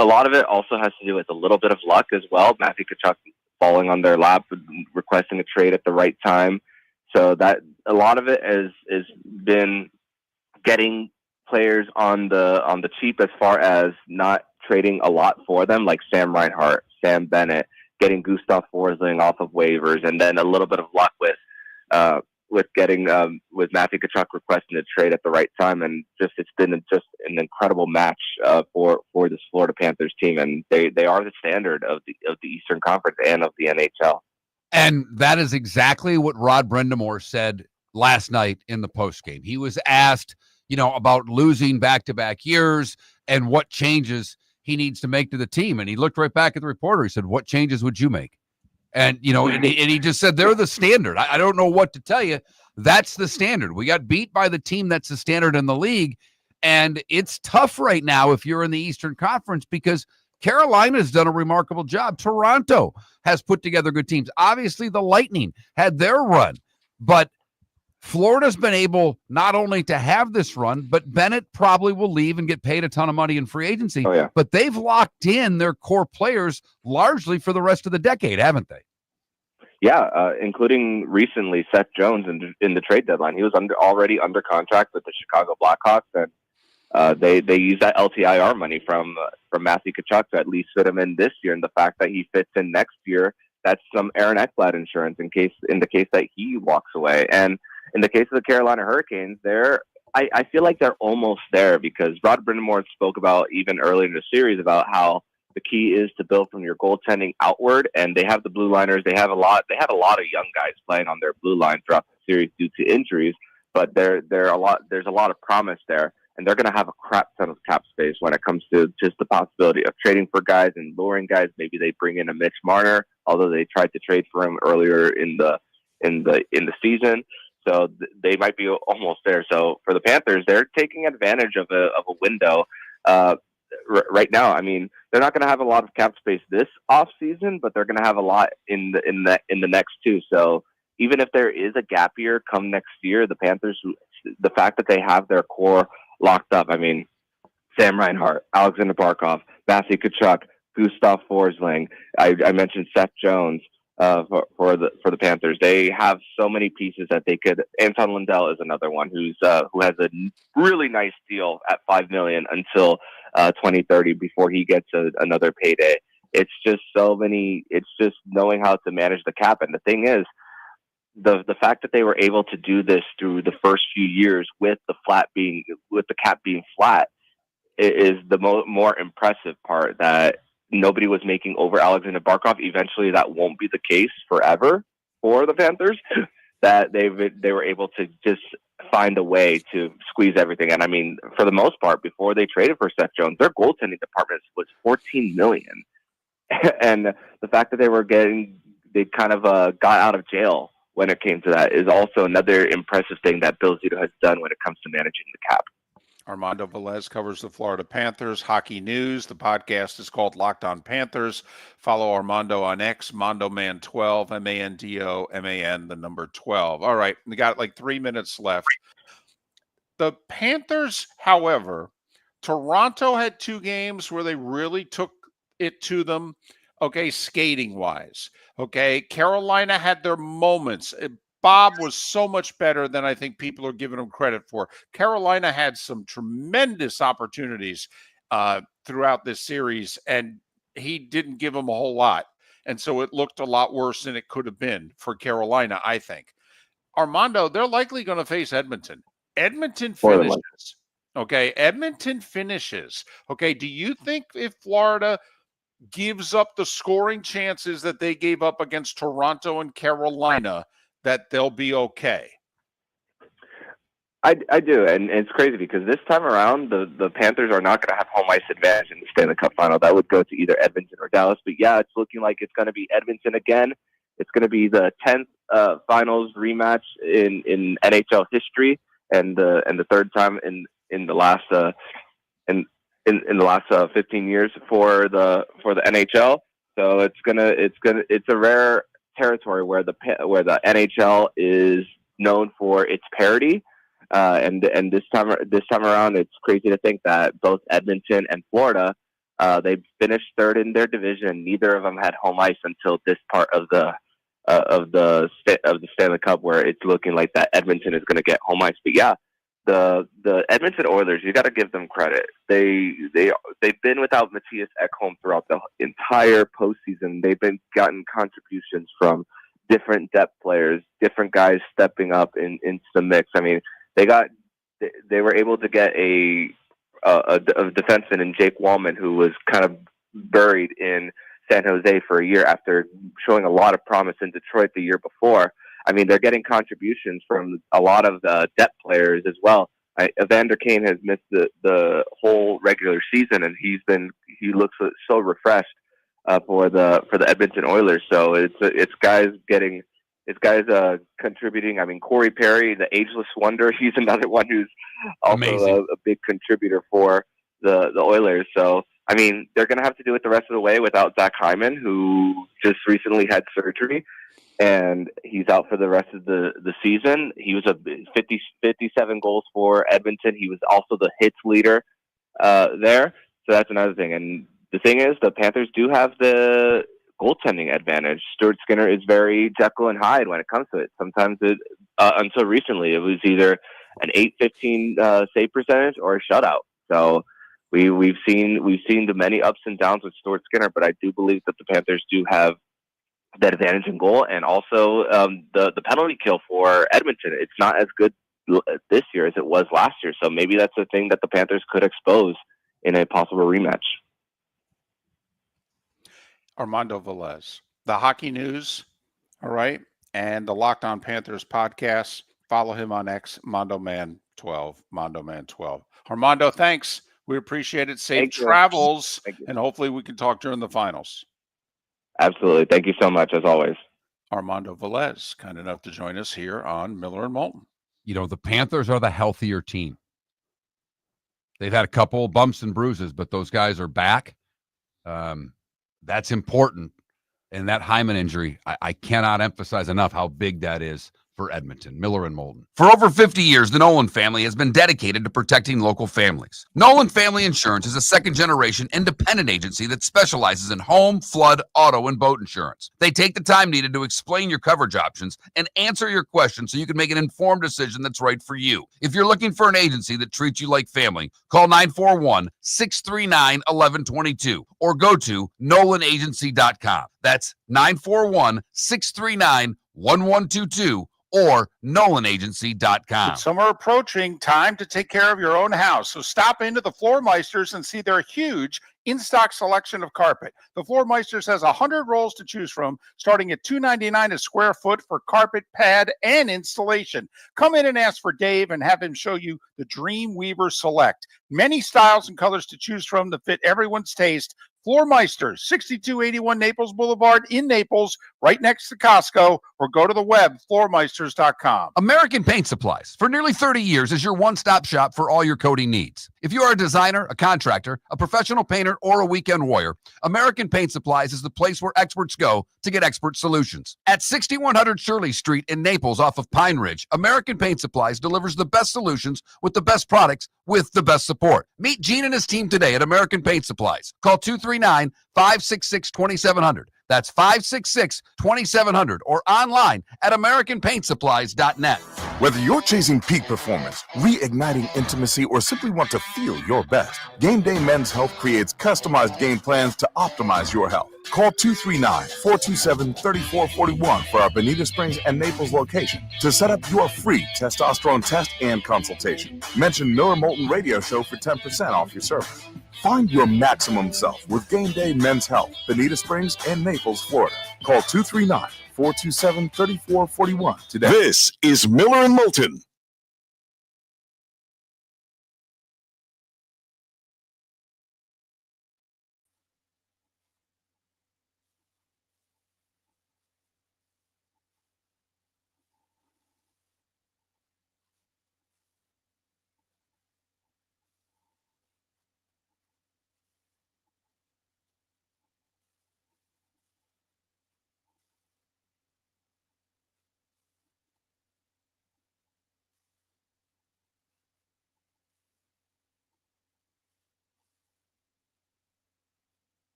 lot of it also has to do with a little bit of luck as well. Matthew Tkachuk falling on their lap, requesting a trade at the right time. So that a lot of it has been getting players on the cheap, as far as not trading a lot for them, like Sam Reinhart, Sam Bennett, getting Gustav Forsling off of waivers, and then a little bit of luck with getting with Matthew Tkachuk requesting a trade at the right time. And it's been just an incredible match for this Florida Panthers team, and they are the standard of the Eastern Conference and of the NHL. And that is exactly what Rod Brindamore said last night in the postgame. He was asked, about losing back-to-back years and what changes he needs to make to the team. And he looked right back at the reporter. He said, "What changes would you make?" And, and he just said, they're the standard. I don't know what to tell you. That's the standard. We got beat by the team that's the standard in the league. And it's tough right now if you're in the Eastern Conference because Carolina's done a remarkable job. Toronto has put together good teams. Obviously, the Lightning had their run, but Florida's been able not only to have this run, but Bennett probably will leave and get paid a ton of money in free agency. Oh, yeah. But they've locked in their core players largely for the rest of the decade, haven't they? Yeah, including recently Seth Jones in the trade deadline. He was already under contract with the Chicago Blackhawks, and they used that LTIR money from Matthew Tkachuk to at least fit him in this year. And the fact that he fits in next year, that's some Aaron Ekblad insurance in the case that he walks away. And in the case of the Carolina Hurricanes, I feel like they're almost there because Rod Brind'Amour spoke about even earlier in the series about how the key is to build from your goaltending outward, and they have the blue liners. They have a lot of young guys playing on their blue line throughout the series due to injuries, but there's a lot of promise there, and they're going to have a crap ton of cap space when it comes to just the possibility of trading for guys and luring guys. Maybe they bring in a Mitch Marner, although they tried to trade for him earlier in the season. So they might be almost there. So for the Panthers, they're taking advantage of a window right now. I mean, they're not going to have a lot of cap space this off season, but they're going to have a lot in the next two. So even if there is a gap year come next year, the Panthers, the fact that they have their core locked up. I mean, Sam Reinhart, Alexander Barkov, Matthew Tkachuk, Gustav Forsling. I mentioned Seth Jones. For the Panthers, they have so many pieces that they could. Anton Lundell is another one who has a really nice deal at $5 million until 2030 before he gets another payday. It's just so many. It's just knowing how to manage the cap. And the thing is, the fact that they were able to do this through the first few years with the cap being flat is the more impressive part. That nobody was making over Alexander Barkov. Eventually, that won't be the case forever for the Panthers. That they were able to just find a way to squeeze everything. And I mean, for the most part, before they traded for Seth Jones, their goaltending department was $14 million. And the fact that they kind of got out of jail when it came to that is also another impressive thing that Bill Zito has done when it comes to managing the cap. Armando Velez covers the Florida Panthers hockey news. The podcast is called Locked On Panthers. Follow Armando on X, MondoMan12, MANDO, MAN, 12. All right, we got like 3 minutes left. The Panthers, however, Toronto had 2 games where they really took it to them, okay, skating-wise. Okay, Carolina had their moments. Bob was so much better than I think people are giving him credit for. Carolina had some tremendous opportunities throughout this series, and he didn't give them a whole lot. And so it looked a lot worse than it could have been for Carolina, I think. Armando, they're likely going to face Edmonton. Edmonton finishes. Okay, Edmonton finishes. Okay, do you think if Florida gives up the scoring chances that they gave up against Toronto and Carolina, that they'll be okay? I do, and it's crazy because this time around, the Panthers are not going to have home ice advantage in the Stanley Cup final. That would go to either Edmonton or Dallas. But yeah, it's looking like it's going to be Edmonton again. It's going to be the 10th finals rematch in NHL history, and the third time in the last in the last 15 years for the NHL. So it's a rare territory where the NHL is known for its parity, and this time around, it's crazy to think that both Edmonton and Florida they finished third in their division. Neither of them had home ice until this part of the Stanley Cup, where it's looking like that Edmonton is going to get home ice. But yeah, the Edmonton Oilers, you got to give them credit. They've been without Matthias Ekholm throughout the entire postseason. They've been gotten contributions from different depth players, different guys stepping up into the mix. I mean, they were able to get a defenseman in Jake Wallman, who was kind of buried in San Jose for a year after showing a lot of promise in Detroit the year before. I mean, they're getting contributions from a lot of depth players as well. Evander Kane has missed the whole regular season, and he looks so refreshed for the Edmonton Oilers. So it's guys getting This guy's contributing. I mean, Corey Perry, the ageless wonder, he's another one who's also a big contributor for the Oilers. So, I mean, they're going to have to do it the rest of the way without Zach Hyman, who just recently had surgery, and he's out for the rest of the season. He was 57 goals for Edmonton. He was also the hits leader there. So that's another thing. And the thing is, the Panthers do have the goaltending advantage. Stuart Skinner is very Jekyll and Hyde when it comes to it. Sometimes until recently, it was either an .815 save percentage or a shutout. So we've seen the many ups and downs with Stuart Skinner, but I do believe that the Panthers do have that advantage in goal, and also the penalty kill for Edmonton. It's not as good this year as it was last year. So maybe that's a thing that the Panthers could expose in a possible rematch. Armando Velez, the hockey news, all right, and the Locked On Panthers podcast. Follow him on X, MondoMan12, MondoMan12. Armando, thanks. We appreciate it. Safe travels, and hopefully we can talk during the finals. Absolutely. Thank you so much, as always. Armando Velez, kind enough to join us here on Miller and Moulton. You know, the Panthers are the healthier team. They've had a couple bumps and bruises, but those guys are back. That's important. And that Hyman injury, I cannot emphasize enough how big that is for Edmonton. Miller and Moulton. For over 50 years, the Nolan family has been dedicated to protecting local families. Nolan Family Insurance is a second-generation independent agency that specializes in home, flood, auto, and boat insurance. They take the time needed to explain your coverage options and answer your questions so you can make an informed decision that's right for you. If you're looking for an agency that treats you like family, call 941-639-1122 or go to nolanagency.com. That's 941-639-1122 or nolanagency.com. With summer approaching, time to take care of your own house. So stop into the Floor Meisters and see their huge in-stock selection of carpet. The Floor Meisters has 100 rolls to choose from, starting at $2.99 a square foot for carpet, pad, and installation. Come in and ask for Dave and have him show you the Dream Weaver Select. Many styles and colors to choose from that fit everyone's taste. Floor Meisters, 6281 Naples Boulevard in Naples, right next to Costco, or go to the web, floormeisters.com. American Paint Supplies, for nearly 30 years, is your one-stop shop for all your coating needs. If you are a designer, a contractor, a professional painter, or a weekend warrior, American Paint Supplies is the place where experts go to get expert solutions. At 6100 Shirley Street in Naples off of Pine Ridge, American Paint Supplies delivers the best solutions with the best products with the best support. Meet Gene and his team today at American Paint Supplies. Call 239-566-2700. That's 566-2700 or online at AmericanPaintSupplies.net. Whether you're chasing peak performance, reigniting intimacy, or simply want to feel your best, Game Day Men's Health creates customized game plans to optimize your health. Call 239-427-3441 for our Bonita Springs and Naples location to set up your free testosterone test and consultation. Mention Miller Moulton Radio Show for 10% off your service. Find your maximum self with Game Day Men's Health, Bonita Springs and Naples, Florida. Call 239-427-3441 today. This is Miller and Moulton.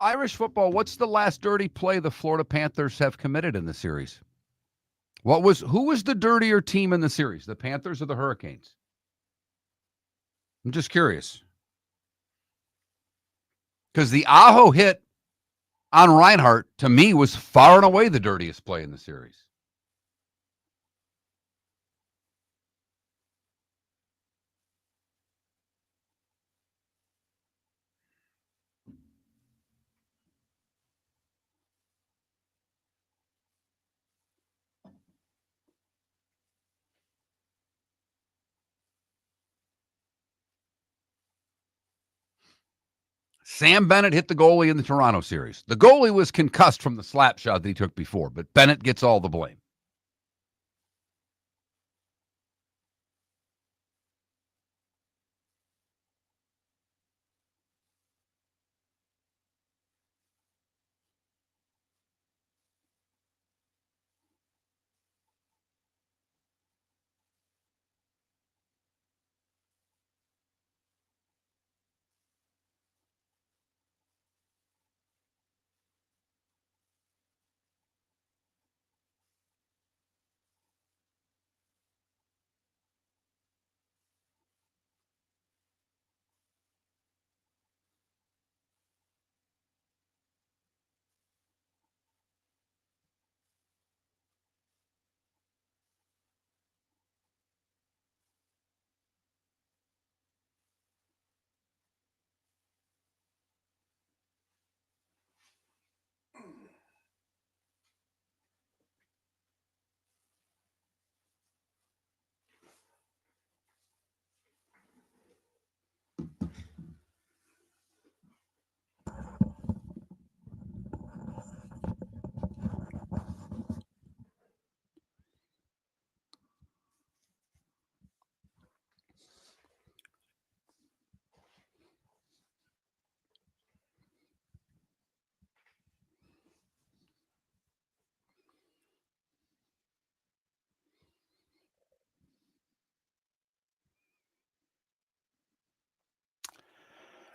Irish football, what's the last dirty play the Florida Panthers have committed in the series? Who was the dirtier team in the series, the Panthers or the Hurricanes? I'm just curious. Because the Aho hit on Reinhart, to me, was far and away the dirtiest play in the series. Sam Bennett hit the goalie in the Toronto series. The goalie was concussed from the slap shot that he took before, but Bennett gets all the blame.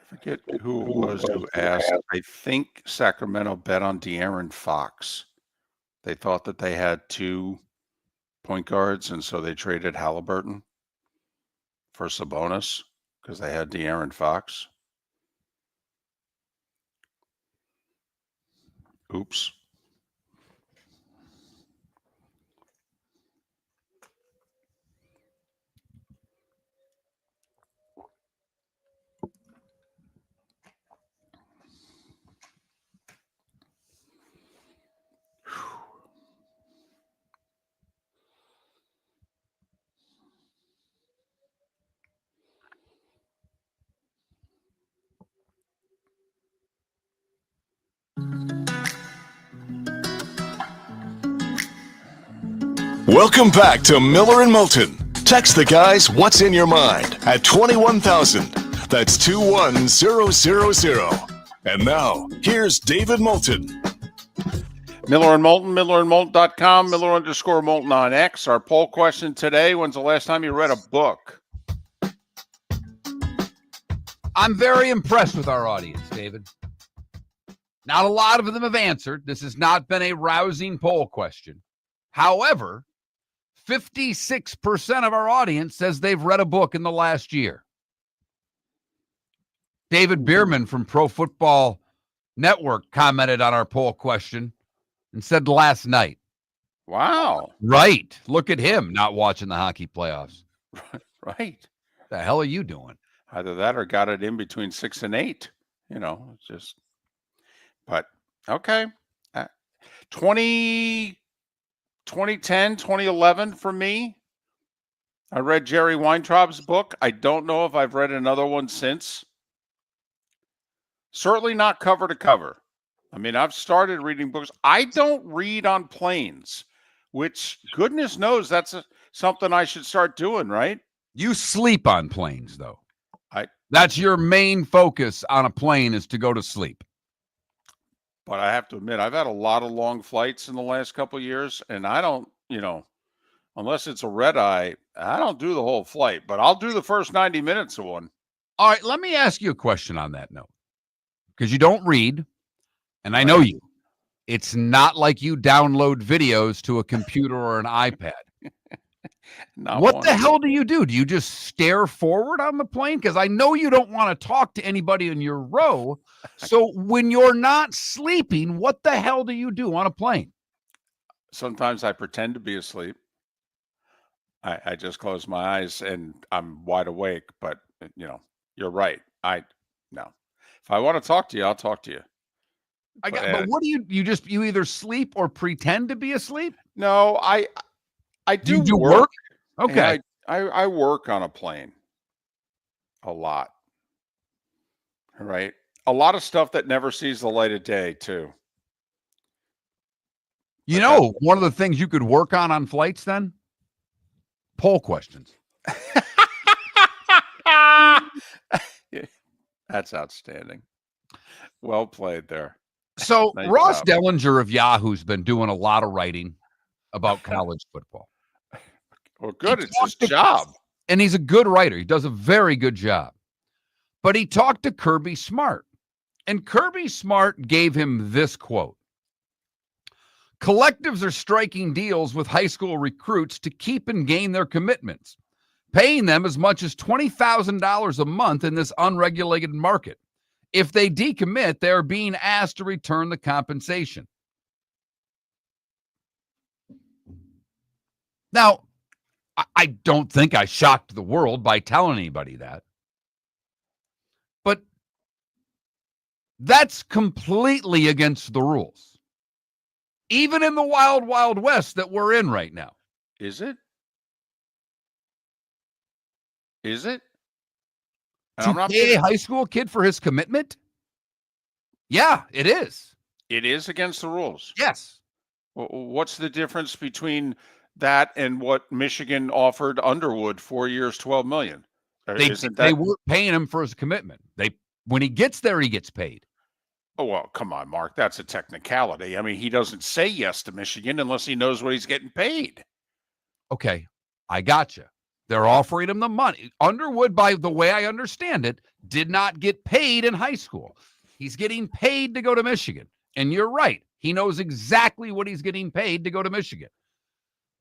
I forget who it was who asked. I think Sacramento bet on De'Aaron Fox. They thought that they had 2 point guards, and so they traded Halliburton for Sabonis because they had De'Aaron Fox. Oops. Welcome back to Miller and Moulton. Text the guys what's in your mind at 21,000. That's 21000. And now, here's David Moulton. Miller and Moulton, millerandmoulton.com, Miller_Moulton on X. Our poll question today, when's the last time you read a book? I'm very impressed with our audience, David. Not a lot of them have answered. This has not been a rousing poll question. However, 56% of our audience says they've read a book in the last year. David Bierman from Pro Football Network commented on our poll question and said last night. Wow. Right. Look at him not watching the hockey playoffs. Right. The hell are you doing? Either that or got it in between 6 and 8. You know, it's just, but okay. 2010, 2011 for me. I read Jerry Weintraub's book. I don't know if I've read another one since. Certainly not cover to cover. I mean, I've started reading books. I don't read on planes, which goodness knows that's something I should start doing, right? You sleep on planes, though. That's your main focus on a plane is to go to sleep. But I have to admit, I've had a lot of long flights in the last couple of years, and I don't, unless it's a red eye, I don't do the whole flight, but I'll do the first 90 minutes of one. All right, let me ask you a question on that note, because you don't read. And I know you. It's not like you download videos to a computer or an iPad. What the hell do? Do you just stare forward on the plane? Because I know you don't want to talk to anybody in your row. So when you're not sleeping, what the hell do you do on a plane? Sometimes I pretend to be asleep. I just close my eyes and I'm wide awake. But, you're right. No. If I want to talk to you, I'll talk to you. But what do you either sleep or pretend to be asleep? No, I do you work. Okay. I work on a plane a lot. Right. A lot of stuff that never sees the light of day too. One of the things you could work on flights then? Poll questions. That's outstanding. Well played there. So Nice Ross job. Dellinger of Yahoo's been doing a lot of writing about college football. Well, good. It's his job. And he's a good writer. He does a very good job. But he talked to Kirby Smart. And Kirby Smart gave him this quote. Collectives are striking deals with high school recruits to keep and gain their commitments, paying them as much as $20,000 a month in this unregulated market. If they decommit, they are being asked to return the compensation. Now, I don't think I shocked the world by telling anybody that. But that's completely against the rules. Even in the wild, wild west that we're in right now. Is it? Is it? To pay a high school kid for his commitment? Yeah, it is. It is against the rules. Yes. Well, what's the difference between that and what Michigan offered Underwood 4 years, $12 million? They weren't paying him for his commitment. When he gets there, he gets paid. Oh, well, come on, Mark. That's a technicality. I mean, he doesn't say yes to Michigan unless he knows what he's getting paid. Okay, I gotcha. They're offering him the money. Underwood, by the way I understand it, did not get paid in high school. He's getting paid to go to Michigan. And you're right. He knows exactly what he's getting paid to go to Michigan.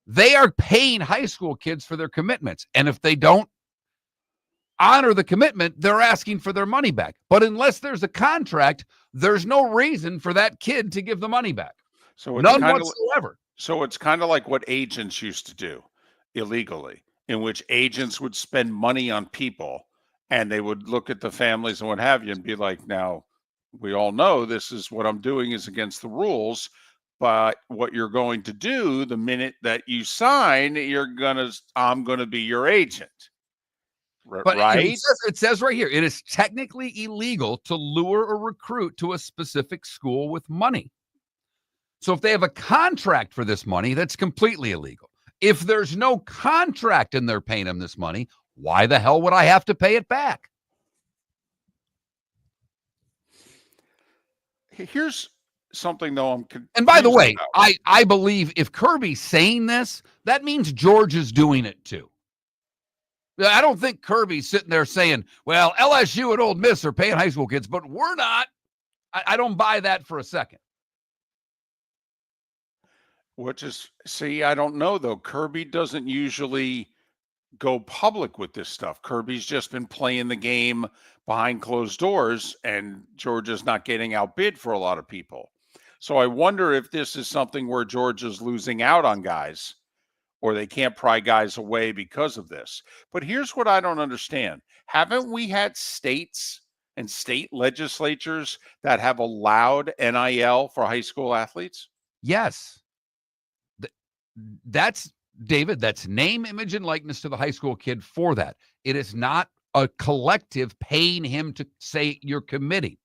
They are paying high school kids for their commitments. And if they don't honor the commitment, they're asking for their money back. But unless there's a contract, there's no reason for that kid to give the money back. So none whatsoever. So it's kind of like what agents used to do illegally, in which agents would spend money on people and they would look at the families and what have you and be like, now, we all know this is what I'm doing is against the rules, but what you're going to do the minute that you sign, I'm going to be your agent. But right? It says right here, it is technically illegal to lure or recruit to a specific school with money. So if they have a contract for this money, that's completely illegal. If there's no contract and they're paying them this money, why the hell would I have to pay it back? Here's something, though. And by the way, I believe if Kirby's saying this, that means George is doing it too. I don't think Kirby's sitting there saying, well, LSU and Ole Miss are paying high school kids, but we're not. I don't buy that for a second. I don't know, though. Kirby doesn't usually go public with this stuff. Kirby's just been playing the game behind closed doors, and Georgia's not getting outbid for a lot of people. So I wonder if this is something where Georgia's losing out on guys, or they can't pry guys away because of this. But here's what I don't understand. Haven't we had states and state legislatures that have allowed NIL for high school athletes? Yes. That's, David, that's name, image, and likeness to the high school kid for that. It is not a collective paying him to say you're committing.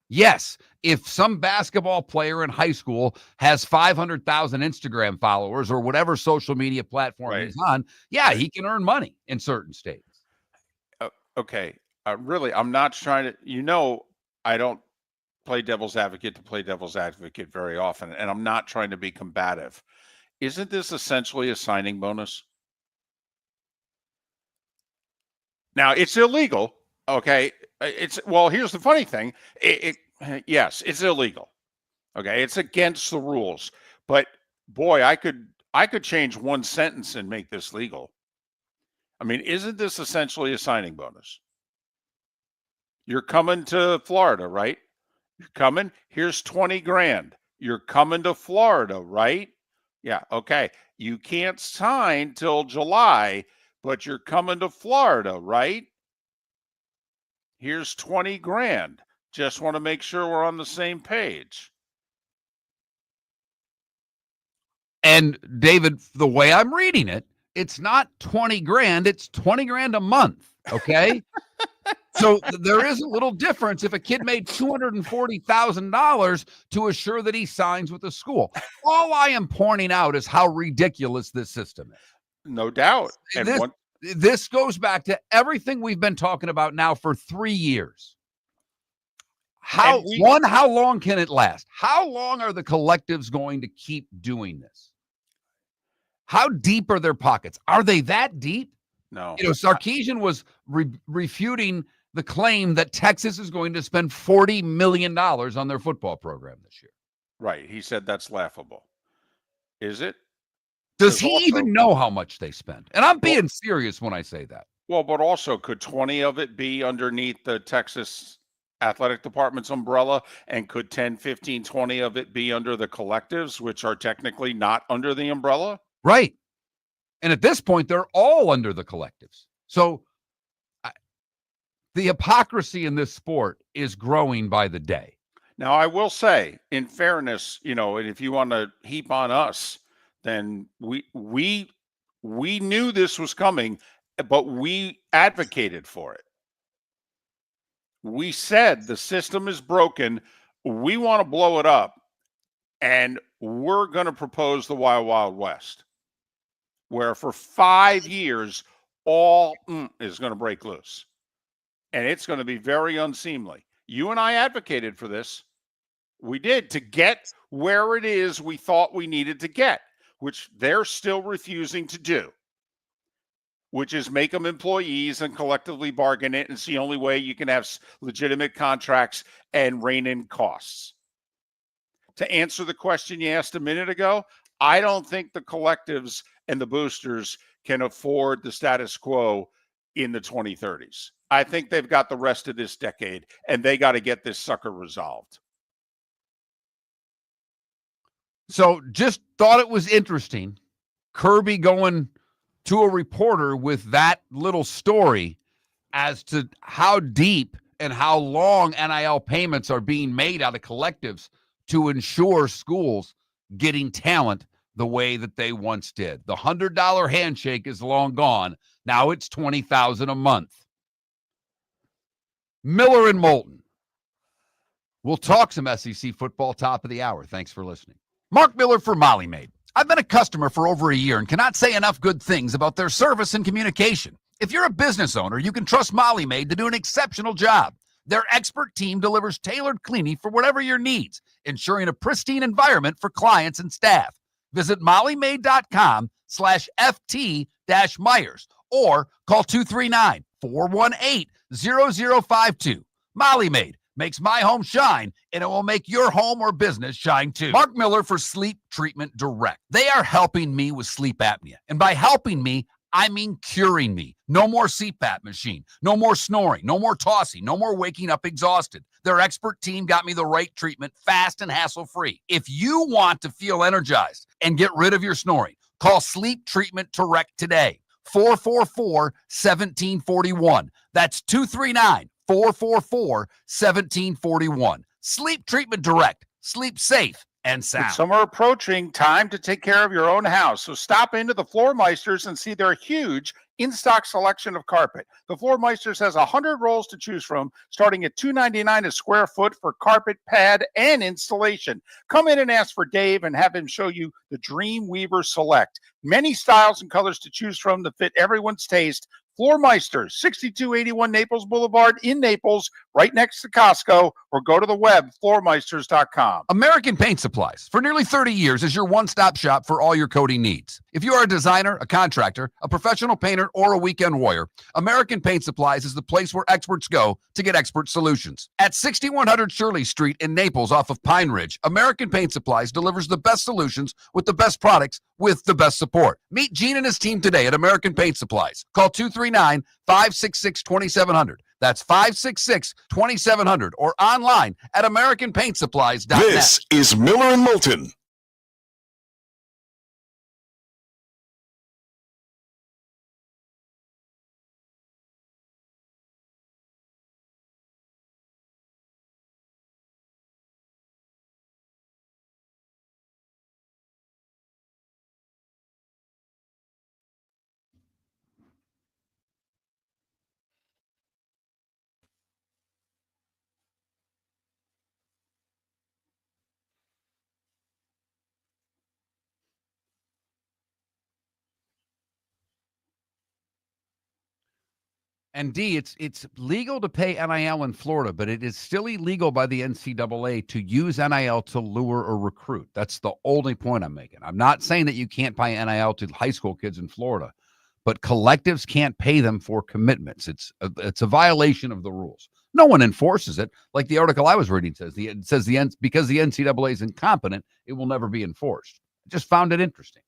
Yes, if some basketball player in high school has 500,000 Instagram followers or whatever social media platform he's on, he can earn money in certain states. Okay. Really, I'm not trying to, I don't play devil's advocate very often, and I'm not trying to be combative. Isn't this essentially a signing bonus? Now, it's illegal. Okay. Here's the funny thing. Yes, it's illegal. Okay, it's against the rules. But boy, I could change one sentence and make this legal. I mean, isn't this essentially a signing bonus? You're coming to Florida, right? You're coming. Here's 20 grand. You're coming to Florida, right? Yeah, okay. You can't sign till July, but you're coming to Florida, right? Here's 20 grand. Just want to make sure we're on the same page. And David, the way I'm reading it, it's not 20 grand, it's 20 grand a month. Okay. So there is a little difference if a kid made $240,000 to assure that he signs with the school. All I am pointing out is how ridiculous this system is. No doubt. And this goes back to everything we've been talking about now for 3 years. How long can it last? How long are the collectives going to keep doing this? How deep are their pockets? Are they that deep? No. Sarkisian was refuting the claim that Texas is going to spend $40 million on their football program this year. Right. He said that's laughable. Is it? Does he even know how much they spend? And I'm being serious when I say that. Well, but also, could 20 of it be underneath the Texas athletic department's umbrella? And could 10, 15, 20 of it be under the collectives, which are technically not under the umbrella? Right. And at this point, they're all under the collectives. So the hypocrisy in this sport is growing by the day. Now, I will say, in fairness, and if you want to heap on us, then we knew this was coming, but we advocated for it. We said the system is broken. We want to blow it up, and we're going to propose the Wild Wild West, where for 5 years, all is going to break loose. And it's going to be very unseemly. You and I advocated for this. We did, to get where it is we thought we needed to get, which they're still refusing to do, which is make them employees and collectively bargain it. And it's the only way you can have legitimate contracts and rein in costs. To answer the question you asked a minute ago, I don't think the collectives and the boosters can afford the status quo in the 2030s. I think they've got the rest of this decade, and they got to get this sucker resolved. So just thought it was interesting. Kirby going to a reporter with that little story as to how deep and how long NIL payments are being made out of collectives to ensure schools getting talent the way that they once did. The $100 handshake is long gone. Now it's $20,000 a month. Miller and Moulton. We'll talk some SEC football top of the hour. Thanks for listening. Mark Miller for Molly Maid. I've been a customer for over a year and cannot say enough good things about their service and communication. If you're a business owner, you can trust Molly Maid to do an exceptional job. Their expert team delivers tailored cleaning for whatever your needs, ensuring a pristine environment for clients and staff. Visit mollymaid.com/FT-Myers or call 239-418-0052. Molly Maid makes my home shine, and it will make your home or business shine too. Mark Miller for Sleep Treatment Direct. They are helping me with sleep apnea. And by helping me, I mean curing me. No more CPAP machine. No more snoring. No more tossing. No more waking up exhausted. Their expert team got me the right treatment fast and hassle-free. If you want to feel energized and get rid of your snoring, call Sleep Treatment Direct today. 444-1741. That's 239-444-1741. Sleep Treatment Direct. Sleep safe and sound. With summer approaching, time to take care of your own house. So stop into the Floor Meisters and see their huge in-stock selection of carpet. The Floor Meisters has 100 rolls to choose from, starting at $2.99 a square foot for carpet, pad, and installation. Come in and ask for Dave and have him show you the Dream Weaver Select. Many styles and colors to choose from to fit everyone's taste. Floor Meisters, 6281 Naples Boulevard in Naples, right next to Costco, or go to the web, floormeisters.com. American Paint Supplies, for nearly 30 years, is your one-stop shop for all your coating needs. If you are a designer, a contractor, a professional painter, or a weekend warrior, American Paint Supplies is the place where experts go to get expert solutions. At 6100 Shirley Street in Naples off of Pine Ridge, American Paint Supplies delivers the best solutions with the best products with the best support. Meet Gene and his team today at American Paint Supplies. Call 239-566-2700. That's 566-2700 or online at AmericanPaintSupplies.net. This is Miller and Moulton. And D, it's legal to pay NIL in Florida, but it is still illegal by the NCAA to use NIL to lure or recruit. That's the only point I'm making. I'm not saying that you can't pay NIL to high school kids in Florida, but collectives can't pay them for commitments. It's a violation of the rules. No one enforces it. Like the article I was reading says, because the NCAA is incompetent, it will never be enforced. I just found it interesting.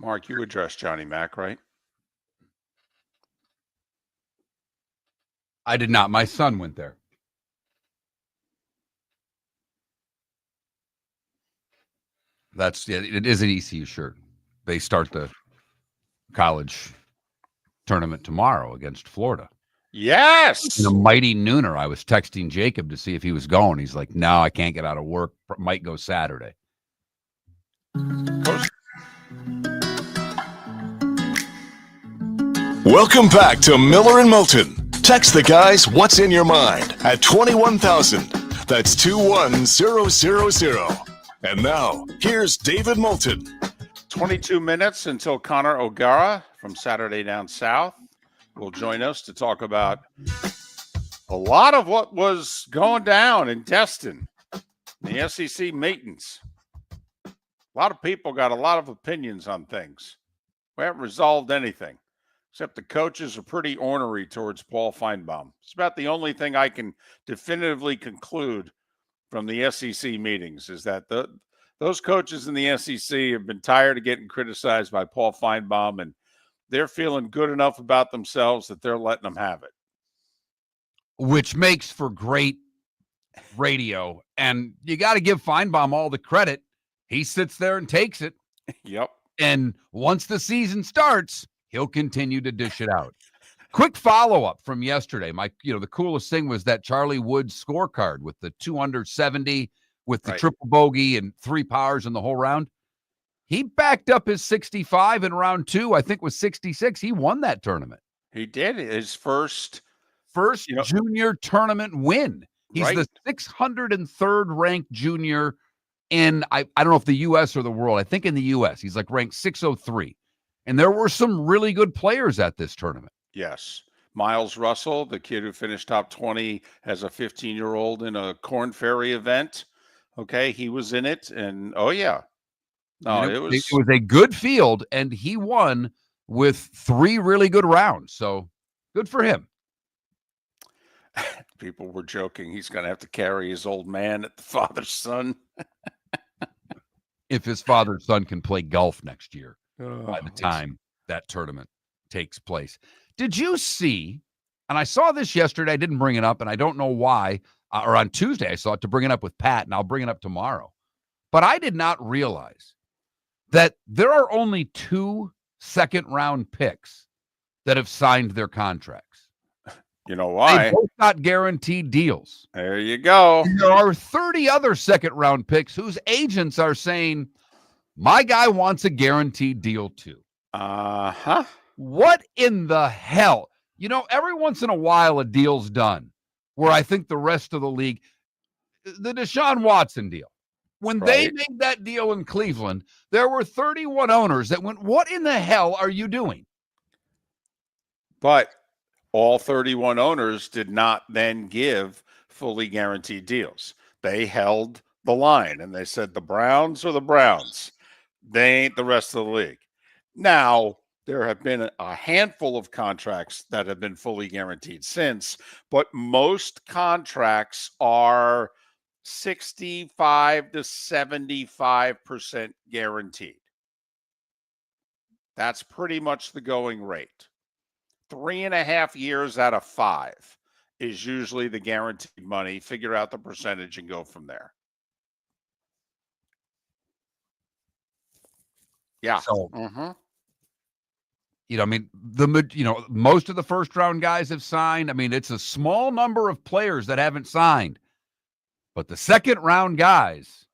Mark, you addressed Johnny Mack, right? I did not. My son went there. It is an ECU shirt. They start the college tournament tomorrow against Florida. Yes. In a mighty nooner. I was texting Jacob to see if he was going. He's like, no, I can't get out of work. Might go Saturday. Welcome back to Miller and Moulton. Text the guys what's in your mind at 21,000. That's 21000. And now, here's David Moulton. 22 minutes until Connor O'Gara from Saturday Down South will join us to talk about a lot of what was going down in Destin, the SEC meetings. A lot of people got a lot of opinions on things. We haven't resolved anything, except the coaches are pretty ornery towards Paul Feinbaum. It's about the only thing I can definitively conclude from the SEC meetings is that those coaches in the SEC have been tired of getting criticized by Paul Feinbaum, and they're feeling good enough about themselves that they're letting them have it. Which makes for great radio. And you got to give Feinbaum all the credit. He sits there and takes it. Yep. And once the season starts, he'll continue to dish it out. Quick follow-up from yesterday. The coolest thing was that Charlie Woods scorecard with the 2 under 70 with the triple bogey and 3 powers in the whole round. He backed up his 65 in round 2, I think was 66. He won that tournament. He did. His first junior tournament win. He's the 603rd ranked junior in, I don't know if the U.S. or the world. I think in the U.S. He's like ranked 603. And there were some really good players at this tournament. Yes. Miles Russell, the kid who finished top 20 as a 15-year-old in a Corn Ferry event. Okay, he was in it. And, oh, yeah. No, it was a good field, and he won with 3 really good rounds. So good for him. People were joking he's going to have to carry his old man at the father's son. If his father's son can play golf next year by the time that tournament takes place. Did you see, and I saw this yesterday, I didn't bring it up, and I don't know why, or on Tuesday I saw it to bring it up with Pat, and I'll bring it up tomorrow. But I did not realize that there are only 2 second-round picks that have signed their contracts. You know why? They both got guaranteed deals. There you go. There are 30 other second-round picks whose agents are saying, my guy wants a guaranteed deal too. Uh-huh. What in the hell? Every once in a while a deal's done where I think the rest of the league, the Deshaun Watson deal, when they made that deal in Cleveland, there were 31 owners that went, what in the hell are you doing? But all 31 owners did not then give fully guaranteed deals. They held the line, and they said the Browns are the Browns. They ain't the rest of the league. Now, there have been a handful of contracts that have been fully guaranteed since, but most contracts are 65 to 75% guaranteed. That's pretty much the going rate. 3.5 years out of 5 is usually the guaranteed money. Figure out the percentage and go from there. Yeah. So, most of the first round guys have signed. It's a small number of players that haven't signed, but the second round guys,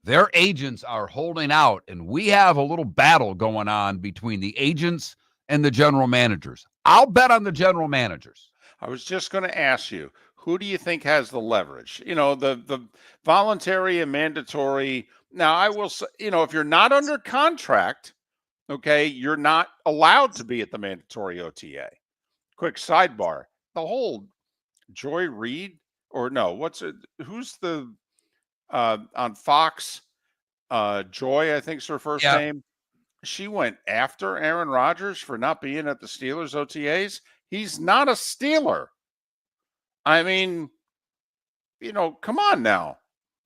their agents are holding out, and we have a little battle going on between the agents and the general managers. I'll bet on the general managers. I was just going to ask you, who do you think has the leverage? The voluntary and mandatory. Now, I will say, if you're not under contract, okay, you're not allowed to be at the mandatory OTA. Quick sidebar. The whole Joy Reid, or no, who's the on Fox, Joy, I think is her first name. She went after Aaron Rodgers for not being at the Steelers OTAs. He's not a Steeler. Come on now.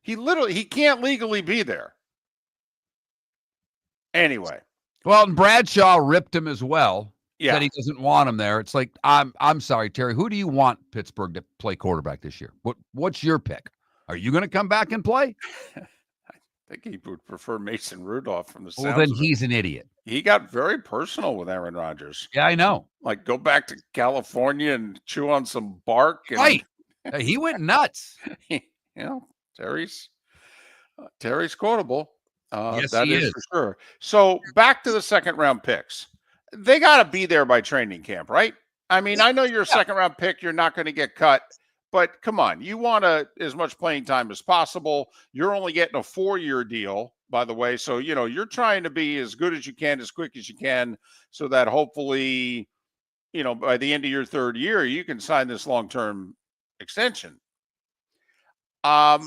He can't legally be there. Anyway, Well, and Bradshaw ripped him as well. Yeah. Said he doesn't want him there. It's like, I'm sorry, Terry. Who do you want Pittsburgh to play quarterback this year? What's your pick? Are you going to come back and play? I think he would prefer Mason Rudolph from the sounds Well, then of it. he's an idiot. He got very personal with Aaron Rodgers. Yeah, I know. Like, go back to California and chew on some bark. And, Right. He went nuts. Terry's quotable. Yes, that he is is. for sure. So back to the second round picks. They got to be there by training camp, right? I mean, I know you're a second round pick. You're not going to get cut. But come on, you want as much playing time as possible. You're only getting a 4-year deal, by the way. So, you're trying to be as good as you can, as quick as you can, so that hopefully, by the end of your 3rd year, you can sign this long-term extension. Don't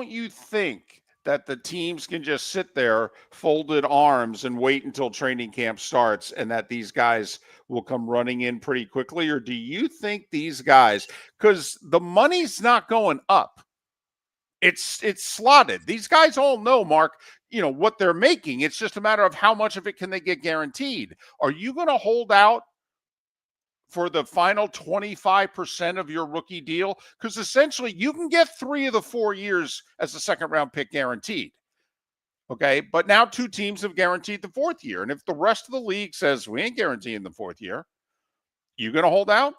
you think that the teams can just sit there, folded arms, and wait until training camp starts, and that these guys will come running in pretty quickly? Or do you think these guys, because the money's not going up, it's slotted. These guys all know, Mark, what they're making. It's just a matter of how much of it can they get guaranteed. Are you going to hold out for the final 25% of your rookie deal? Because essentially you can get 3 of the 4 years as a second round pick guaranteed. Okay. But now 2 teams have guaranteed the 4th year. And if the rest of the league says we ain't guaranteeing the 4th year, you going to hold out?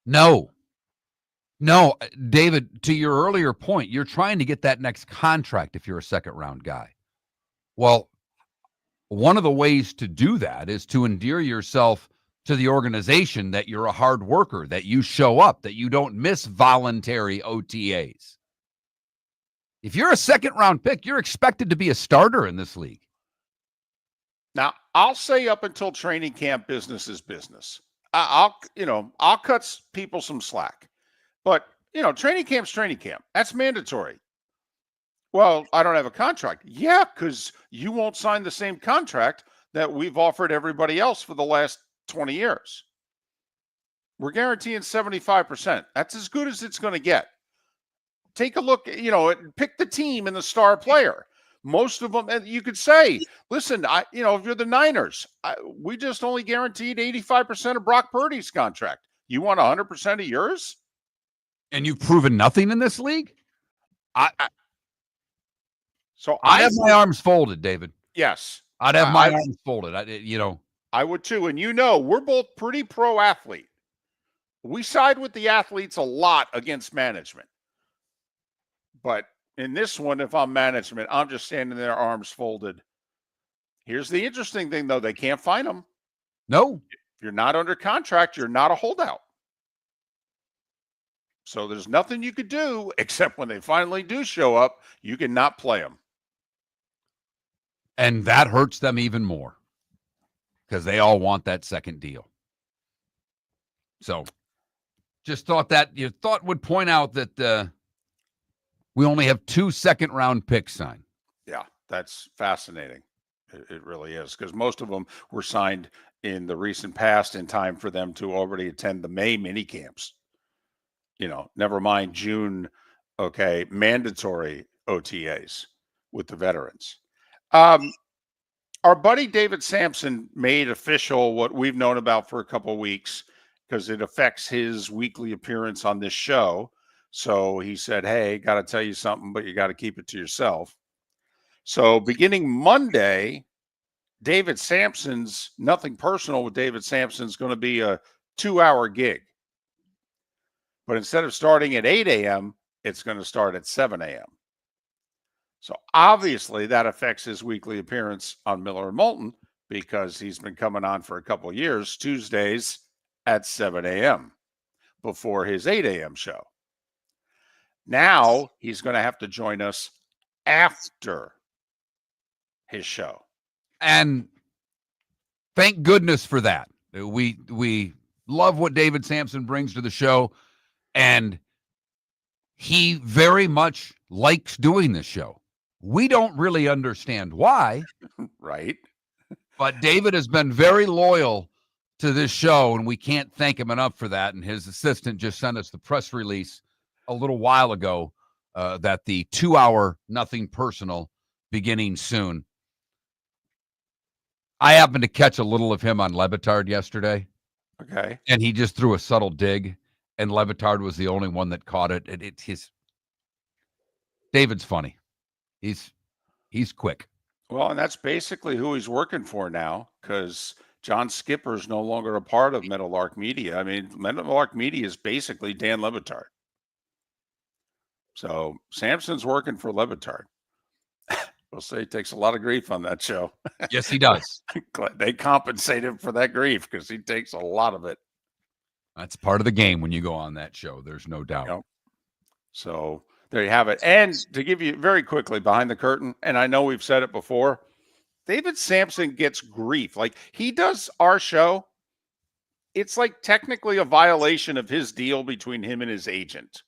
No, David, to your earlier point, you're trying to get that next contract if you're a second round guy. Well, one of the ways to do that is to endear yourself to the organization, that you're a hard worker, that you show up, that you don't miss voluntary OTAs. If you're a second round pick, you're expected to be a starter in this league. Now, I'll say up until training camp, business is business. I'll cut people some slack. But, training camp's training camp. That's mandatory. Well, I don't have a contract. Yeah, because you won't sign the same contract that we've offered everybody else for the last 20 years. We're guaranteeing 75%. That's as good as it's going to get. Take a look, pick the team and the star player. Most of them, you could say, listen, if you're the Niners, we just only guaranteed 85% of Brock Purdy's contract. You want 100% of yours? And you've proven nothing in this league? I'd have my arms folded, David. Yes. I'd have my arms folded. I would too. And we're both pretty pro athlete. We side with the athletes a lot against management. But in this one, if I'm management, I'm just standing there, arms folded. Here's the interesting thing, though. They can't find them. No. If you're not under contract, you're not a holdout. So there's nothing you could do, except when they finally do show up, you cannot play them. And that hurts them even more, because they all want that second deal. So just thought would point out that we only have 2 second-round picks signed. Yeah, that's fascinating. It really is, because most of them were signed in the recent past in time for them to already attend the May mini camps. Never mind June, mandatory OTAs with the veterans. Our buddy David Sampson made official what we've known about for a couple of weeks, because it affects his weekly appearance on this show. So he said, hey, got to tell you something, but you got to keep it to yourself. So beginning Monday, David Sampson's Nothing Personal with David Sampson's going to be a 2-hour gig. But instead of starting at 8 a.m., it's going to start at 7 a.m. So obviously that affects his weekly appearance on Miller and Moulton, because he's been coming on for a couple of years, Tuesdays at 7 a.m. before his 8 a.m. show. Now he's going to have to join us after his show. And thank goodness for that. We love what David Sampson brings to the show, and he very much likes doing this show. We don't really understand why. Right. But David has been very loyal to this show, and we can't thank him enough for that. And his assistant just sent us the press release a little while ago that the 2-hour Nothing Personal beginning soon. I happened to catch a little of him on Levitard yesterday, Okay. and he just threw a subtle dig, and Levitard was the only one that caught it. David's funny. He's quick. Well, and that's basically who he's working for now, because John Skipper's no longer a part of Meadowlark Media. I mean, Meadowlark Media is basically Dan Levitard. So Sampson's working for Levitard. We'll say he takes a lot of grief on that show. Yes, he does. They compensate him for that grief because he takes a lot of it. That's part of the game when you go on that show. There's no doubt. Yep. So there you have it. And to give you very quickly behind the curtain, and I know we've said it before, David Sampson gets grief. Like, he does our show. It's like technically a violation of his deal between him and his agent.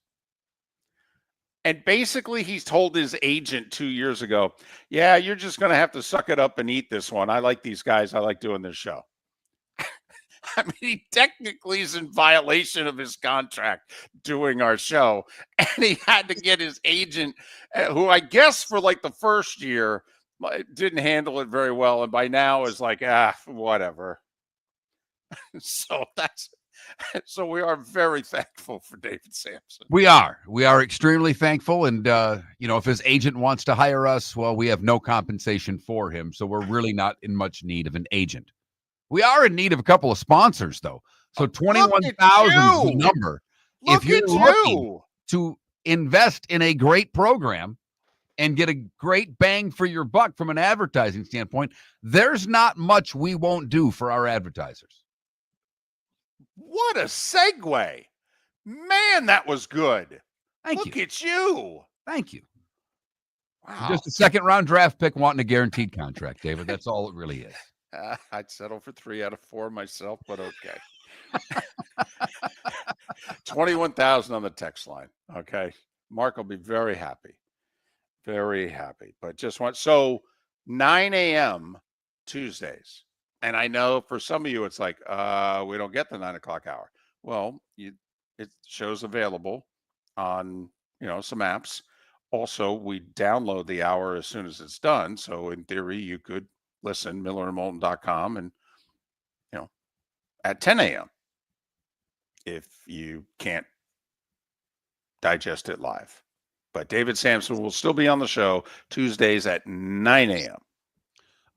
And basically, he's told his agent 2 years ago, yeah, you're just going to have to suck it up and eat this one. I like these guys. I like doing this show. I mean, he technically is in violation of his contract doing our show. And he had to get his agent, who I guess for like the first year didn't handle it very well. And by now is like, whatever. So we are very thankful for David Sampson. We are extremely thankful. And, if his agent wants to hire us, well, we have no compensation for him. So we're really not in much need of an agent. We are in need of a couple of sponsors, though. So 21,000 is the number. If you're looking to invest in a great program and get a great bang for your buck from an advertising standpoint, there's not much we won't do for our advertisers. What a segue. Man, that was good. Look at you. Thank you. Wow. Just a second-round draft pick wanting a guaranteed contract, David. That's all it really is. I'd settle for 3 out of 4 myself, but okay. 21,000 on the text line. Okay. Mark will be very happy. Very happy. But so 9 a.m. Tuesdays. And I know for some of you, it's like, we don't get the 9 o'clock hour. Well, it shows available on, some apps. Also, we download the hour as soon as it's done. So in theory, you could listen, millerandmoulton.com, and, at 10 a.m. if you can't digest it live. But David Sampson will still be on the show Tuesdays at 9 a.m.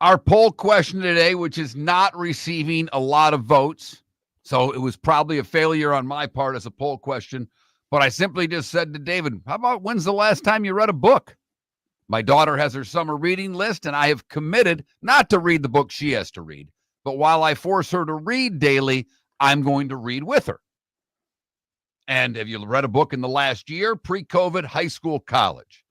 Our poll question today, which is not receiving a lot of votes, so it was probably a failure on my part as a poll question, but I simply just said to David, how about when's the last time you read a book? My daughter has her summer reading list, and I have committed not to read the book she has to read, but while I force her to read daily, I'm going to read with her. And have you read a book in the last year? Pre-COVID, high school, college.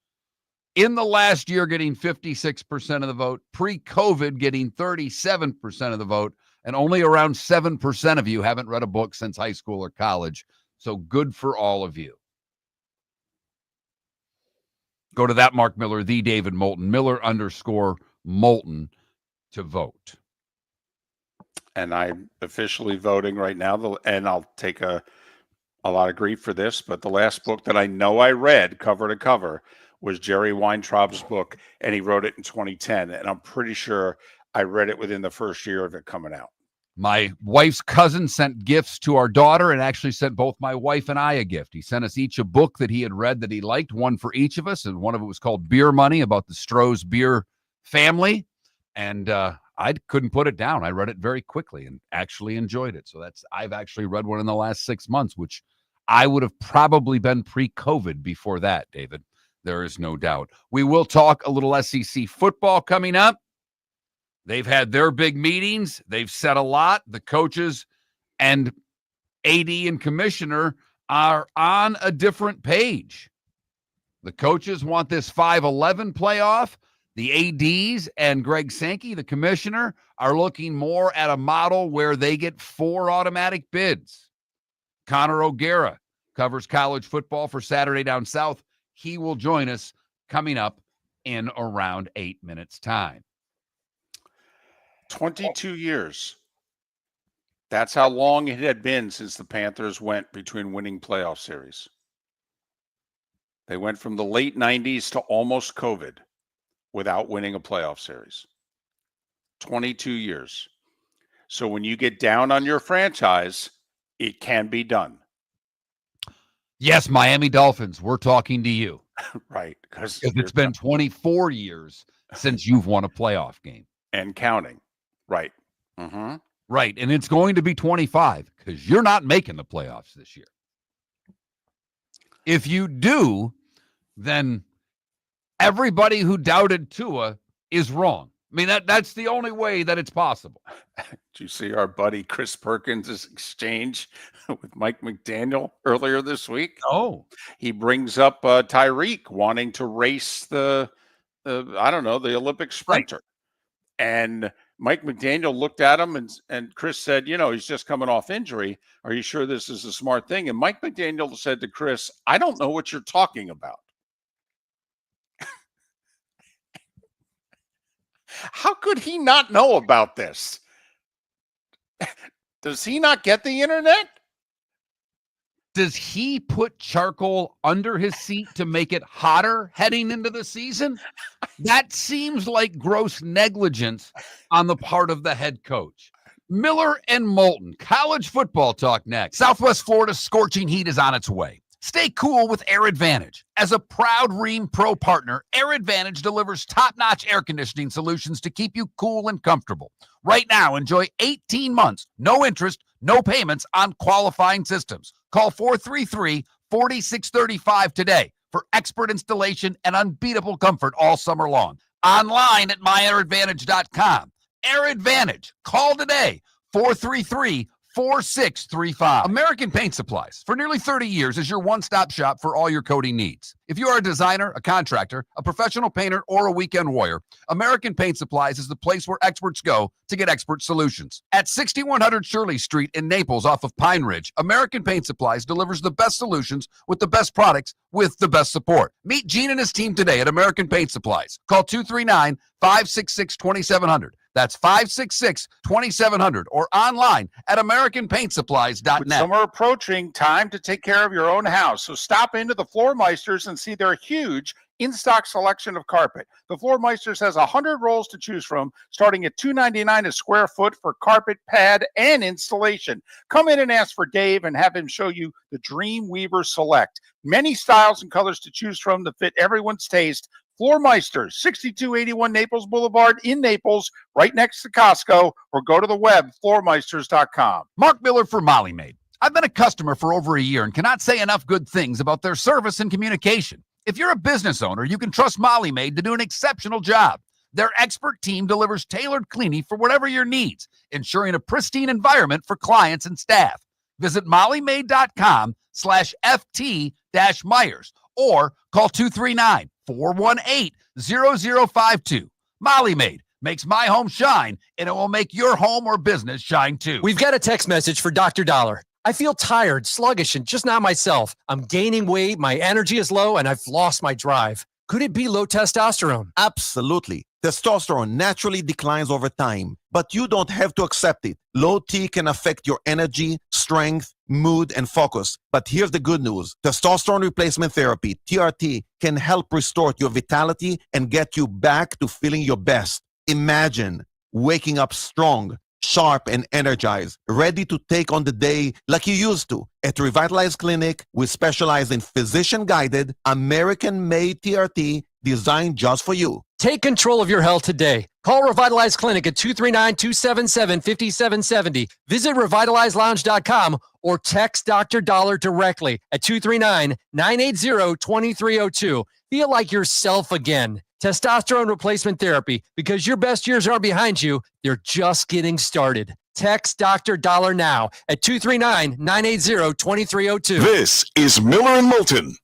In the last year, getting 56% of the vote, pre-COVID, getting 37% of the vote, and only around 7% of you haven't read a book since high school or college. So good for all of you. Go to that Mark Miller, the David Moulton, Miller_Moulton to vote. And I'm officially voting right now, and I'll take a lot of grief for this, but the last book that I know I read cover to cover was Jerry Weintraub's book, and he wrote it in 2010. And I'm pretty sure I read it within the first year of it coming out. My wife's cousin sent gifts to our daughter and actually sent both my wife and I a gift. He sent us each a book that he had read that he liked, one for each of us. And one of it was called Beer Money, about the Stroh's beer family. And I couldn't put it down. I read it very quickly and actually enjoyed it. So I've actually read one in the last 6 months, which I would have probably been pre-COVID before that, David. There is no doubt. We will talk a little SEC football coming up. They've had their big meetings. They've said a lot. The coaches and AD and commissioner are on a different page. The coaches want this 5-11 playoff. The ADs and Greg Sankey, the commissioner, are looking more at a model where they get 4 automatic bids. Connor O'Gara covers college football for Saturday Down South. He will join us coming up in around 8 minutes' time. 22 years. That's how long it had been since the Panthers went between winning playoff series. They went from the late 90s to almost COVID without winning a playoff series. 22 years. So when you get down on your franchise, it can be done. Yes, Miami Dolphins, we're talking to you. Right. Because it's been 24 years since you've won a playoff game. And counting. Right. Mm-hmm. Right. And it's going to be 25 because you're not making the playoffs this year. If you do, then everybody who doubted Tua is wrong. I mean, that's the only way that it's possible. Did you see our buddy Chris Perkins' exchange with Mike McDaniel earlier this week? Oh, he brings up Tyreek wanting to race the Olympic sprinter. Right. And Mike McDaniel looked at him and Chris said, he's just coming off injury. Are you sure this is a smart thing? And Mike McDaniel said to Chris, I don't know what you're talking about. How could he not know about this? Does he not get the internet? Does he put charcoal under his seat to make it hotter heading into the season? That seems like gross negligence on the part of the head coach. Miller and Moulton, college football talk next. Southwest Florida's scorching heat is on its way. Stay cool with Air Advantage. As a proud Rheem Pro partner, Air Advantage delivers top-notch air conditioning solutions to keep you cool and comfortable. Right now, enjoy 18 months, no interest, no payments on qualifying systems. Call 433-4635 today for expert installation and unbeatable comfort all summer long. Online at myairadvantage.com. Air Advantage. Call today, 433-4635. American Paint Supplies, for nearly 30 years, is your one-stop shop for all your coating needs. If you are a designer, a contractor, a professional painter, or a weekend warrior, American Paint Supplies is the place where experts go to get expert solutions. At 6100 Shirley Street in Naples off of Pine Ridge, American Paint Supplies delivers the best solutions with the best products with the best support. Meet Gene and his team today at American Paint Supplies. Call 239-566-2700. That's 566-2700 or online at AmericanPaintSupplies.net. With summer approaching, time to take care of your own house. So stop into the Floor Meisters and see their huge in-stock selection of carpet. The Floor Meisters has 100 rolls to choose from, starting at $2.99 a square foot for carpet, pad, and installation. Come in and ask for Dave and have him show you the Dream Weaver Select. Many styles and colors to choose from to fit everyone's taste. Floor Meisters, 6281 Naples Boulevard in Naples, right next to Costco, or go to the web, floormeisters.com. Mark Miller for Molly Maid. I've been a customer for over a year and cannot say enough good things about their service and communication. If you're a business owner, you can trust Molly Maid to do an exceptional job. Their expert team delivers tailored cleaning for whatever your needs, ensuring a pristine environment for clients and staff. Visit mollymaid.com/FT-Myers or call 239-418-0052. Molly Maid makes my home shine, and it will make your home or business shine too. We've got a text message for Dr. Dollar. I feel tired, sluggish, and just not myself. I'm gaining weight, my energy is low, and I've lost my drive. Could it be low testosterone? Absolutely. Testosterone naturally declines over time, but you don't have to accept it. Low T can affect your energy, strength, mood, and focus. But here's the good news. Testosterone replacement therapy, TRT, can help restore your vitality and get you back to feeling your best. Imagine waking up strong, sharp, and energized, ready to take on the day like you used to. At Revitalize Clinic, we specialize in physician-guided, American-made TRT designed just for you. Take control of your health today. Call Revitalize Clinic at 239-277-5770. Visit revitalizelounge.com or text Dr. Dollar directly at 239-980-2302. Feel like yourself again. Testosterone replacement therapy, because your best years aren't behind you, they're just getting started. Text Dr. Dollar now at 239-980-2302. This is Miller and Moulton.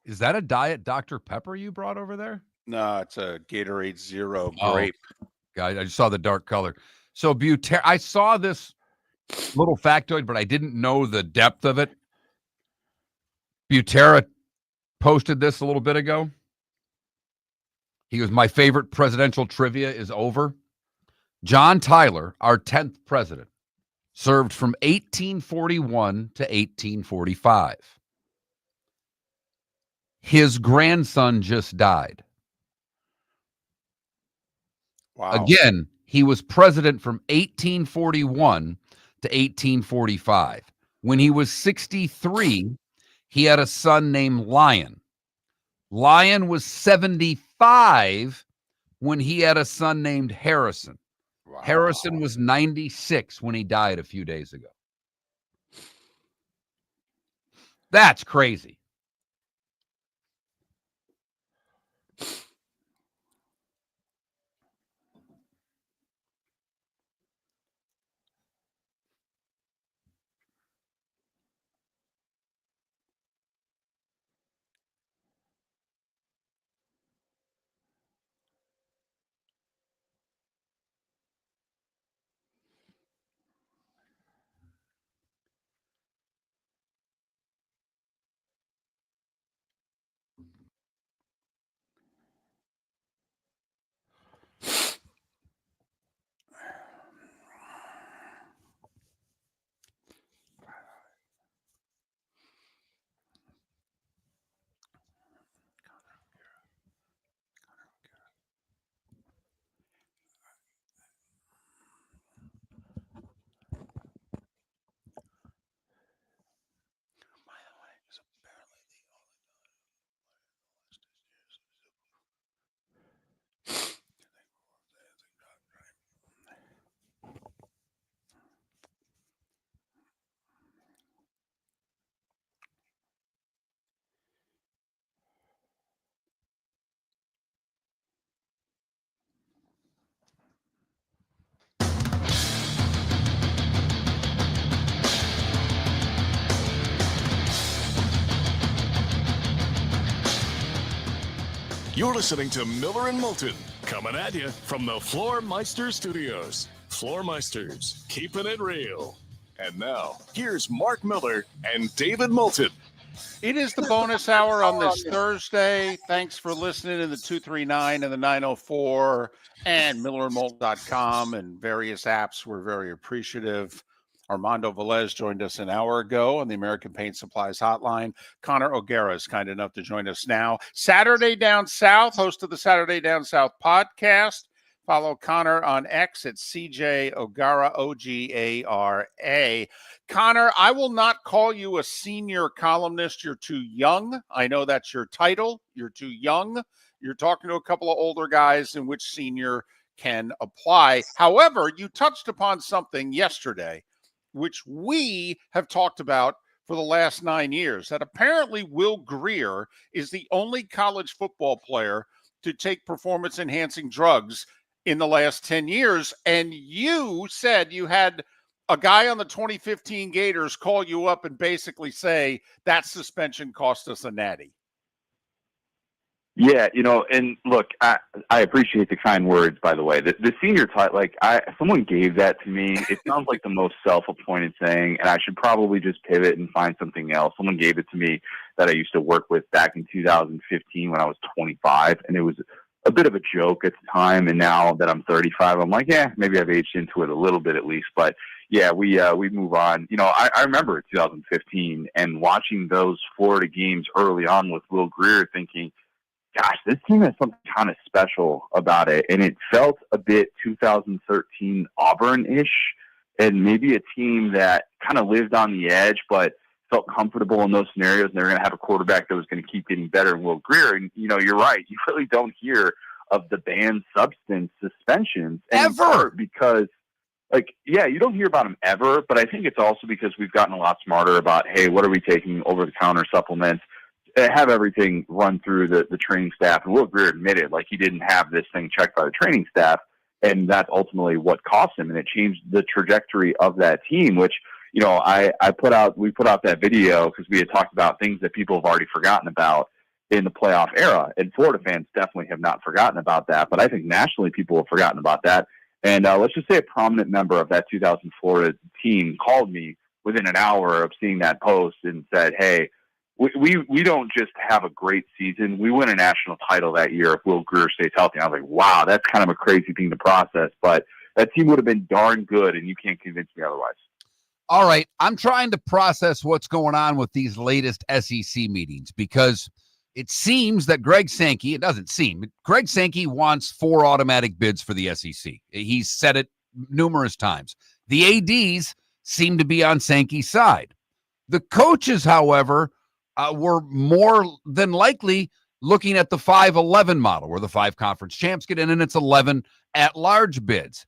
Is that a Diet Dr. Pepper you brought over there? No, it's a Gatorade Zero Oh. grape. I just saw the dark color. So I saw this little factoid, but I didn't know the depth of it. Butera posted this a little bit ago. He goes, my favorite presidential trivia is over. John Tyler, our 10th president, served from 1841 to 1845. His grandson just died. Wow. Again, he was president from 1841 to 1845. When he was 63, he had a son named Lyon. Lyon was 75 when he had a son named Harrison. Wow. Harrison was 96 when he died a few days ago. That's crazy. You're listening to Miller and Moulton, coming at you from the Floor Meister Studios. Floor Meisters, keeping it real. And now, here's Mark Miller and David Moulton. It is the bonus hour on this Thursday. Thanks for listening to the 239 and the 904 and millerandmoulton.com and various apps. We're very appreciative. Armando Velez joined us an hour ago on the American Paint Supplies Hotline. Connor O'Gara is kind enough to join us now. Saturday Down South, host of the Saturday Down South podcast. Follow Connor on X at CJ O'Gara, O-G-A-R-A. Connor, I will not call you a senior columnist. You're too young. I know that's your title. You're too young. You're talking to a couple of older guys in which senior can apply. However, you touched upon something yesterday, which we have talked about for the last 9 years, that apparently Will Grier is the only college football player to take performance-enhancing drugs in the last 10 years. And you said you had a guy on the 2015 Gators call you up and basically say that suspension cost us a natty. Yeah, and look, I appreciate the kind words, by the way. The senior title, someone gave that to me. It sounds like the most self-appointed thing, and I should probably just pivot and find something else. Someone gave it to me that I used to work with back in 2015 when I was 25, and it was a bit of a joke at the time. And now that I'm 35, I'm like, yeah, maybe I've aged into it a little bit at least. But yeah, we move on. I remember 2015 and watching those Florida games early on with Will Grier, thinking, gosh, this team has something kind of special about it. And it felt a bit 2013 Auburn-ish, and maybe a team that kind of lived on the edge, but felt comfortable in those scenarios. And they're going to have a quarterback that was going to keep getting better in Will Grier. And, you're right. You really don't hear of the banned substance suspensions. Ever. Because, you don't hear about them ever. But I think it's also because we've gotten a lot smarter about, hey, what are we taking over-the-counter supplements? Have everything run through the training staff. And Will Grier admitted he didn't have this thing checked by the training staff, and that's ultimately what cost him, and it changed the trajectory of that team, which, we put out that video because we had talked about things that people have already forgotten about. in the playoff era. And Florida fans definitely have not forgotten about that. But I think nationally people have forgotten about that. And let's just say a prominent member of that 2000 Florida team called me within an hour of seeing that post and said, hey, we don't just have a great season. We win a national title that year if Will Greer stays healthy. I was like, wow, that's kind of a crazy thing to process. But that team would have been darn good, and you can't convince me otherwise. All right, I'm trying to process what's going on with these latest SEC meetings because it seems that Greg Sankey, it doesn't seem, Greg Sankey wants 4 automatic bids for the SEC. He's said it numerous times. The ADs seem to be on Sankey's side. The coaches, however, were more than likely looking at the 5-11 model where the 5 conference champs get in and it's 11 at-large bids.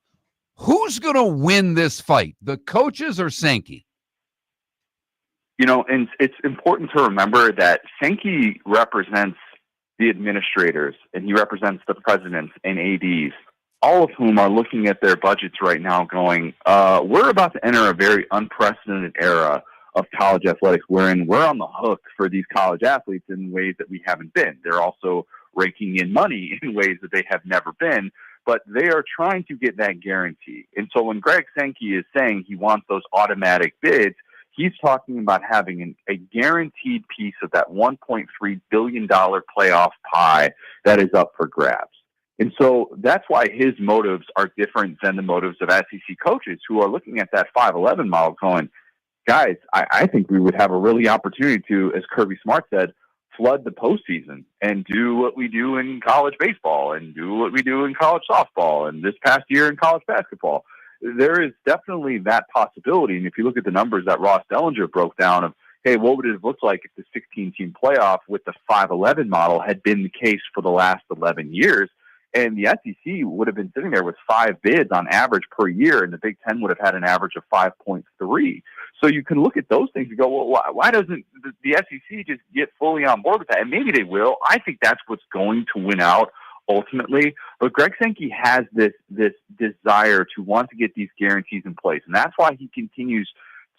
Who's going to win this fight, the coaches or Sankey? You know, and it's important to remember that Sankey represents the administrators and he represents the presidents and ADs, all of whom are looking at their budgets right now going, we're about to enter a very unprecedented era of college athletics wherein we're on the hook for these college athletes in ways that we haven't been. They're also raking in money in ways that they have never been, but they are trying to get that guarantee. And so when Greg Sankey is saying he wants those automatic bids, he's talking about having a guaranteed piece of that $1.3 billion playoff pie that is up for grabs. And so that's why his motives are different than the motives of SEC coaches who are looking at that 5-11 model going, guys, I think we would have a really opportunity to, as Kirby Smart said, flood the postseason and do what we do in college baseball and do what we do in college softball and this past year in college basketball. There is definitely that possibility. And if you look at the numbers that Ross Dellinger broke down of, hey, what would it have looked like if the 16-team playoff with the 5-11 model had been the case for the last 11 years? And the SEC would have been sitting there with 5 bids on average per year, and the Big Ten would have had an average of 5.3. So you can look at those things and go, well, why doesn't the SEC just get fully on board with that? And maybe they will. I think that's what's going to win out ultimately. But Greg Sankey has this desire to want to get these guarantees in place. And that's why he continues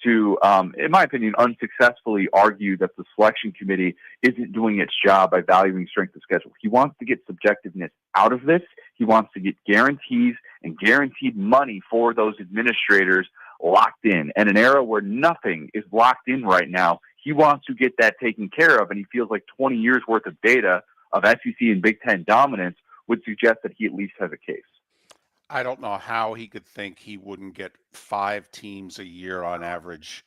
to, in my opinion, unsuccessfully argue that the selection committee isn't doing its job by valuing strength of schedule. He wants to get subjectiveness out of this. He wants to get guarantees and guaranteed money for those administrators locked in. And an era where nothing is locked in right now, he wants to get that taken care of. And he feels like 20 years worth of data of SEC and Big Ten dominance would suggest that he at least has a case. I don't know how he could think he wouldn't get 5 teams a year on average.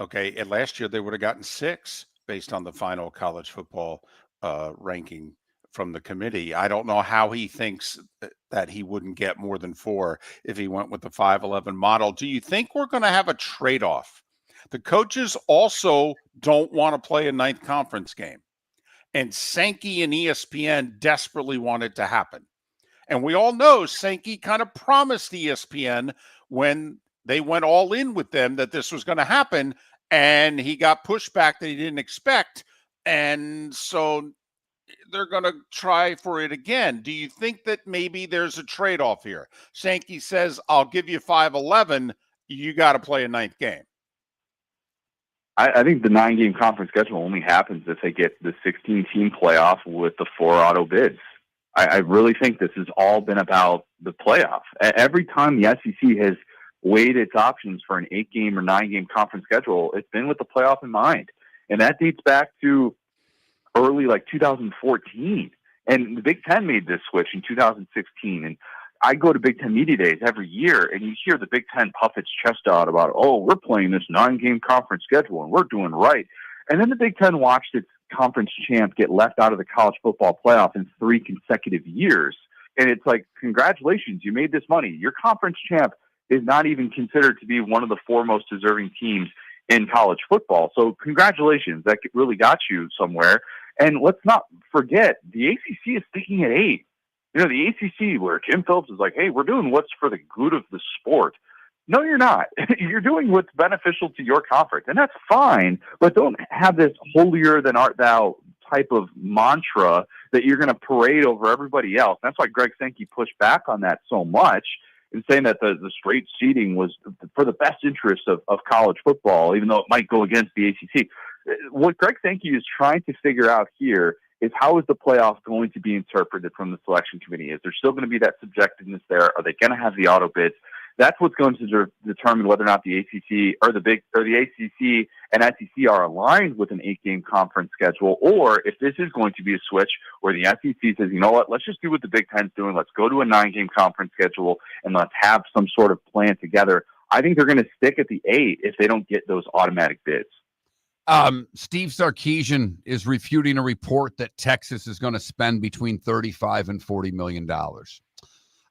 Okay, and last year they would have gotten 6 based on the final college football ranking from the committee. I don't know how he thinks that he wouldn't get more than 4 if he went with the 5-11 model. Do you think we're going to have a trade-off? The coaches also don't want to play a 9th conference game. And Sankey and ESPN desperately want it to happen. And we all know Sankey kind of promised ESPN when they went all in with them that this was going to happen, and he got pushback that he didn't expect. And so they're going to try for it again. Do you think that maybe there's a trade-off here? Sankey says, I'll give you 5-11. You got to play a 9th game. I think the 9-game conference schedule only happens if they get the 16-team playoff with the 4 auto bids. I really think this has all been about the playoff. Every time the SEC has weighed its options for an 8-game or 9-game conference schedule, it's been with the playoff in mind. And that dates back to early, 2014. And the Big Ten made this switch in 2016. And I go to Big Ten Media Days every year, and you hear the Big Ten puff its chest out about, we're playing this 9-game conference schedule, and we're doing right. And then the Big Ten watched its conference champ get left out of the college football playoff in 3 consecutive years. And it's like, congratulations, you made this money. Your conference champ is not even considered to be one of the 4 most deserving teams in college football. So congratulations, that really got you somewhere. And let's not forget, the ACC is sticking at 8. You know, the ACC, where Jim Phillips is like, hey, we're doing what's for the good of the sport. No, you're not. You're doing what's beneficial to your conference, and that's fine, but don't have this holier than art thou type of mantra that you're going to parade over everybody else. That's why Greg Sankey pushed back on that so much in saying that the straight seeding was for the best interest of college football, even though it might go against the ACC. what Greg Sankey is trying to figure out here is how is the playoff going to be interpreted from the selection committee? Is there still going to be that subjectiveness there? Are they going to have the auto bids? That's what's going to determine whether or not the ACC or the ACC and SEC are aligned with an 8-game conference schedule, or if this is going to be a switch where the SEC says, you know what, let's just do what the Big Ten's doing. Let's go to a 9-game conference schedule and let's have some sort of plan together. I think they're going to stick at the 8 if they don't get those automatic bids. Steve Sarkisian is refuting a report that Texas is going to spend between $35 and $40 million.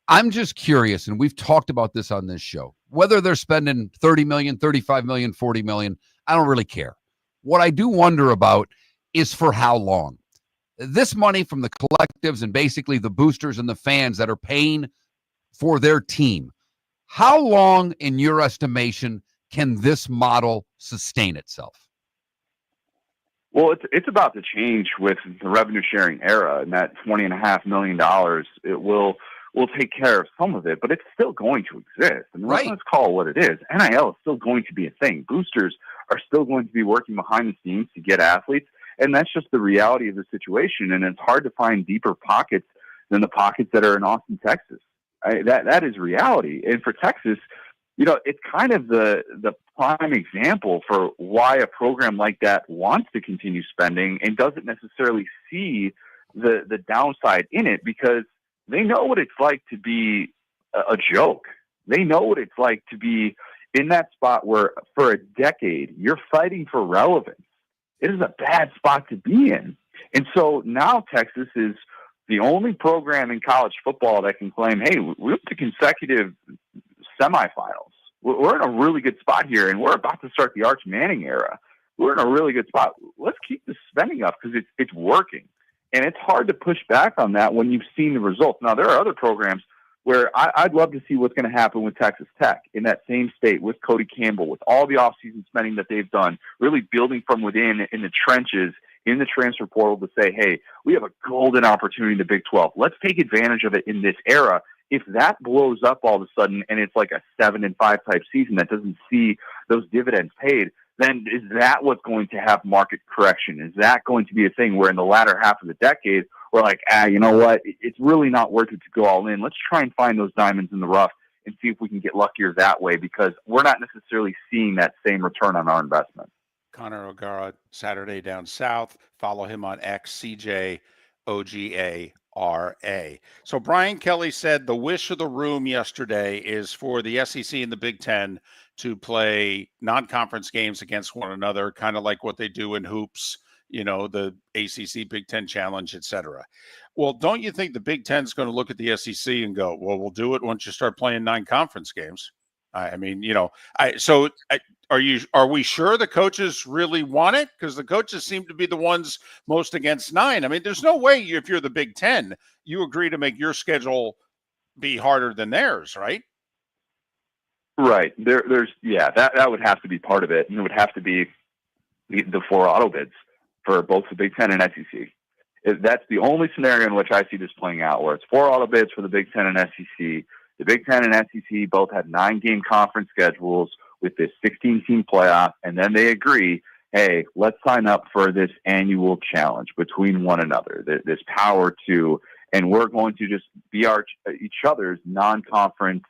I'm just curious, and we've talked about this on this show, whether they're spending $30 million, $35 million, $40 million, I don't really care. What I do wonder about is for how long. This money from the collectives and basically the boosters and the fans that are paying for their team, how long, in your estimation, can this model sustain itself? Well, it's about to change with the revenue sharing era, and that $20.5 million, it will take care of some of it, but it's still going to exist. I mean, right. Let's call it what it is. NIL is still going to be a thing. Boosters are still going to be working behind the scenes to get athletes, and that's just the reality of the situation. And it's hard to find deeper pockets than the pockets that are in Austin, Texas. That is reality. And for Texas, you know, it's kind of the prime example for why a program like that wants to continue spending and doesn't necessarily see the downside in it, because they know what it's like to be a joke. They know what it's like to be in that spot where for a decade you're fighting for relevance. It is a bad spot to be in. And so now Texas is the only program in college football that can claim, hey, we went to consecutive semifinals. We're in a really good spot here, and we're about to start the Arch Manning era. We're in a really good spot. Let's keep the spending up because it's working. And it's hard to push back on that when you've seen the results. Now, there are other programs where I'd love to see what's going to happen with Texas Tech in that same state with Cody Campbell, with all the offseason spending that they've done, really building from within in the trenches, in the transfer portal to say, hey, we have a golden opportunity in the Big 12. Let's take advantage of it in this era. If that blows up all of a sudden and it's like a 7-5 type season that doesn't see those dividends paid, then is that what's going to have market correction? Is that going to be a thing where in the latter half of the decade, we're like, you know what? It's really not worth it to go all in. Let's try and find those diamonds in the rough and see if we can get luckier that way, because we're not necessarily seeing that same return on our investment. Connor O'Gara, Saturday Down South. Follow him on X, CJOGARA. So Brian Kelly said the wish of the room yesterday is for the SEC and the Big Ten to play non-conference games against one another, kind of like what they do in hoops, you know, the ACC Big Ten Challenge, etc. Well, don't you think the Big Ten is going to look at the SEC and go, well, we'll do it once you start playing non-conference games? I mean, you know, are we sure the coaches really want it? Because the coaches seem to be the ones most against 9. I mean, there's no way if you're the Big Ten, you agree to make your schedule be harder than theirs, right? Right. That would have to be part of it. And it would have to be the 4 auto bids for both the Big Ten and SEC. That's the only scenario in which I see this playing out, where it's 4 auto bids for the Big Ten and SEC. The Big Ten and SEC both have 9-game conference schedules with this 16-team playoff, and then they agree, hey, let's sign up for this annual challenge between one another, this power to, and we're going to just be each other's non-conference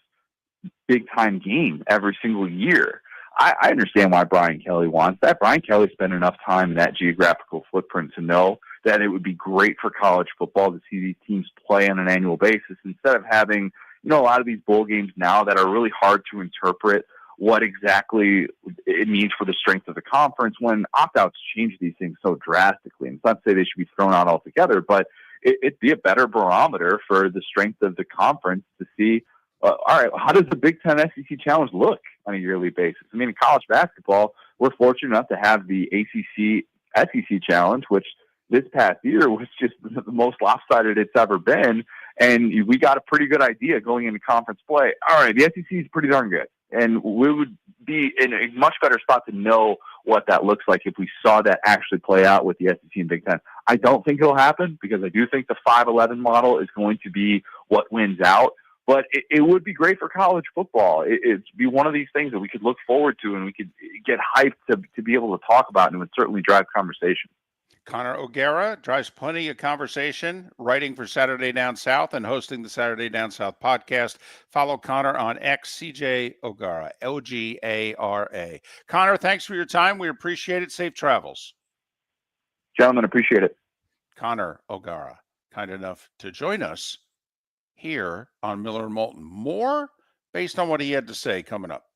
big-time game every single year. I understand why Brian Kelly wants that. Brian Kelly spent enough time in that geographical footprint to know that it would be great for college football to see these teams play on an annual basis instead of having, you know, a lot of these bowl games now that are really hard to interpret what exactly it means for the strength of the conference when opt-outs change these things so drastically. And it's not to say they should be thrown out altogether, but it'd be a better barometer for the strength of the conference to see, all right, how does the Big Ten SEC Challenge look on a yearly basis? I mean, in college basketball, we're fortunate enough to have the ACC SEC Challenge, which this past year was just the most lopsided it's ever been. And we got a pretty good idea going into conference play. All right, the SEC is pretty darn good. And we would be in a much better spot to know what that looks like if we saw that actually play out with the SEC and Big Ten. I don't think it'll happen because I do think the 5-11 model is going to be what wins out. But it would be great for college football. It'd be one of these things that we could look forward to and we could get hyped to be able to talk about, and it would certainly drive conversation. Connor O'Gara drives plenty of conversation, writing for Saturday Down South and hosting the Saturday Down South podcast. Follow Connor on X, CJ O'Gara, Ogara. Connor, thanks for your time. We appreciate it. Safe travels. Gentlemen, appreciate it. Connor O'Gara, kind enough to join us here on Miller and Moulton. More based on what he had to say coming up.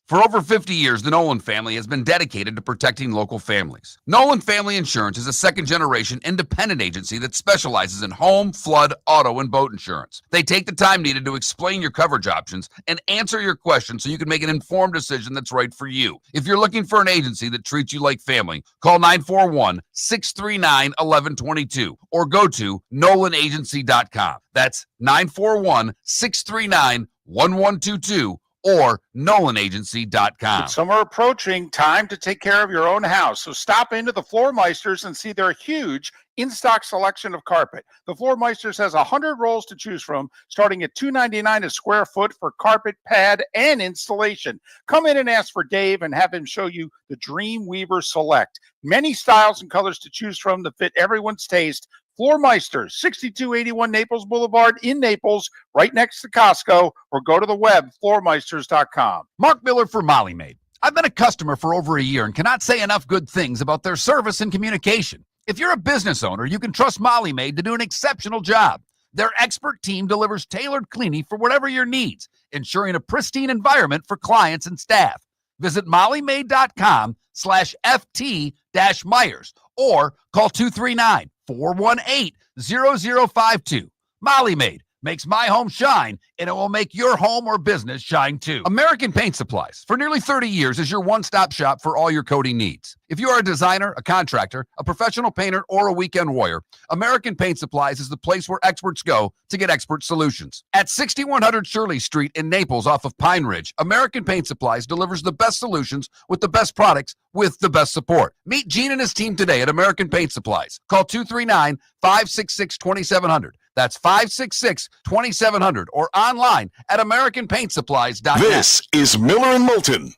For over 50 years, the Nolan family has been dedicated to protecting local families. Nolan Family Insurance is a second-generation independent agency that specializes in home, flood, auto, and boat insurance. They take the time needed to explain your coverage options and answer your questions so you can make an informed decision that's right for you. If you're looking for an agency that treats you like family, call 941-639-1122 or go to nolanagency.com. That's 941-639-1122 or nolanagency.com. With summer approaching, time to take care of your own house. So stop into the Floor Meisters and see their huge in-stock selection of carpet. The Floor Meisters has 100 rolls to choose from, starting at $2.99 a square foot for carpet, pad, and installation. Come in and ask for Dave and have him show you the Dream Weaver Select. Many styles and colors to choose from to fit everyone's taste. Floor Meisters, 6281 Naples Boulevard in Naples, right next to Costco, or go to the web, floormeisters.com. Mark Miller for Molly Maid. I've been a customer for over a year and cannot say enough good things about their service and communication. If you're a business owner, you can trust Molly Maid to do an exceptional job. Their expert team delivers tailored cleaning for whatever your needs, ensuring a pristine environment for clients and staff. Visit mollymaid.com/FT-Myers or call 239-418-0052. Molly Maid makes my home shine, and it will make your home or business shine too. American Paint Supplies, for nearly 30 years, is your one-stop shop for all your coating needs. If you are a designer, a contractor, a professional painter, or a weekend warrior, American Paint Supplies is the place where experts go to get expert solutions. At 6100 Shirley Street in Naples off of Pine Ridge, American Paint Supplies delivers the best solutions with the best products with the best support. Meet Gene and his team today at American Paint Supplies. Call 239-566-2700. That's 566-2700 or online at AmericanPaintSupplies.com. This is Miller and Moulton.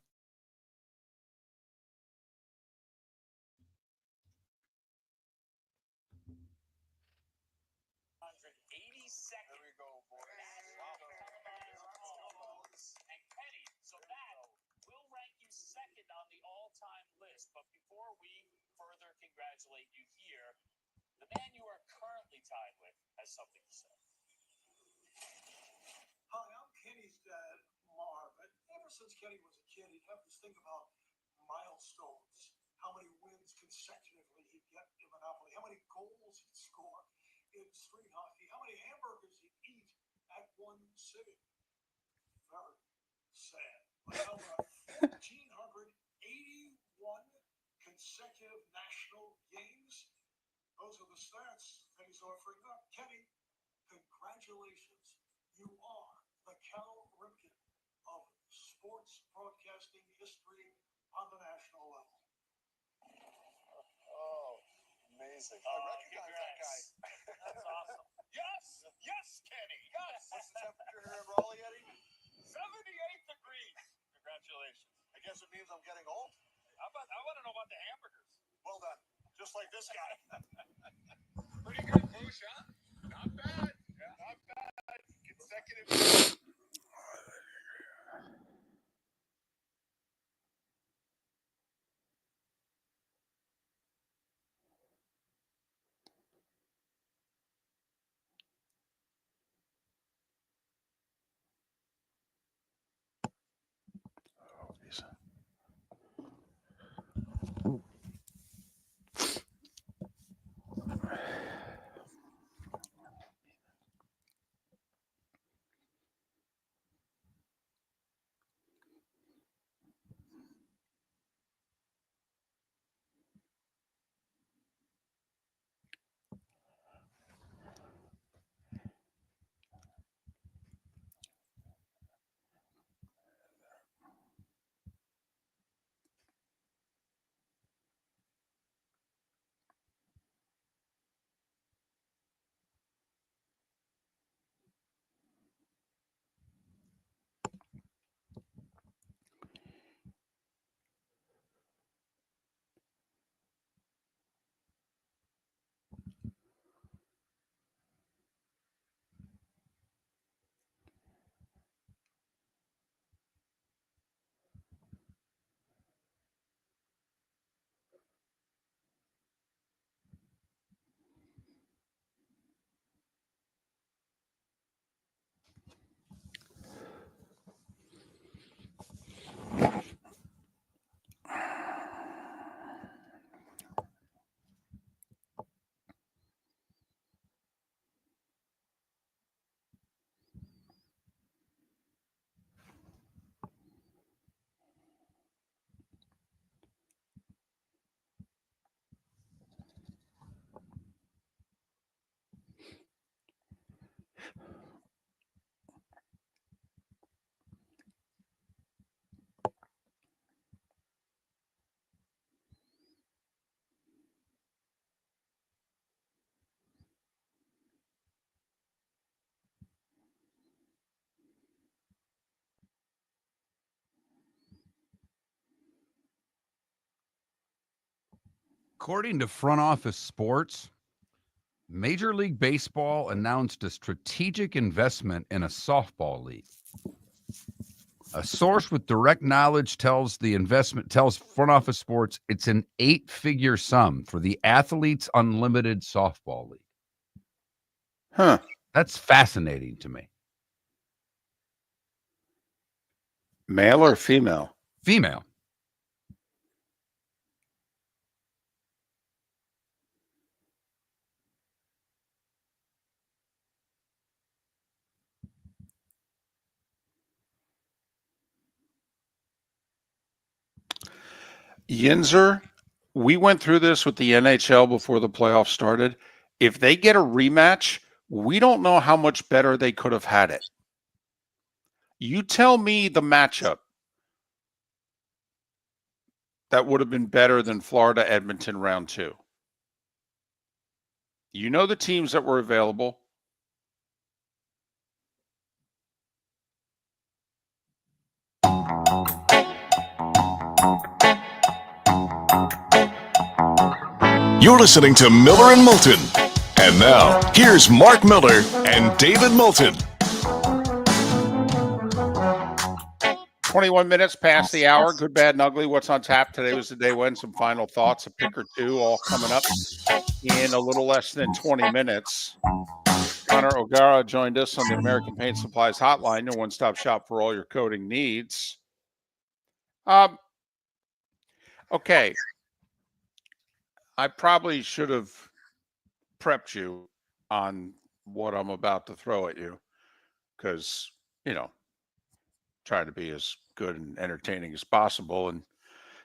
Congratulate you here. The man you are currently tied with has something to say. Hi, I'm Kenny's dad, Marv. And ever since Kenny was a kid, he'd have this thing about milestones, how many wins consecutively he'd get in Monopoly, how many goals he'd score in street hockey, how many hamburgers he'd eat at one sitting. Very sad. But how about 1,481 consecutive national games? Those are the stats that he's offering up. Kenny, congratulations. You are the Cal Ripken of sports broadcasting history on the national level. Oh, amazing. I recognize that guy. That's awesome. Yes! Yes, Kenny! Yes! What's the temperature here in Raleigh, Eddie? 78 degrees. Congratulations. I guess it means I'm getting old. I want to know about the hamburgers. Well done. Just like this guy. Pretty good push, huh? Not bad. Yeah, not bad. Consecutive. According to Front Office Sports, Major League Baseball announced a strategic investment in a softball league. A source with direct knowledge tells Front Office Sports it's an 8-figure sum for the Athletes Unlimited Softball League. Huh. That's fascinating to me. Male or female? Female. Yinzer, we went through this with the NHL before the playoffs started. If they get a rematch, we don't know how much better they could have had it. You tell me the matchup that would have been better than Florida-Edmonton round 2. You know the teams that were available. You're listening to Miller and Moulton. And now, here's Mark Miller and David Moulton. 21 minutes past the hour. Good, bad, and ugly. What's on tap? Today was the day when. Some final thoughts, a pick or two, all coming up in a little less than 20 minutes. Connor O'Gara joined us on the American Paint Supplies Hotline, your one-stop shop for all your coating needs. Okay. I probably should have prepped you on what I'm about to throw at you because, try to be as good and entertaining as possible, and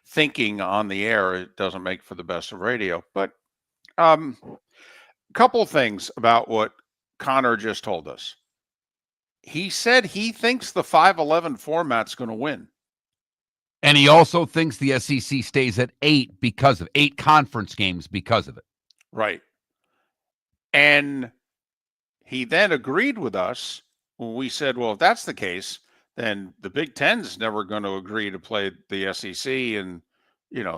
thinking on the air, it doesn't make for the best of radio. But a couple of things about what Connor just told us. He said he thinks the 5-11 format's going to win. And he also thinks the SEC stays at 8 because of 8 conference games because of it. Right. And he then agreed with us when we said, well, if that's the case, then the Big Ten's never going to agree to play the SEC. And,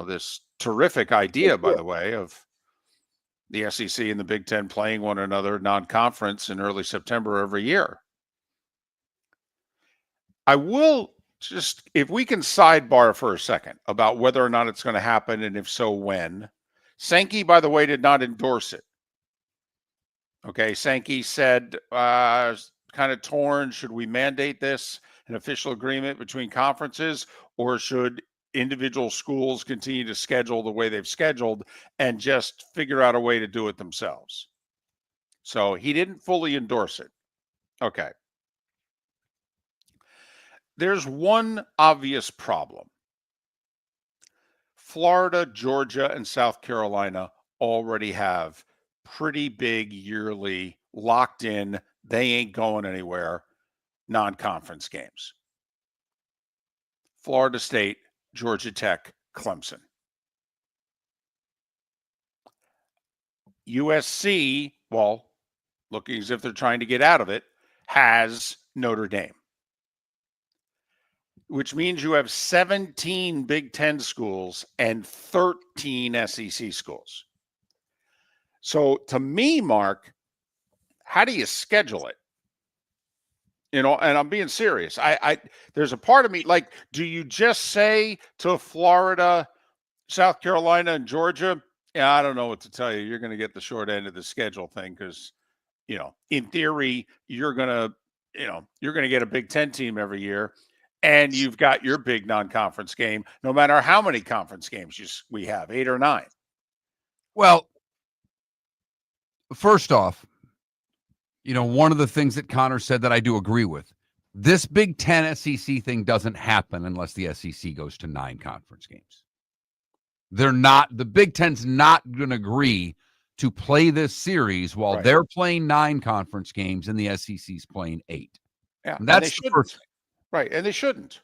this terrific idea, by the way, of the SEC and the Big Ten playing one another non-conference in early September every year. I will just, if we can sidebar for a second about whether or not it's going to happen, and if so, when. Sankey, by the way, did not endorse it. Okay, Sankey said, kind of torn, should we mandate this, an official agreement between conferences, or should individual schools continue to schedule the way they've scheduled and just figure out a way to do it themselves? So he didn't fully endorse it. Okay. There's one obvious problem. Florida, Georgia, and South Carolina already have pretty big yearly locked in, they ain't going anywhere, non-conference games. Florida State, Georgia Tech, Clemson. USC, well, looking as if they're trying to get out of it, has Notre Dame, which means you have 17 Big Ten schools and 13 SEC schools. So to me, Mark, how do you schedule it? And I'm being serious. There's a part of me, like, do you just say to Florida, South Carolina, and Georgia, yeah, I don't know what to tell you. You're going to get the short end of the schedule thing because, in theory, you're going to get a Big Ten team every year, and you've got your big non-conference game, no matter how many conference games we have, 8 or 9. Well, first off, one of the things that Connor said that I do agree with, this Big Ten SEC thing doesn't happen unless the SEC goes to 9 conference games. The Big Ten's not going to agree to play this series while they're playing 9 conference games and the SEC's playing 8. Yeah, and that's the first thing. Right, and they shouldn't.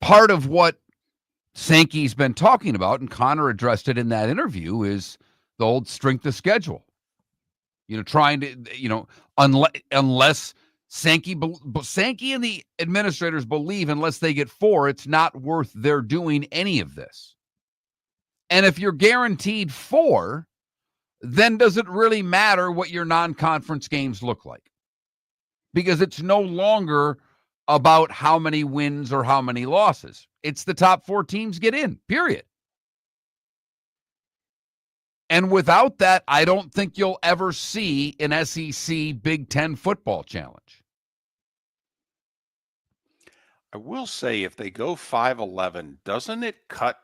Part of what Sankey's been talking about, and Connor addressed it in that interview, is the old strength of schedule. Trying to, unless Sankey and the administrators believe unless they get 4, it's not worth their doing any of this. And if you're guaranteed 4, then does it really matter what your non-conference games look like? Because it's no longer about how many wins or how many losses. It's the top 4 teams get in, period. And without that, I don't think you'll ever see an SEC Big Ten football challenge. I will say, if they go 5-11, doesn't it cut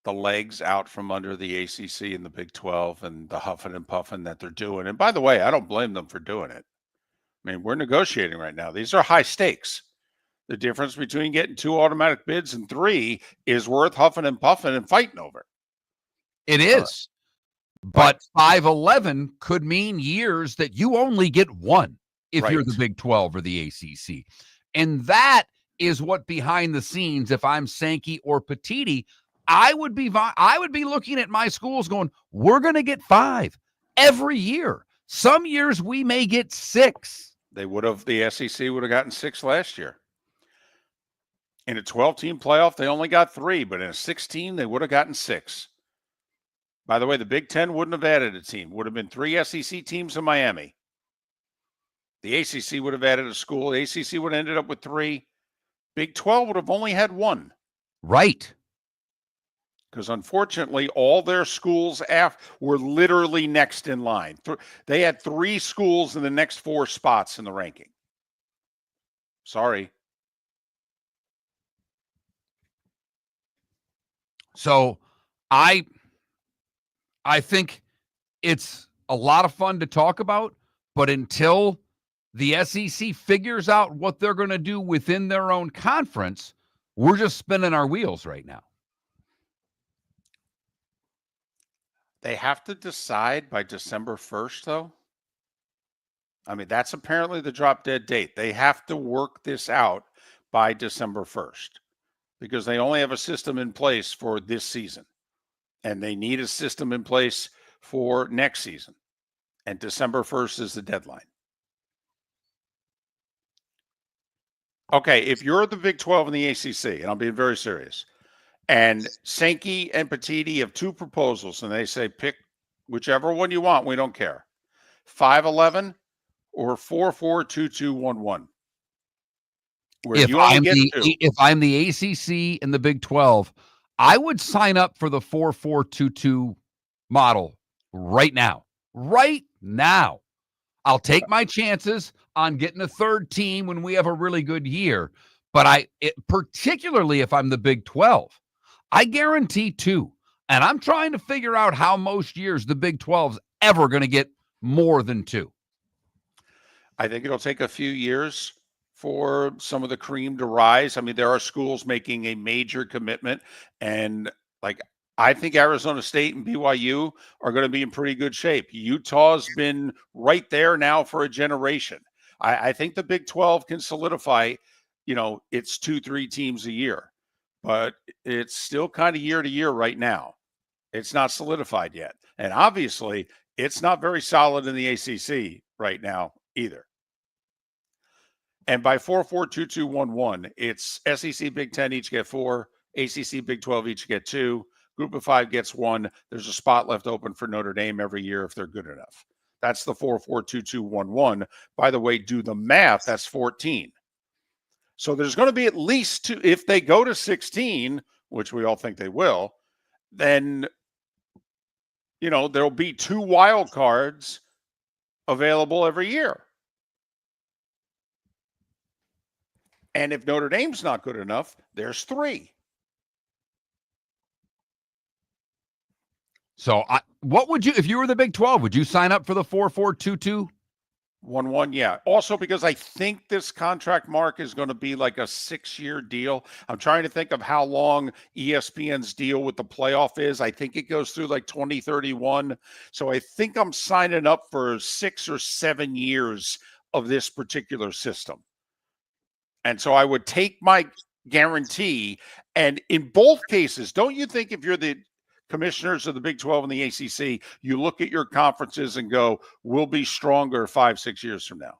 the legs out from under the ACC and the Big 12 and the huffing and puffing that they're doing? And by the way, I don't blame them for doing it. I mean, we're negotiating right now. These are high stakes. The difference between getting 2 automatic bids and 3 is worth huffing and puffing and fighting over. It is. But 5-11 could mean years that you only get 1 if you're the Big 12 or the ACC. And that is what behind the scenes, if I'm Sankey or Petitti, I would be looking at my schools going, we're going to get 5 every year. Some years we may get 6. The SEC would have gotten 6 last year. In a 12-team playoff, they only got 3, but in a 16, they would have gotten 6. By the way, the Big Ten wouldn't have added a team. Would have been 3 SEC teams in Miami. The ACC would have added a school. The ACC would have ended up with 3. Big 12 would have only had 1. Right. Because unfortunately, all their schools were literally next in line. They had 3 schools in the next 4 spots in the ranking. Sorry. So I think it's a lot of fun to talk about, but until the SEC figures out what they're going to do within their own conference, we're just spinning our wheels right now. They have to decide by December 1st, though. I mean, that's apparently the drop dead date. They have to work this out by December 1st because they only have a system in place for this season. And they need a system in place for next season. And December 1st is the deadline. Okay, if you're the Big 12 and the ACC, and I'm being very serious, and Sankey and Petitti have 2 proposals, and they say pick whichever one you want, we don't care. 5-11 or 4-4-2-2-1-1. If I'm the ACC and the Big 12, I would sign up for the 4-4-2-2 model right now. Right now. I'll take my chances on getting a 3rd team when we have a really good year. But particularly if I'm the Big 12, I guarantee 2. And I'm trying to figure out how most years the Big 12's ever going to get more than 2. I think it'll take a few years for some of the cream to rise. I mean, there are schools making a major commitment, and I think Arizona State and BYU are going to be in pretty good shape. Utah's been right there now for a generation. I think the Big 12 can solidify, it's 2-3 teams a year, but it's still kind of year to year right now. It's not solidified yet. And obviously, it's not very solid in the ACC right now either. And by 4-4-2-2-1-1, it's SEC Big 10 each get 4, ACC Big 12 each get 2, Group of 5 gets 1. There's a spot left open for Notre Dame every year if they're good enough. That's the 4-4-2-2-1-1. By the way, do the math, that's 14. So there's going to be at least 2. If they go to 16, which we all think they will, then, there'll be 2 wild cards available every year. And if Notre Dame's not good enough, there's 3. So what would you, if you were the Big 12, would you sign up for the 4-4-2-2? 1-1, yeah. Also, because I think this contract, Mark, is going to be like a 6-year deal. I'm trying to think of how long ESPN's deal with the playoff is. I think it goes through like 2031. So I think I'm signing up for 6 or 7 years of this particular system. And so I would take my guarantee. And in both cases, don't you think if you're the commissioners of the Big 12 and the ACC, you look at your conferences and go, we'll be stronger 5-6 years from now?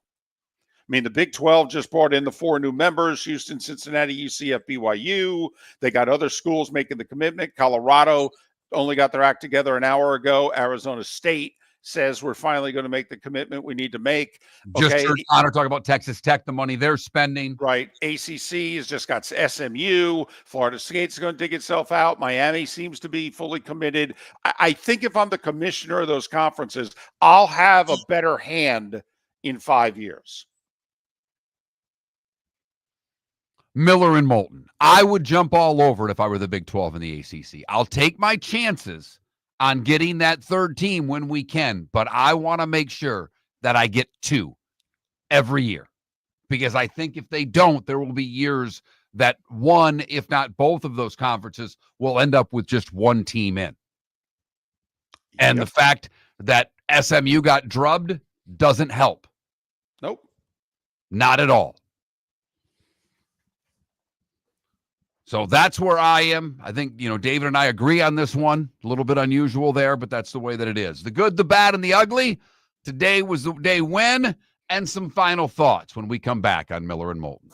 mean, the Big 12 just brought in the 4 new members: Houston, Cincinnati, UCF, BYU. They got other schools making the commitment. Colorado only got their act together an hour ago. Arizona State says we're finally going to make the commitment we need to make. Just Okay. heard Connor talk about Texas Tech, the money they're spending. Right. ACC has just got SMU. Florida State's going to dig itself out. Miami seems to be fully committed. I think if I'm the commissioner of those conferences, I'll have a better hand in 5 years. Miller and Moulton. I would jump all over it if I were the Big 12 and the ACC. I'll take my chances on getting that third team when we can, but I want to make sure that I get 2 every year, because I think if they don't, there will be years that one, if not both of those conferences will end up with just 1 team in. And the fact that SMU got drubbed doesn't help. Nope. Not at all. So that's where I am. I think, David and I agree on this one. A little bit unusual there, but that's the way that it is. The good, the bad, and the ugly. Today was the day when, and some final thoughts when we come back on Miller and Moulton.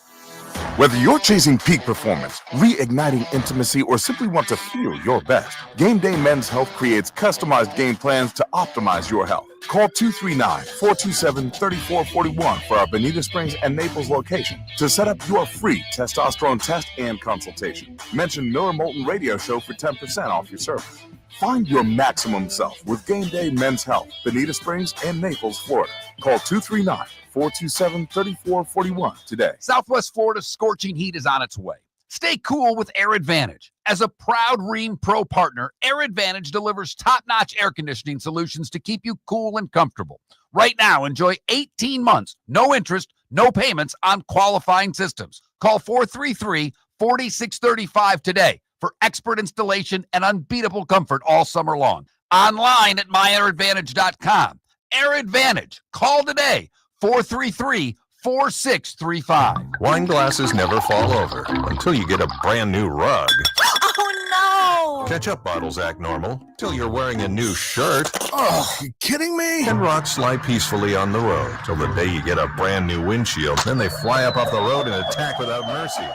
Whether you're chasing peak performance, reigniting intimacy, or simply want to feel your best, Game Day Men's Health creates customized game plans to optimize your health. Call 239-427-3441 for our Bonita Springs and Naples location to set up your free testosterone test and consultation. Mention Miller Moulton Radio Show for 10% off your service. Find your maximum self with Game Day Men's Health, Bonita Springs and Naples, Florida. Call 239-427-3441 today. Southwest Florida's scorching heat is on its way. Stay cool with Air Advantage. As a proud Rheem Pro partner, Air Advantage delivers top-notch air conditioning solutions to keep you cool and comfortable. Right now, enjoy 18 months, no interest, no payments on qualifying systems. Call 433-4635 today for expert installation and unbeatable comfort all summer long. Online at myairadvantage.com. Air Advantage. Call today, 433-4635. Wine glasses never fall over until you get a brand new rug. Oh, no. Ketchup bottles act normal till you're wearing a new shirt. Oh, you kidding me? And rocks slide peacefully on the road till the day you get a brand new windshield. Then they fly up off the road and attack without mercy.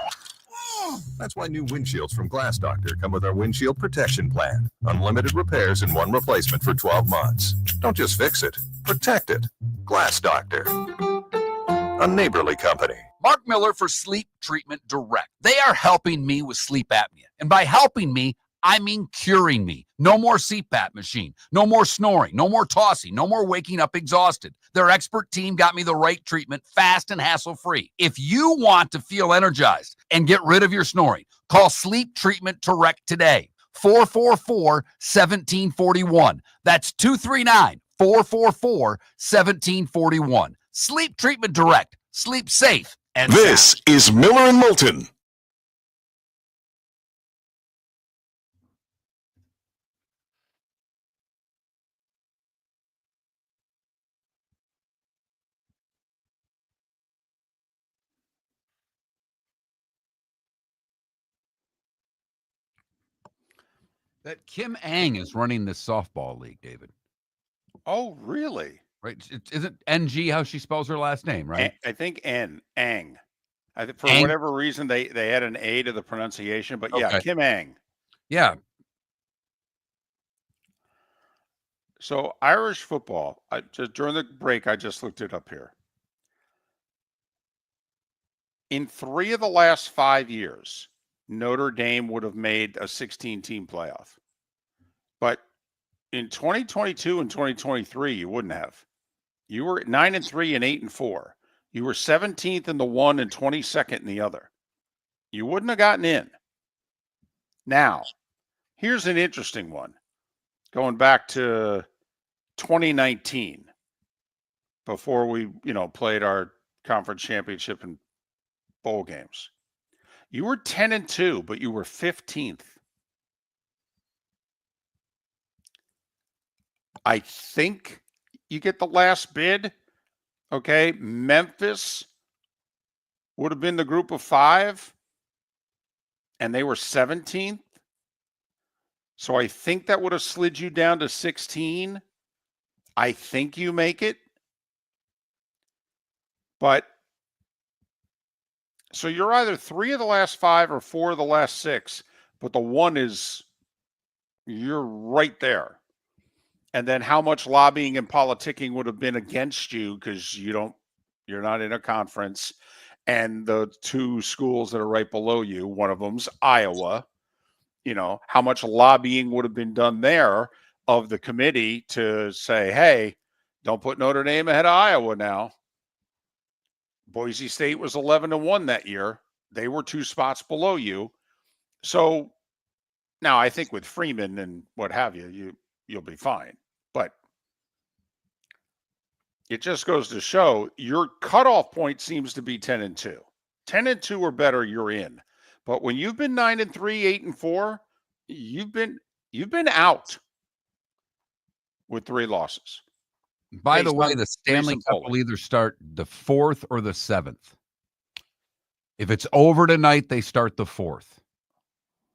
That's why new windshields from Glass Doctor come with our windshield protection plan. Unlimited repairs and 1 replacement for 12 months. Don't just fix it, protect it. Glass Doctor, a neighborly company. Mark Miller for Sleep Treatment Direct. They are helping me with sleep apnea. And by helping me, I mean curing me. No more CPAP machine. No more snoring. No more tossing. No more waking up exhausted. Their expert team got me the right treatment, fast and hassle-free. If you want to feel energized and get rid of your snoring, call Sleep Treatment Direct today. 444-1741. That's 239-444-1741. Sleep Treatment Direct. Sleep safe and This sound. is Miller and Moulton. That Kim Ang is running this softball league, David. Oh, really? Right? Isn't NG how she spells her last name, right? I think Ang. I think for Ang? whatever reason they add an A to the pronunciation, but yeah, Okay. Kim Ang. Yeah. So Irish football. During the break, I just looked it up here. In 3 of the last 5 years, Notre Dame would have made a 16-team playoff. But in 2022 and 2023, you wouldn't have. You were 9-3 and 8-4. You were 17th in the one and 22nd in the other. You wouldn't have gotten in. Now, here's an interesting one. Going back to 2019, before we, played our conference championship and bowl games. You were 10-2, but you were 15th. I think you get the last bid. Okay. Memphis would have been the group of 5, and they were 17th. So I think that would have slid you down to 16. I think you make it. But So you're either 3 of the last 5 or 4 of the last 6, but the one is you're right there. And then how much lobbying and politicking would have been against you because you're not in a conference. And the 2 schools that are right below you, one of them's Iowa. How much lobbying would have been done there of the committee to say, hey, don't put Notre Dame ahead of Iowa now. Boise State was 11-1 that year. They were 2 spots below you. So now I think with Freeman and what have you, you'll be fine. But it just goes to show your cutoff point seems to be 10-2. 10-2 or better, you're in. But when you've been 9-3, 8-4, you've been out with 3 losses. By the based way, on the Stanley recent Cup polling. will either start the 4th or the 7th. If it's over tonight, they start the 4th.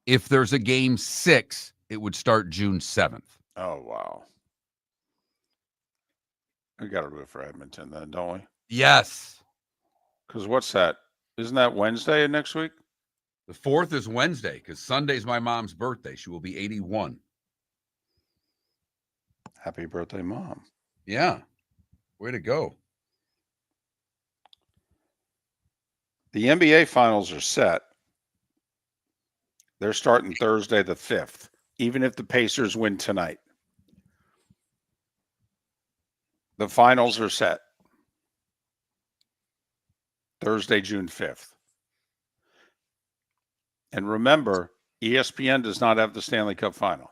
If there's a game 6, it would start June 7th. Oh, wow. We got to do it for Edmonton then, don't we? Yes. Because what's that? Isn't that Wednesday next week? The 4th is Wednesday because Sunday's my mom's birthday. She will be 81. Happy birthday, Mom. Yeah. Way to go. The NBA finals are set. They're starting Thursday the 5th, even if the Pacers win tonight. The finals are set. Thursday, June 5th. And remember, ESPN does not have the Stanley Cup final.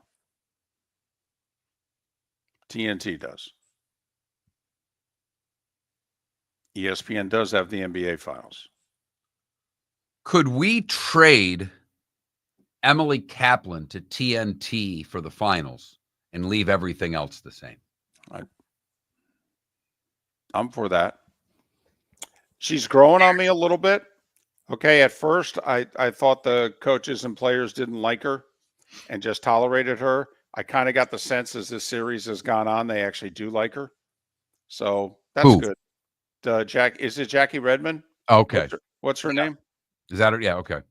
TNT does. ESPN does have the NBA finals. Could we trade Emily Kaplan to TNT for the finals and leave everything else the same? I'm for that. She's growing on me a little bit. Okay, at first, I thought the coaches and players didn't like her and just tolerated her. I kind of got the sense as this series has gone on, they actually do like her. So that's Who? good. Is it Jackie Redmond? Okay. What's her name? Is that it? Yeah, okay.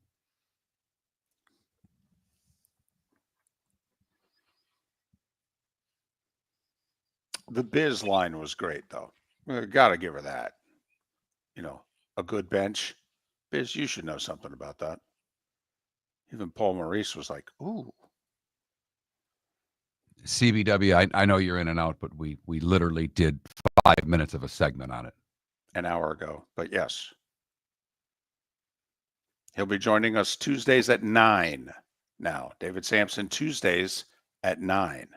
The Biz line was great, though. Got to give her that. A good bench. Biz, you should know something about that. Even Paul Maurice was like, ooh. CBW, I know you're in and out, but we literally did 5 minutes of a segment on it. An hour ago. But yes. He'll be joining us Tuesdays at 9 now. David Sampson, Tuesdays at 9.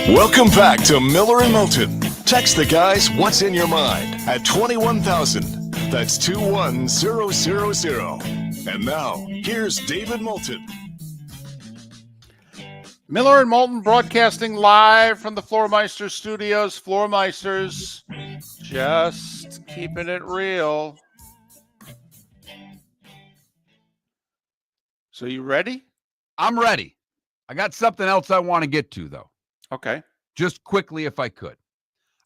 Welcome back to Miller and Moulton. Text the guys what's in your mind at 21,000. That's 21000. And now, here's David Moulton. Miller and Moulton broadcasting live from the Floormeister Studios. Floormeisters, just keeping it real. So you ready? I'm ready. I got something else I want to get to, though. Okay. Just quickly, if I could.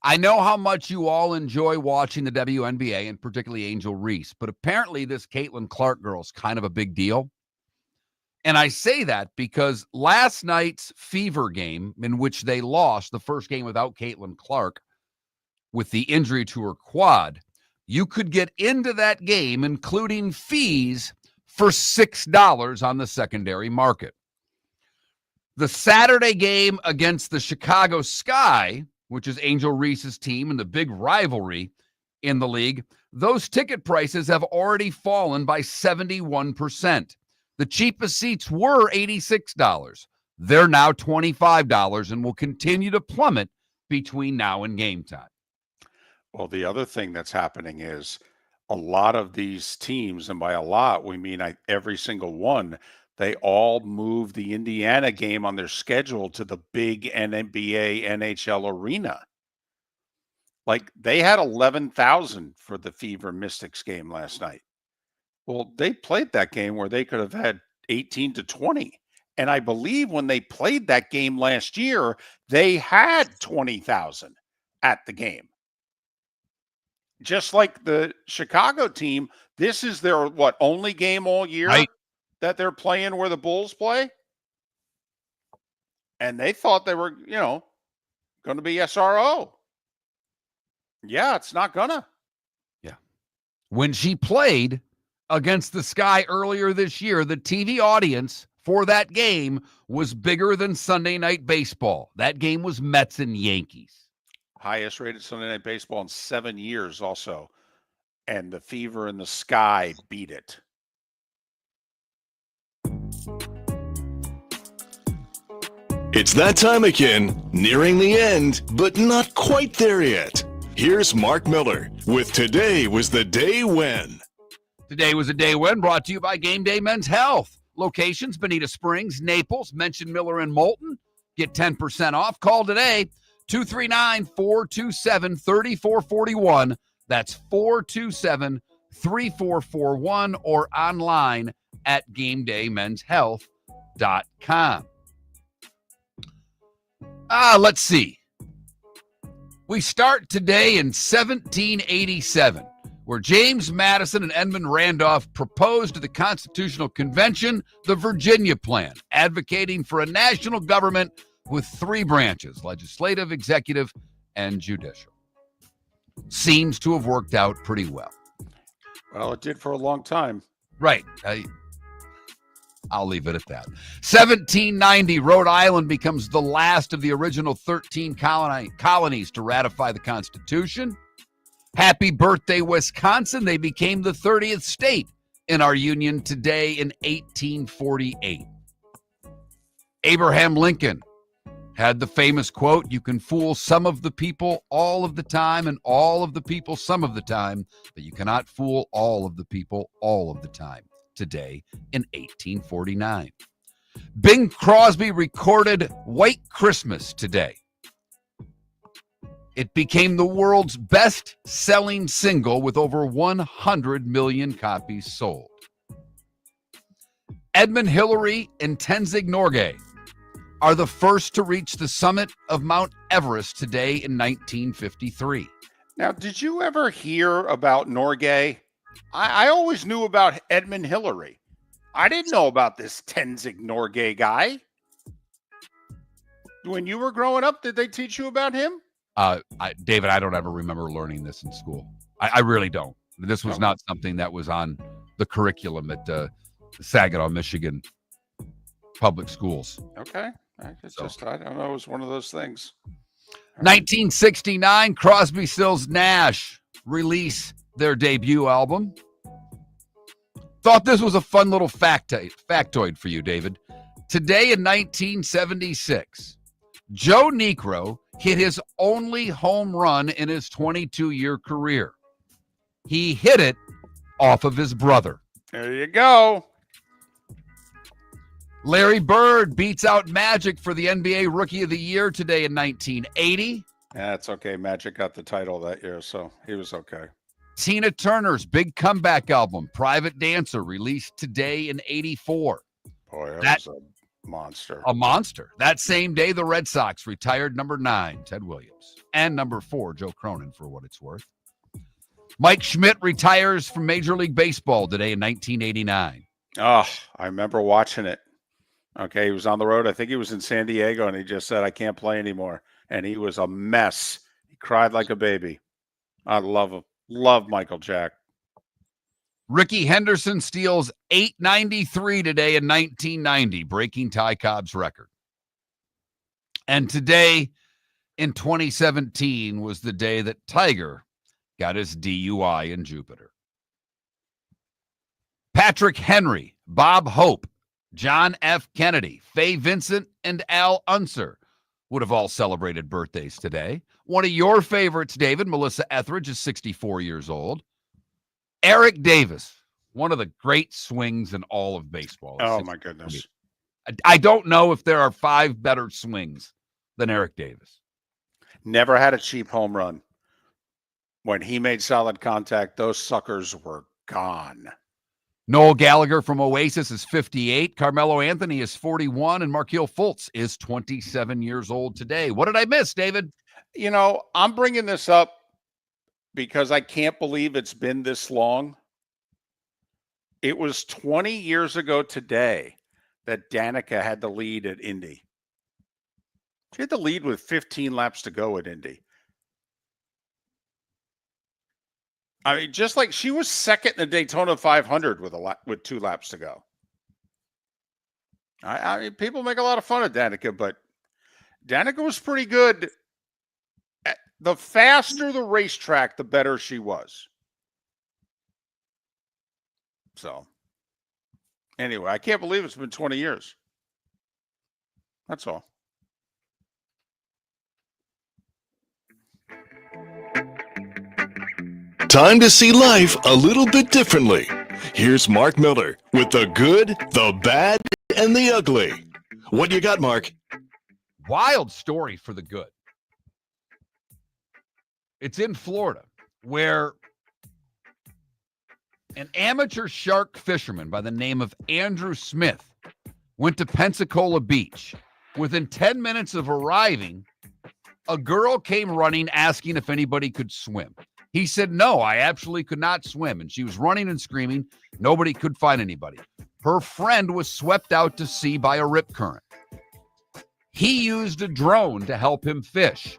I know how much you all enjoy watching the WNBA, and particularly Angel Reese, but apparently this Caitlin Clark girl is kind of a big deal. And I say that because last night's Fever game, in which they lost the first game without Caitlin Clark with the injury to her quad, you could get into that game, including fees, for $6 on the secondary market. The Saturday game against the Chicago Sky, which is Angel Reese's team and the big rivalry in the league, those ticket prices have already fallen by 71%. The cheapest seats were $86. They're now $25 and will continue to plummet between now and game time. Well, the other thing that's happening is a lot of these teams, and by a lot, we mean every single one, they all moved the Indiana game on their schedule to the big NBA, NHL arena. Like they had 11,000 for the Fever Mystics game last night. Well, they played that game where they could have had 18 to 20. And I believe when they played that game last year, they had 20,000 at the game. Just like the Chicago team, this is their only game all year that they're playing where the Bulls play. And they thought they were, going to be SRO. Yeah, it's not gonna. Yeah. When she played against the Sky earlier this year, the TV audience for that game was bigger than Sunday Night Baseball. That game was Mets and Yankees. Highest rated Sunday Night Baseball in 7 years also. And the Fever in the Sky beat it. It's that time again, nearing the end, but not quite there yet. Here's Mark Miller with Today Was the Day When. Today was a day when, brought to you by Game Day Men's Health. Locations, Bonita Springs, Naples, mention Miller and Moulton. Get 10% off. Call today, 239-427-3441. That's 427-3441 or online at GameDayMen'sHealth.com. Let's see. We start today in 1787, where James Madison and Edmund Randolph proposed to the Constitutional Convention the Virginia Plan, advocating for a national government with 3 branches: legislative, executive, and judicial. Seems to have worked out pretty well. Well, it did for a long time. Right. I'll leave it at that. 1790, Rhode Island becomes the last of the original 13 colonies to ratify the Constitution. Happy birthday, Wisconsin. They became the 30th state in our union today in 1848. Abraham Lincoln had the famous quote, "You can fool some of the people all of the time and all of the people some of the time, but you cannot fool all of the people all of the time." Today in 1849. Bing Crosby recorded White Christmas today. It became the world's best-selling single with over 100 million copies sold. Edmund Hillary and Tenzing Norgay are the first to reach the summit of Mount Everest today in 1953. Now, did you ever hear about Norgay? I always knew about Edmund Hillary. I didn't know about this Tenzing Norgay guy. When you were growing up, did they teach you about him? David, I don't ever remember learning this in school. I really don't. This was not something that was on the curriculum at Saginaw, Michigan public schools. Okay. I don't know. It was one of those things. 1969, Crosby, Stills, Nash release their debut album. Thought this was a fun little factoid for you, David. Today in 1976, Joe Niekro hit his only home run in his 22-year career. He hit it off of his brother. There you go. Larry Bird beats out Magic for the NBA Rookie of the Year today in 1980. That's okay. Magic got the title that year, so he was okay. Tina Turner's big comeback album, Private Dancer, released today in 84. Boy, that was a monster. A monster. That same day, the Red Sox retired number 9, Ted Williams, and number 4, Joe Cronin, for what it's worth. Mike Schmidt retires from Major League Baseball today in 1989. Oh, I remember watching it. Okay, he was on the road. I think he was in San Diego, and he just said, "I can't play anymore." And he was a mess. He cried like a baby. I love him. Love Michael Jack. Ricky Henderson steals 893 today in 1990, breaking Ty Cobb's record. And today in 2017 was the day that Tiger got his DUI in Jupiter. Patrick Henry, Bob Hope, John F. Kennedy, Faye Vincent, and Al Unser would have all celebrated birthdays today. One of your favorites, David, Melissa Etheridge, is 64 years old. Eric Davis, one of the great swings in all of baseball. Oh, my goodness. I don't know if there are 5 better swings than Eric Davis. Never had a cheap home run. When he made solid contact, those suckers were gone. Noel Gallagher from Oasis is 58. Carmelo Anthony is 41. And Markelle Fultz is 27 years old today. What did I miss, David? You know, I'm bringing this up because I can't believe it's been this long. It was 20 years ago today that Danica had the lead at Indy. She had the lead with 15 laps to go at Indy. I mean, just like she was second in the Daytona 500 with 2 laps to go. I mean, people make a lot of fun of Danica, but Danica was pretty good. The faster the racetrack, the better she was. So, anyway, I can't believe it's been 20 years. That's all. Time to see life a little bit differently. Here's Mark Miller with the good, the bad, and the ugly. What you got, Mark? Wild story for the good. It's in Florida, where an amateur shark fisherman by the name of Andrew Smith went to Pensacola Beach. Within 10 minutes of arriving, a girl came running asking if anybody could swim. He said, no, I absolutely could not swim. And she was running and screaming. Nobody could find anybody. Her friend was swept out to sea by a rip current. He used a drone to help him fish.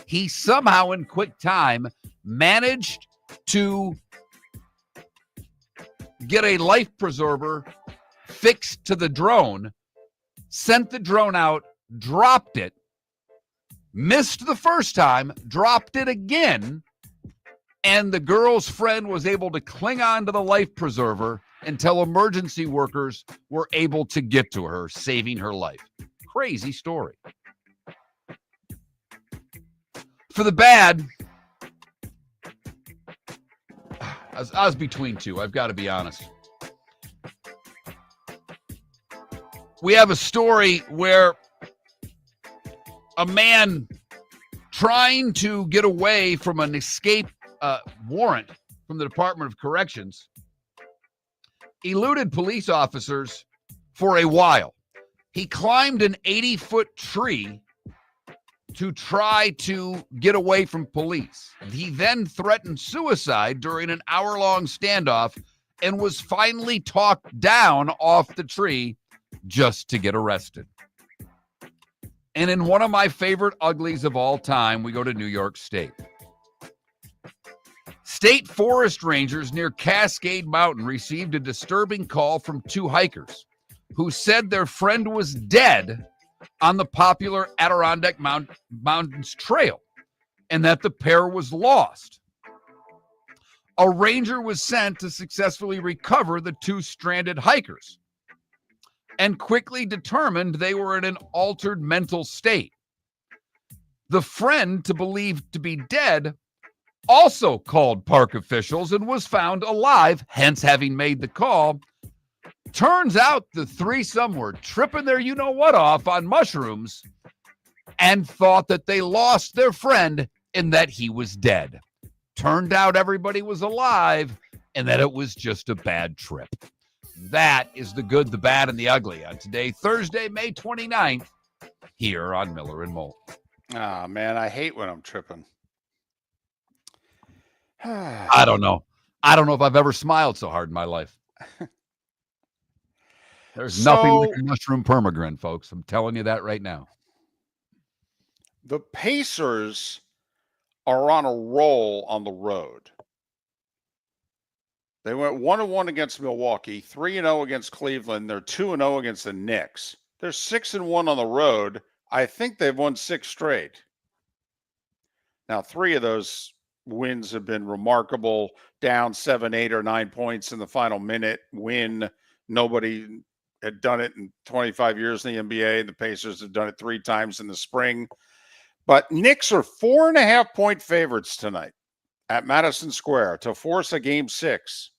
He somehow, in quick time, managed to get a life preserver fixed to the drone, sent the drone out, dropped it, missed the first time, dropped it again, and the girl's friend was able to cling on to the life preserver until emergency workers were able to get to her, saving her life. Crazy story. For the bad, I was between two. I've got to be honest. We have a story where a man trying to get away from an escape warrant from the Department of Corrections eluded police officers for a while. He climbed an 80-foot tree to try to get away from police. He then threatened suicide during an hour-long standoff and was finally talked down off the tree just to get arrested. And in one of my favorite uglies of all time, we go to New York State. State forest rangers near Cascade Mountain received a disturbing call from 2 hikers who said their friend was dead on the popular Adirondack Mountains Trail and that the pair was lost. A ranger was sent to successfully recover the 2 stranded hikers and quickly determined they were in an altered mental state. The friend, to believe to be dead, also called park officials and was found alive, hence having made the call. Turns out the threesome were tripping their you-know-what off on mushrooms and thought that they lost their friend and that he was dead. Turned out everybody was alive and that it was just a bad trip. That is the good, the bad, and the ugly on today, Thursday, May 29th, here on Miller and Moulton. Ah, man, I hate when I'm tripping. I don't know. I don't know if I've ever smiled so hard in my life. There's nothing like a mushroom permagrin, folks. I'm telling you that right now. The Pacers are on a roll on the road. They went 1-1 against Milwaukee, 3-0 against Cleveland. They're 2-0 against the Knicks. They're 6-1 on the road. I think they've won 6 straight. Now, 3 of those wins have been remarkable. Down 7, 8, or 9 points in the final minute. Win. Nobody had done it in 25 years in the NBA. The Pacers have done it 3 times in the spring. But Knicks are 4.5-point favorites tonight at Madison Square to force a game 6.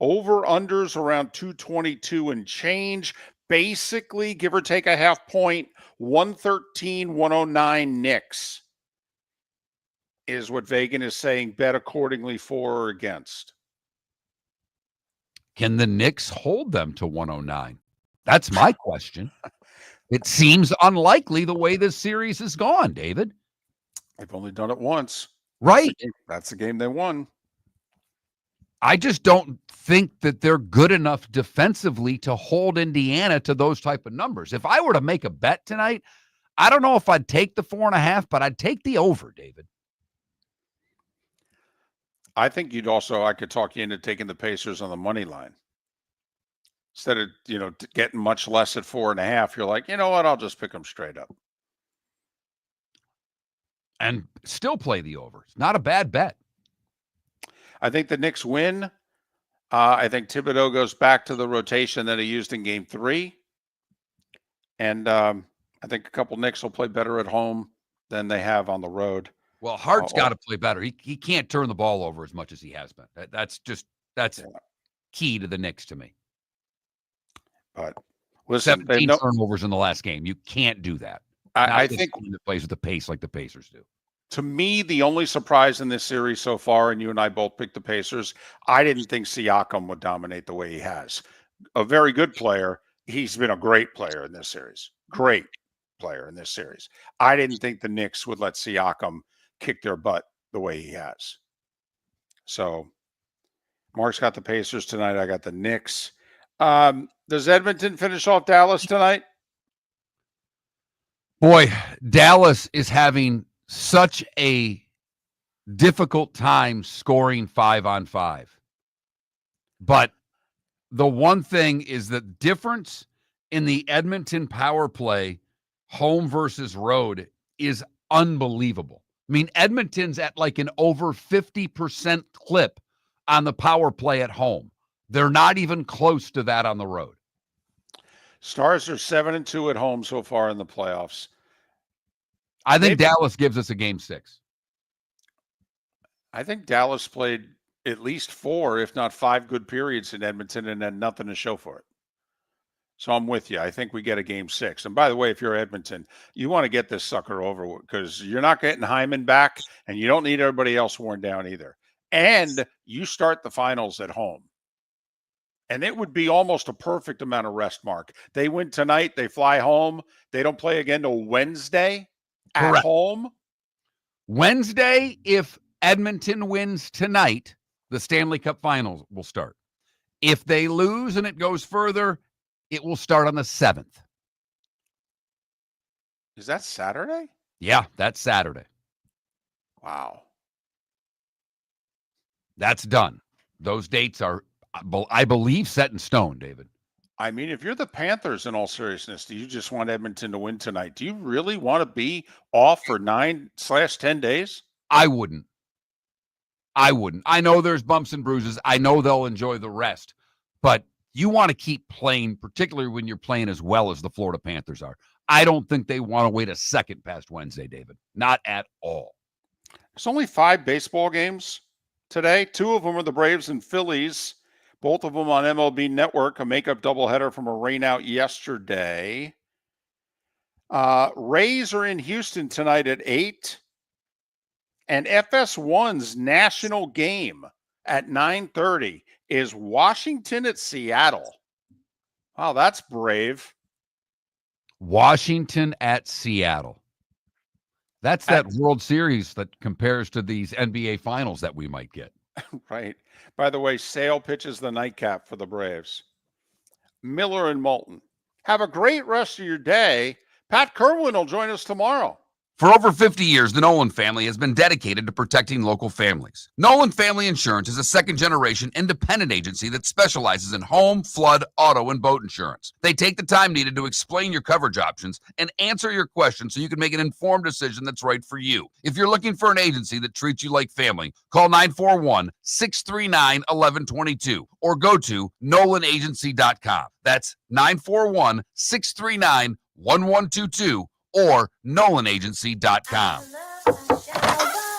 Over-unders around 222 and change. Basically, give or take a half point, 113-109 Knicks is what Vegas is saying. Bet accordingly for or against. Can the Knicks hold them to 109? That's my question. It seems unlikely the way this series has gone, David. They've only done it once. Right. That's the game they won. I just don't think that they're good enough defensively to hold Indiana to those type of numbers. If I were to make a bet tonight, I don't know if I'd take the 4.5, but I'd take the over, David. I think I could talk you into taking the Pacers on the money line. Instead of, getting much less at 4.5, you're like, you know what? I'll just pick them straight up. And still play the over. It's not a bad bet. I think the Knicks win. I think Thibodeau goes back to the rotation that he used in Game 3. And I think a couple Knicks will play better at home than they have on the road. Well, Hart's got to play better. He can't turn the ball over as much as he has been. That's key to the Knicks to me. But listen, 17 turnovers in the last game. You can't do that. I think it plays with the pace like the Pacers do. To me, the only surprise in this series so far, and you and I both picked the Pacers, I didn't think Siakam would dominate the way he has. A very good player. He's been a great player in this series. Great player in this series. I didn't think the Knicks would let Siakam kick their butt the way he has. So Mark's got the Pacers tonight. I got the Knicks. Does Edmonton finish off Dallas tonight? Boy, Dallas is having such a difficult time scoring 5-on-5. But the one thing is the difference in the Edmonton power play, home versus road, is unbelievable. I mean, Edmonton's at like an over 50% clip on the power play at home. They're not even close to that on the road. Stars are 7-2 at home so far in the playoffs. I think Dallas gives us a game 6. I think Dallas played at least 4, if not 5 good periods in Edmonton and had nothing to show for it. So I'm with you. I think we get a game 6. And by the way, if you're Edmonton, you want to get this sucker over because you're not getting Hyman back and you don't need everybody else worn down either. And you start the finals at home. And it would be almost a perfect amount of rest, Mark. They win tonight. They fly home. They don't play again till Wednesday at home. Wednesday, if Edmonton wins tonight, the Stanley Cup Finals will start. If they lose and it goes further, it will start on the 7th. Is that Saturday? Yeah, that's Saturday. Wow. That's done. Those dates are, I believe, set in stone, David. I mean, if you're the Panthers, in all seriousness, do you just want Edmonton to win tonight? Do you really want to be off for 9/10 days? I wouldn't. I know there's bumps and bruises. I know they'll enjoy the rest. But you want to keep playing, particularly when you're playing as well as the Florida Panthers are. I don't think they want to wait a second past Wednesday, David. Not at all. There's only 5 baseball games today. 2 of them are the Braves and Phillies. Both of them on MLB Network, a makeup doubleheader from a rainout yesterday. Rays are in Houston tonight at 8. And FS1's national game at 9:30 is Washington at Seattle. Wow, that's brave. Washington at Seattle. That's that World Series that compares to these NBA Finals that we might get. Right. By the way, Sale pitches the nightcap for the Braves. Miller and Moulton. Have a great rest of your day. Pat Kerwin will join us tomorrow. For over 50 years, the Nolan family has been dedicated to protecting local families. Nolan Family Insurance is a second-generation independent agency that specializes in home, flood, auto, and boat insurance. They take the time needed to explain your coverage options and answer your questions so you can make an informed decision that's right for you. If you're looking for an agency that treats you like family, call 941-639-1122 or go to NolanAgency.com. That's 941-639-1122 or NolanAgency.com.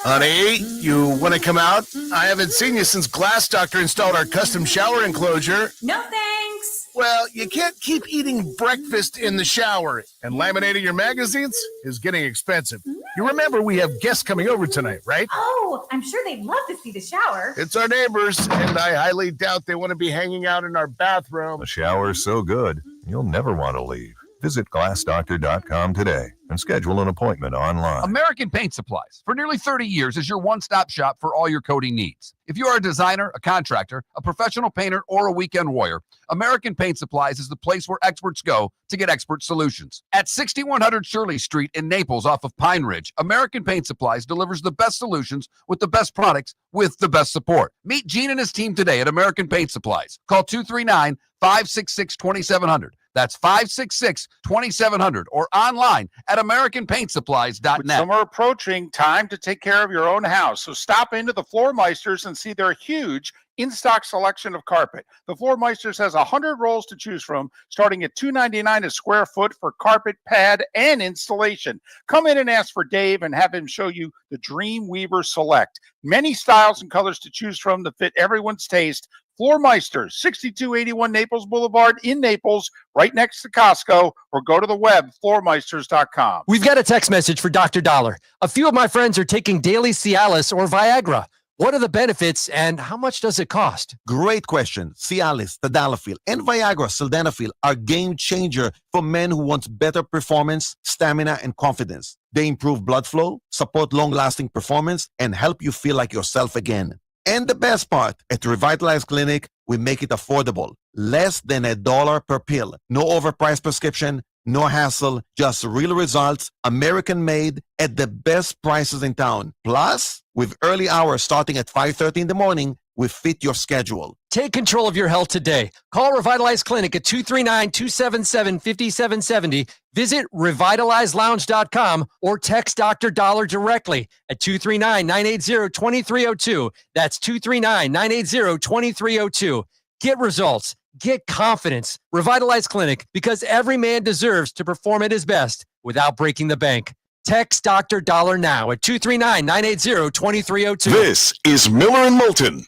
Honey, you want to come out? I haven't seen you since Glass Doctor installed our custom shower enclosure. No thanks. Well, you can't keep eating breakfast in the shower, and laminating your magazines is getting expensive. You remember we have guests coming over tonight, right? Oh, I'm sure they'd love to see the shower. It's our neighbors, and I highly doubt they want to be hanging out in our bathroom. The shower's so good, you'll never want to leave. Visit glassdoctor.com today and schedule an appointment online. American Paint Supplies, for nearly 30 years, is your one-stop shop for all your coating needs. If you are a designer, a contractor, a professional painter, or a weekend warrior, American Paint Supplies is the place where experts go to get expert solutions. At 6100 Shirley Street in Naples off of Pine Ridge, American Paint Supplies delivers the best solutions with the best products with the best support. Meet Gene and his team today at American Paint Supplies. Call 239-566-2700. That's 566-2700 or online at AmericanPaintSupplies.net. With summer approaching, time to take care of your own house. So stop into the Floor Meisters and see their huge in-stock selection of carpet. The Floor Meisters has 100 rolls to choose from, starting at $2.99 a square foot for carpet, pad, and installation. Come in and ask for Dave and have him show you the Dream Weaver Select. Many styles and colors to choose from to fit everyone's taste. Floor Meisters, 6281 Naples Boulevard in Naples, right next to Costco, or go to the web, floormeisters.com. We've got a text message for Dr. Dollar. A few of my friends are taking daily Cialis or Viagra. What are the benefits and how much does it cost? Great question. Cialis, Tadalafil, and Viagra, Sildenafil are game changer for men who want better performance, stamina, and confidence. They improve blood flow, support long-lasting performance, and help you feel like yourself again. And the best part, at Revitalize Clinic, we make it affordable. Less than $1 per pill. No overpriced prescription, no hassle, just real results, American-made, at the best prices in town. Plus, with early hours starting at 5:30 in the morning, we fit your schedule. Take control of your health today. Call Revitalize Clinic at 239-277-5770. Visit revitalizelounge.com or text Dr. Dollar directly at 239-980-2302. That's 239-980-2302. Get results. Get confidence. Revitalize Clinic, because every man deserves to perform at his best without breaking the bank. Text Dr. Dollar now at 239-980-2302. This is Miller and Moulton